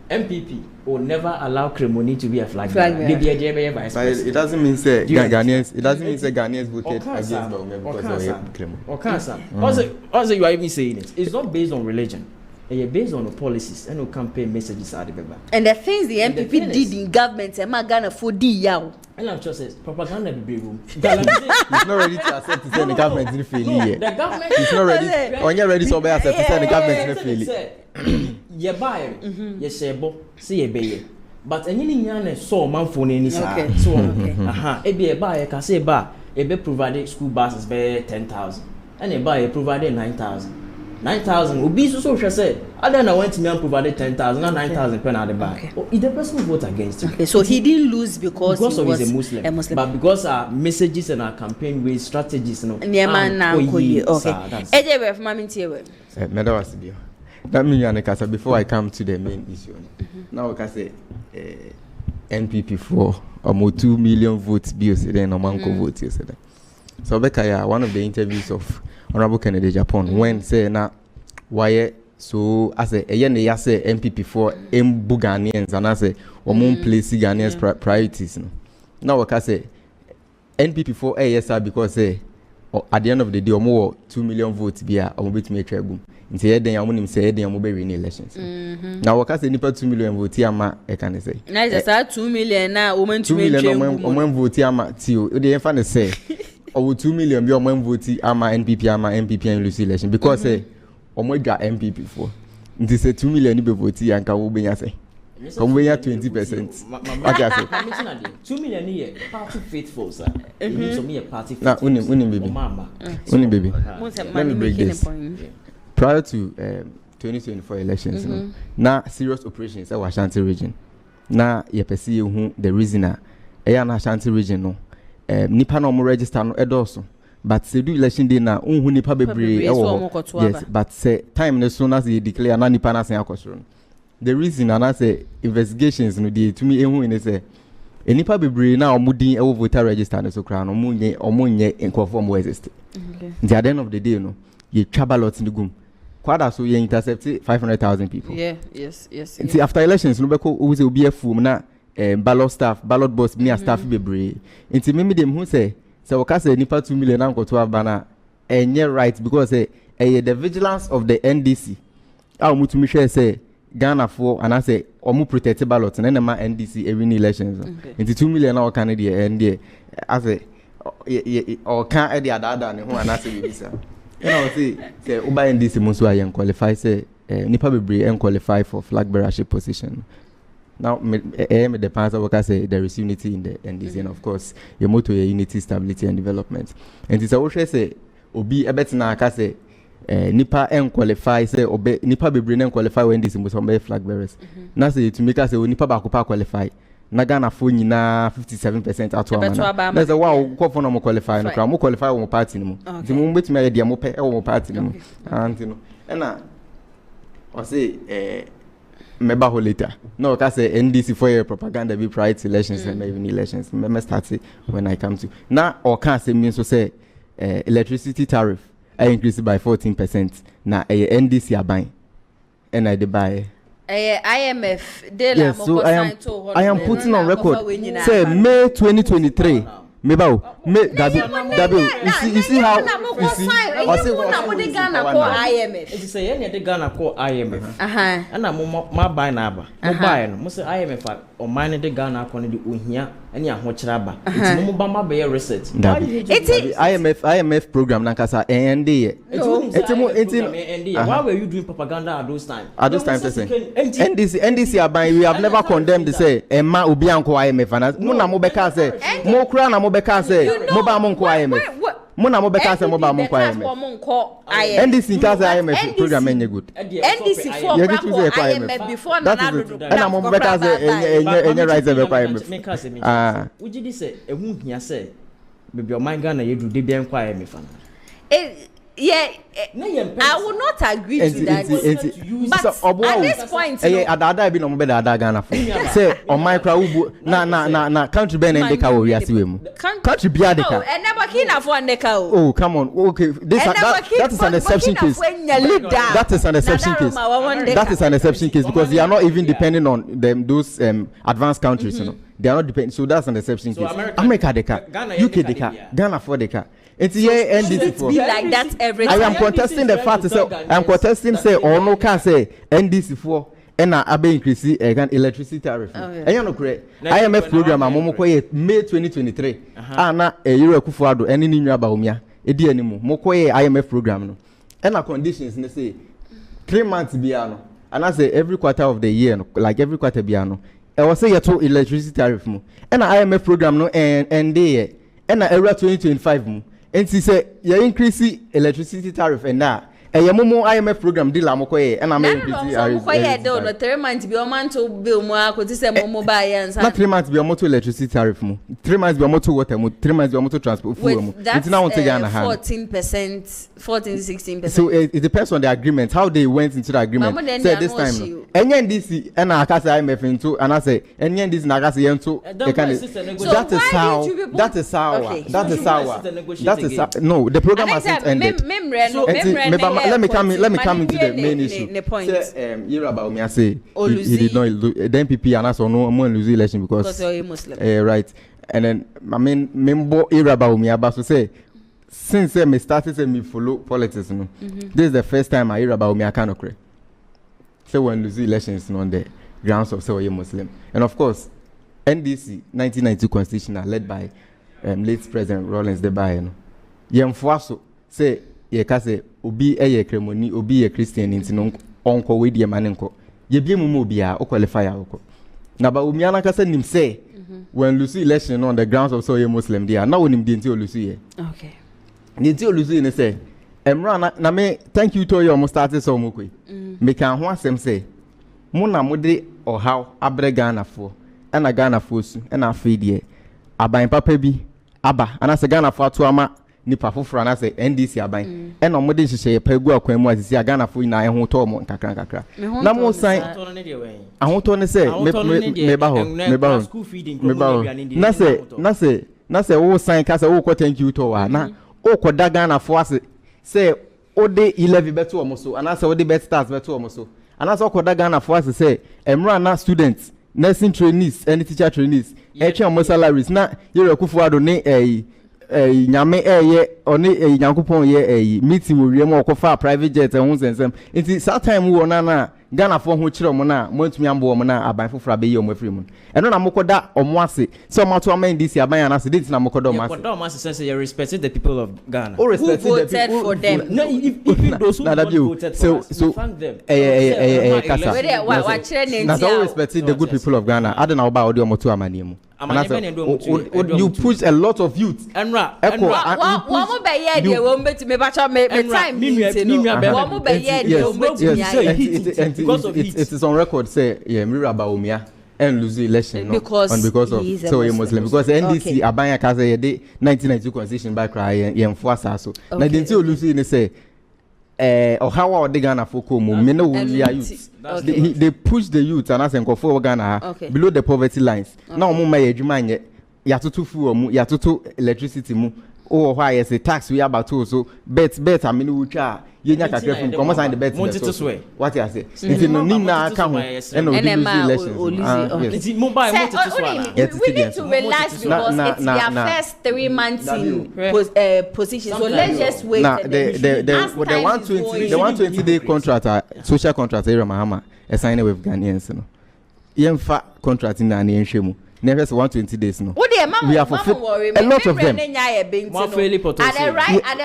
MPP will never allow Kremoni to be a flag bearer. But it doesn't mean say Ghanaians. It doesn't mean say Ghanaians voted against Bawumia because of Kremoni. Also, you are even saying it. It's not based on religion. It's based on the policies and the campaign messages are the and the things the MPP did in government. Am Ghana for D yaw. And I'm just saying propaganda be room. He's not ready to accept to say the government didn't fail yet. The government. He's not ready. When you're ready to accept to say the government didn't fail. Ye buy ye shebo see ye be but any nyane so man for any so e be buy ka say e be provide school buses be 10,000 and e buy provide 9,000 9,000 will be so said. I then I went to me and provided 10,000, not 9,000 pen at the back. If the person who vote against him. Okay, so he didn't lose because he was he's a Muslim. But because our messages and our campaign with strategies, okay. Eje we from Mintie. That means before I come to the main issue. Now I can say NPP for almost 2 million votes bills then Omanko votes yesterday. So Bekaya, one of the interviews of Honorable Kennedy Japan when say na why so as a yen say MPP for Ghanaians and I say Omon place Ghanaians priorities. Now I can say NPP for ASR because at the end of the day more 2 million votes be a bit me boom. Nti eden ya munim say eden ya be win elections. Now we can say nipa 2 million vote ama e can say. Na is 2 million na woman 2 million woman vote ama ti o dey fan say o 2 million be woman vote ama NPP and lose election because say omo dwa MPP for. Nti say 2 million ni be vote ya nka wo benya say. Come we 20%. Okay say. 2 million here party faithful sir. So me a party faithful. Na unim baby. Unim baby. Let me break this. Prior to 2024 elections, na serious operations at Ashanti region. Na ye perceive who the reason na Ashanti region no. Nipa no mo register no edoso. But se do election day na unhu nipa bebre yes, but say time no soon as they declare na nipa na sen akosoro. The reason na say investigations no dey to me ehun ni say nipa bebre na omudin e voter register no so kra no omunye enkofo mo exist. Okay. At the end of the day no, ye trabalot in the gum. Quada so you intercept 500,000 people. Yeah, yes. See, after elections, no beko always will be a fool na ballot boss me staff bebre. Inti me dem who say we can say nipa 2 million anko to abana enye right because the vigilance of the NDC. Ah mutu mi share say Ghana for and I say omu protect ballot na ma NDC every elections. Inti 2 million na Canada and as a or can e dey ada ne ho anase bi say. You know, say Uba NDC Musu ayen qualify say nipa bebre and qualify for flag bearership position. Now the parts of workers say there is unity in the NDC and of course your motto is unity, stability and development. And it's always say obi ebetina ka say nipa and qualify say obe nipa bebre and qualify when NDC Musu be flag bearers. Now say to make us say nipa ba qualify. Na Ghana for nyina 57% ato amana. Na say wow ko for no mo qualify no kra mo qualify wo party no mo. Nti mo betimi aye dia mo pe e wo party no mo. Anti no. E na o say meba ho later. No ka say NDC for your propaganda be prior to elections and even elections. Me start when I come to. Na o can say mean so say electricity tariff increased by 14%. Na NDC aban. And I dey buy IMF yes, so I am putting on record say May 2023 mebao May you see how you see I say what the Ghana call IMF it say any the Ghana call IMF and ma buy na aba mo buy no mo say IMF o man the Ghana call the ohia any ahokyere aba it mo ba ma be research it IMF program na kasa ND why were you doing propaganda at those times NDC aban we have never condemned to say emma obi anko IMF and mo na mo be ka say mo kura na mo be ka say mo ba mo nko IMF mo na mo be ka say mo ba mo nko IMF NDC ka say IMF program enye good NDC for IMF before na na mo be ka say enye right be IMF me ka say me would you say ehun hia say baby o man Ghana ye do de bia nko IMF yeah, I will not agree to that. But at this point, ada bi no mo be da Ghana for. Say on my crowd na country ben ndeka wo wiase we mu. Country bia deka. Oh, and never kina for ndeka o. Oh, come on. Okay, that is an exception case. That is an exception case. That is an exception case because they are not even depending on them those advanced countries, you know. They are not depending. So that's an exception case. America deka, UK deka, Ghana for deka. It's here NDC for. Be like that every time. I am contesting the fact say I am contesting say or no can say NDC for and abe increase electricity tariff. And you know correct. IMF program amomo koye May 2023. Na Euro Kufuado any new Bawumia. Edi animo. Mo koye IMF program no. And na conditions they say 3 months biano. And I say every quarter of the year no, like every quarter biano. I was say your to electricity tariff mo. And IMF program no and and na era 2025 mo. And she say you increase electricity tariff and now momo IMF program deal amokoye and I'm no 3 months be o man to bill mo akoti say momo buy and not 3 months be o moto electricity tariff mo 3 months be o moto water mo 3 months be o moto transport fuel mo it's now on 14%, 16%. So it depends on the agreement how they went into the agreement. Say this time any NDC and I can say IMF into and I say any NDC na can say into that is how no the program hasn't ended. Let me come into the main issue. Say Bawumia say he did not the MPP and also no more lose election because you're Muslim. Right. And then I mean member Bawumia but to say since me started say me follow politics no this is the first time I hear about me I cannot cry. So when lose elections on the grounds of say you're Muslim. And of course NDC 1992 constitution led by late President Rawlings the Baye no yemfoaso say ye ka say obi eye kremoni obi ye Christian nti no onko we die mane nko ye bie mu obi a o qualify a oko na Bawumia na ka say nim say when lose election on the grounds of say you're Muslim there now nim die nti o lose ye okay nti o lose ne say emra na me thank you to you almost started so mokwe me kan ho asem say mo na mo de ohaw abre Ghana fo na Ghana fo su na afi de aban papa bi aba ana se Ghana fo ato ama nipa foforo na se NDC aban na mo de hihye pa gu akwan mu asisi Ghana fo na ho to mo nkakra na mo san ahoto ne se me ba ho na se wo san ka se wo ko thank you to wa na o ko da Ghana fo ase se o de 11 beto o mo so ana se o de bet stars beto o mo so ana se o ko da Ghana fo ase se emra na students nursing trainees and teacher trainees eche o salaries na yere kufu ado ne nyame ye oni nyankopon ye meeting wo wiem okofa private jet ehun sensem nti that time wo na Ghana fo ho kire mo na mo ntumi ambo mo na aban fofora be ye o mafiri mu eno na mokoda omo ase so mato ama ndisi aban ana se date na mokoda omo ase say you respect the people of Ghana who voted for them no if those who voted so thank them kasa wa kire ne ntia na respect the good people of Ghana adena oba odi omo to amani mu you push a lot of youth enra wo mo be ye de wo mbetumi ba cha me time wo mo be ye de wo mbetumi because of it is on record say Bawumia and lose the election because of so a Muslim because NDC abanya ka say the 1992 constitution by cry enforce so na the until lose ni say or how the Ghana for come me no youth they push the youth and as for Ghana below the poverty lines now mo my adwuma nye ya tutu fuel mu ya tutu electricity mu oh why is a tax we about to so bet I mean we try yenya kakra from come sign the bet what you say it no ni na aka ho and no elections it's mobile we need to relax because it's their first 3 months in position so let's just wait the 120 day contract social contract area mahama sign with Ghanaians no yemfa contract na na enhwemu never 120 days no we have fulfilled a lot of them at the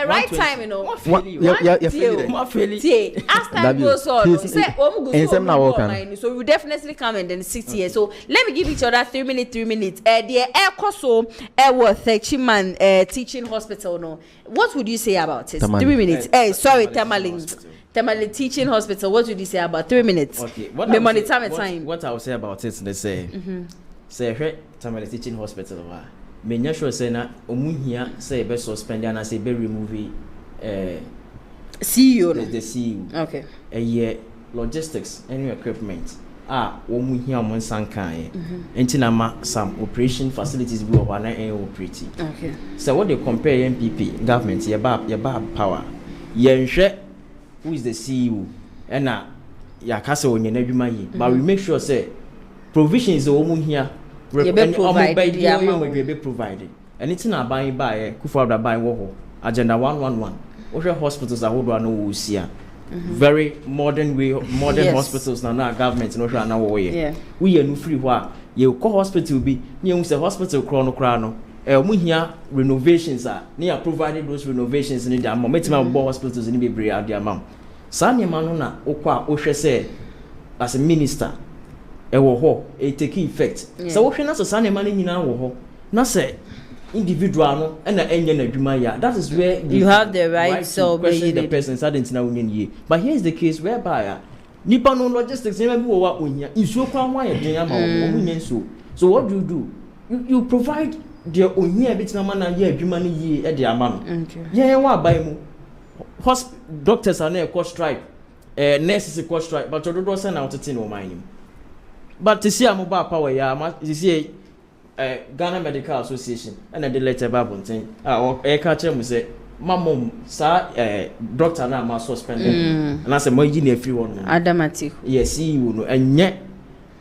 right time you know as time goes on so we definitely come and then 6 years so let me give each other 3 minutes the Ekoso Eworth Chiman teaching hospital no what would you say about it 3 minutes sorry Tamale teaching hospital what would you say about 3 minutes okay what I will say about it they say say Tamale teaching hospital wa menya sure say na omuhia say be suspend and say be remove CEO the CEO okay logistics and equipment omuhia mon sankan enti na ma some operation facilities bi wa na operate okay so what they compare MPP government ye ba power yenhwe who is the CEO and ya kase onyena adwuma yi but we make sure say provisions omuhia provided and it's na buy kufa buy wo agenda 111 wo hospitals ahodo na wo sia very modern hospitals na government no hwa na wo ye we ye no free ho a ye ko hospital bi ne hu say hospital kro no omuhia renovations ne ya provided those renovations ne da metima bo hospitals ne bebre ade amam sa ne ma no na okwa wo hwe say as a minister ewo ho take effect so wo hwe na so sa ne ma ne nyina wo ho na say individual no and enye na adwuma ya. That is where you have the right to question the person suddenly na wonye ye. But here is the case whereby nipa no logistics na bi wo wa onya isuo kwa ho ayedin ama omunye nso. So what do? You provide the onya bit na man na ye adwuma no ye e de ama no. Ye wa abai mu. Doctors are na strike. Nurses are strike, but you don't send out to no mind. But to see mobile power, yeah, you see Ghana Medical Association, and then the letter Bible thing. Or catch him say, my mom, sir, doctor now must suspended. And I said, my engineer free one. Adamatic. Yes, see you, and yet,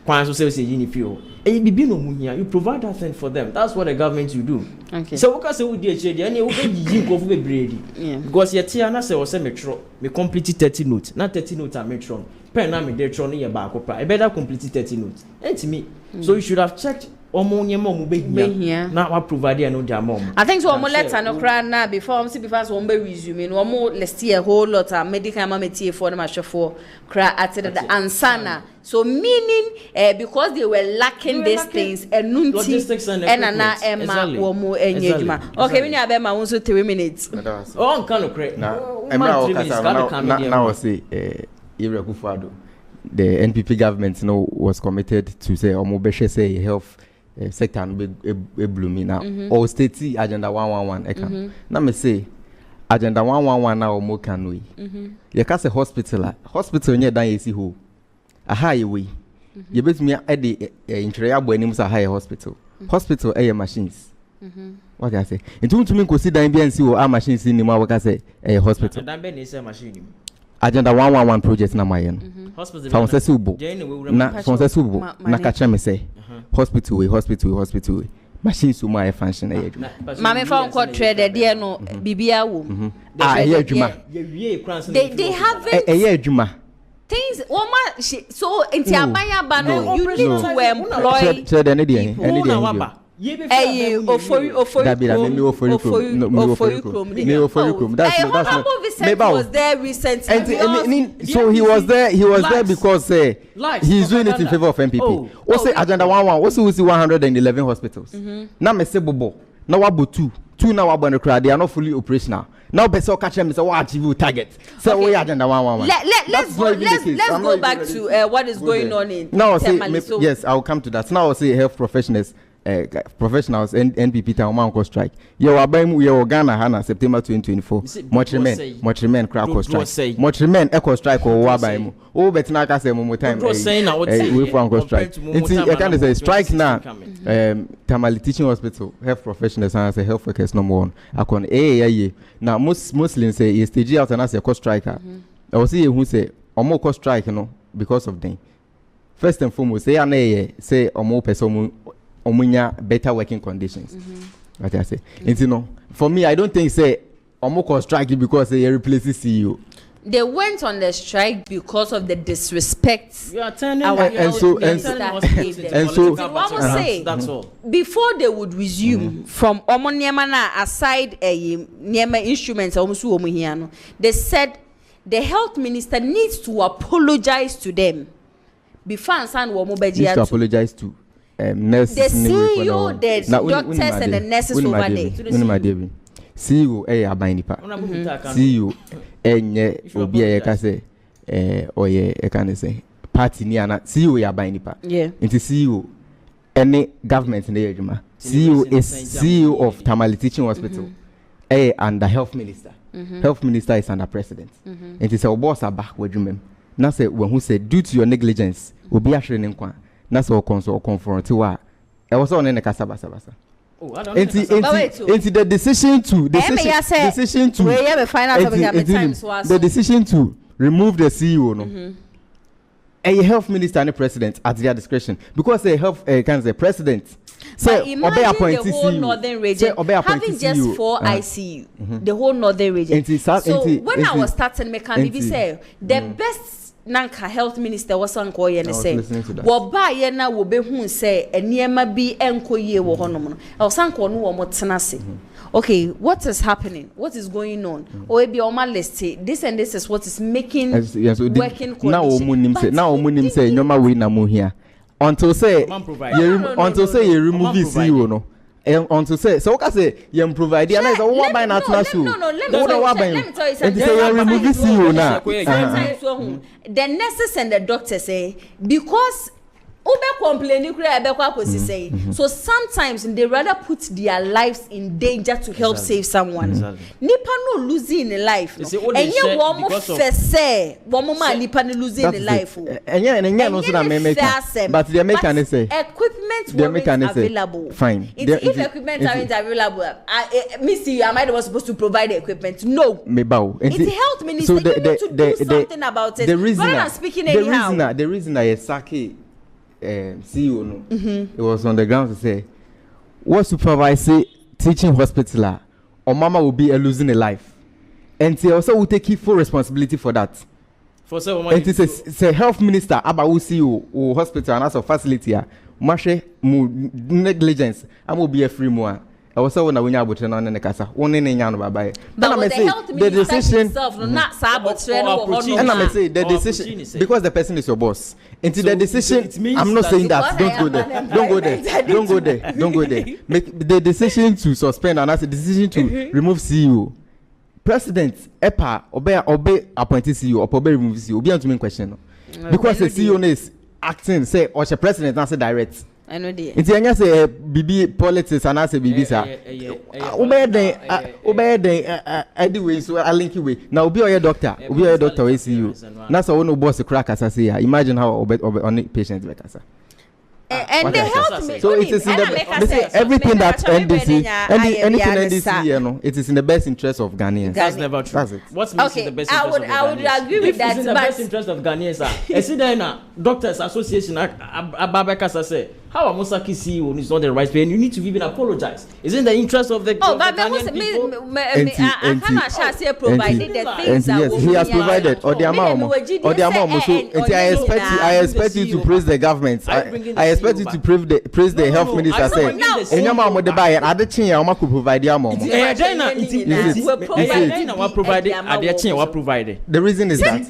quite so say, you feel. And you provide that thing for them. That's what the government you do. Okay. So what can say with the HAD? And you go for Brady. Because your Tiana say was a metro, me complete 30 notes. Not 30 notes are metron. Pen na me de tron in your back. I better complete 30 notes. And to me. So you should have checked Omonia mom be here. Now I provide you no mom. I think so more letter no cry now before one be resume. No more let's see a whole lot of medical mamity for the match for cry at the ansana. So meaning because they were lacking these things and nunti and ana emma womo enjuma. Okay, we need my own 3 minutes. Oh, kind of correct. Now say Irekufado. The NPP government was committed to say omobeshe say health sector be blooming now. Or state agenda 111 na me say agenda 111 na omo can we. You can say hospital near dan yesi ho. Aha we. You bet me at the interior anim sa high hospital. Hospital air machines. What can I say? Into to me consider MBNC or machines in what can say a hospital. Machine. Agenda 111 project na mayen. Hospital. From Sesubo. Na from Sesubo. Na kacha me say. Hospital way. Machines to my function e adwuma. Mama fa on trade there no bibia wo. E adwuma. They have it. E adwuma. Things so into abaya ba no you need to employ. Trade any there. Was there recently. So he was there because he's doing it in favor of MPP. What's the agenda 11? What's the 111 hospitals? Now me say bobo. Now wabu two now wabu no crowd. They are not fully operational. Now beso catch them say what achieve target. So we agenda 111. Let's go back to what is going on in. Now yes, I'll come to that. Now I'll say health professionals. Professionals and NPP town strike. You are by Ghana Hana September 2024. Much remain crack strike. Much remain echo strike or Wabaimo. Oh, but now I say more time. We for strike. I can say strike now. Tamale Teaching Hospital health professionals and say health workers number 1. I can now most Muslims say is stage out and as a cost striker. I will see who say or more cost strike because of them. First and foremost, say or more person. Omunya better working conditions. What I say. For me, I don't think say Omoko strike because they replace the CEO. They went on the strike because of the disrespect. You are turning and so that's all. Before they would resume from Omoniamana aside Niema instruments, they said the health minister needs to apologize to them. Before needs to apologize to nurses, the CEO, the doctors and the nurses over there. CEO abanipa. CEO enye obi ka say oye e can say party ni ana CEO abanipa. Yeah. Into CEO any government na adwuma. CEO is CEO of Tamale Teaching Hospital. And the health minister. Health minister is under president. Into say boss aba wadwuma. Na say when who say due to your negligence obi ahwere ne nkwa. Na so confront wa e was on in kasabasa. Oh, I don't into the decision to remove the CEO no. A health minister and the president at their discretion because the health can say president say obey appointee the whole northern region having just 4 ICU the whole northern region. So when I was starting me can be say the best Nanka health minister was anko ye ne say wo ba ye na wo be hu say eniema bi enko ye wo honom no e sanko no wo motena se. Okay, what is happening? What is going on? Or be on my list. This and this is what is making working conditions. Now omunim say nyoma we na mo hia until say you remove the CEO no on to say so okay say you provide and is what by not let me tell you something. Remove this CEO now. The nurses and the doctors say because Ube complaining say. So sometimes they rather put their lives in danger to help save someone. Nipa no losing in life. And you one more say one more nipa no losing in life. And no so that but the American say equipment weren't available. Fine. If equipment aren't available, Missy, am I the one supposed to provide the equipment? No. It's the health minister. You need to do something about it. Rather than speaking anyhow. The reason I Saki CEO no, it was on the ground to say, what supervise teaching hospital or mama will be losing a life, and they also will take full responsibility for that. For so and it say health minister about who CEO or hospital and as a facility, mashe negligence, I will be a free more. I was so when I win about on the casa, one in Yan Baba. But the health minister himself, not sabotage, and I may say the decision because the person is your boss. Into the decision, I'm not saying that. Don't go there. Don't go there. Don't go there. Don't go there. Make the decision to suspend and as a decision to remove CEO. President, EPA, obey appointed CEO, or obey remove CEO. Be answering question. Because the CEO is acting, say, or the president answer direct. I know the. It's a say BB politics and I say BB sir. Obey the anyway, so I link you with. Now be your doctor. Be your doctor. We see you. That's all no boss crack as I say. Imagine how on patients like us. And they help me. So it is in the everything that NDC, anything NDC, you know, it is in the best interest of Ghanaians. That's never true. That's it. What means in the best interest of Ghanaians? I would agree with that. If it's in the best interest of Ghanaians, I see there Doctors Association, Ababeka say, how Musaki CEO is not the right way, and you need to even apologize. Is in the interest of the Ghanaian people? I cannot say provided the things that yes, he has provided or the amount, so I expect you to praise the government. I expect you to praise the health minister. Say, "Enya mama de buy ade chin ya mama could provide ya mama." The reason is that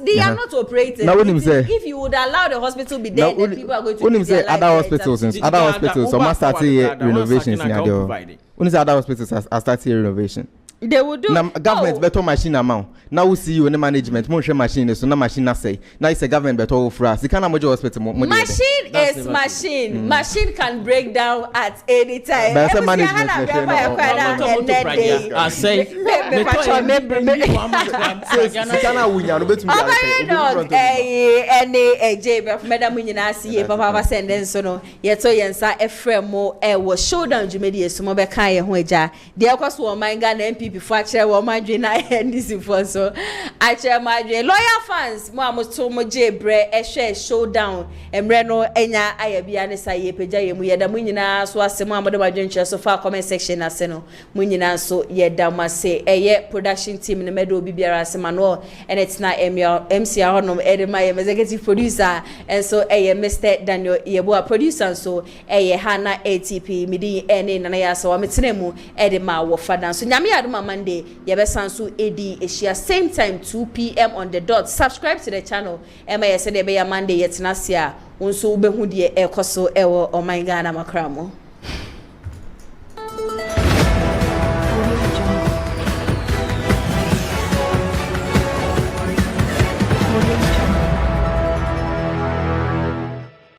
they are not operating. If you would allow the hospital be there, then people are going to say other hospitals, so must start here renovations in there. When other hospitals are starting renovation. They will do. Now government better machine amount. Now we see you in the management. More machine so now machine say. Now it's a government better for us. You can't manage hospital. Machine is machine. Machine can break down at any time. That's a management. I say. Madam Munina see Papa send so no. Yet so yensa Efremo was showdown Jumedi so mobeka ye hoja. There was one my Ghana MP before actually my dream I end this before so actually my dream lawyer fans mo amoto mo jebre share showdown emreno enya ayabia ne saye peja ye mu yeda munyina so asemo amode ma dream so far comment section ase no munyina so yeda ma say eye production team ne medo bibiara asema no and it's na MC honom edema executive producer and so eye Mr Daniel Yeboa producer so eye Hana ATP midi ene nana ya so ametenemu edema wo fada so nyame adoma Monday yebesan so edi eshia same time 2 p.m. on the dot. Subscribe to the channel ema yesede be ya Monday yetenasia unso ubehu de ekoso ewo o my Ghana makramo.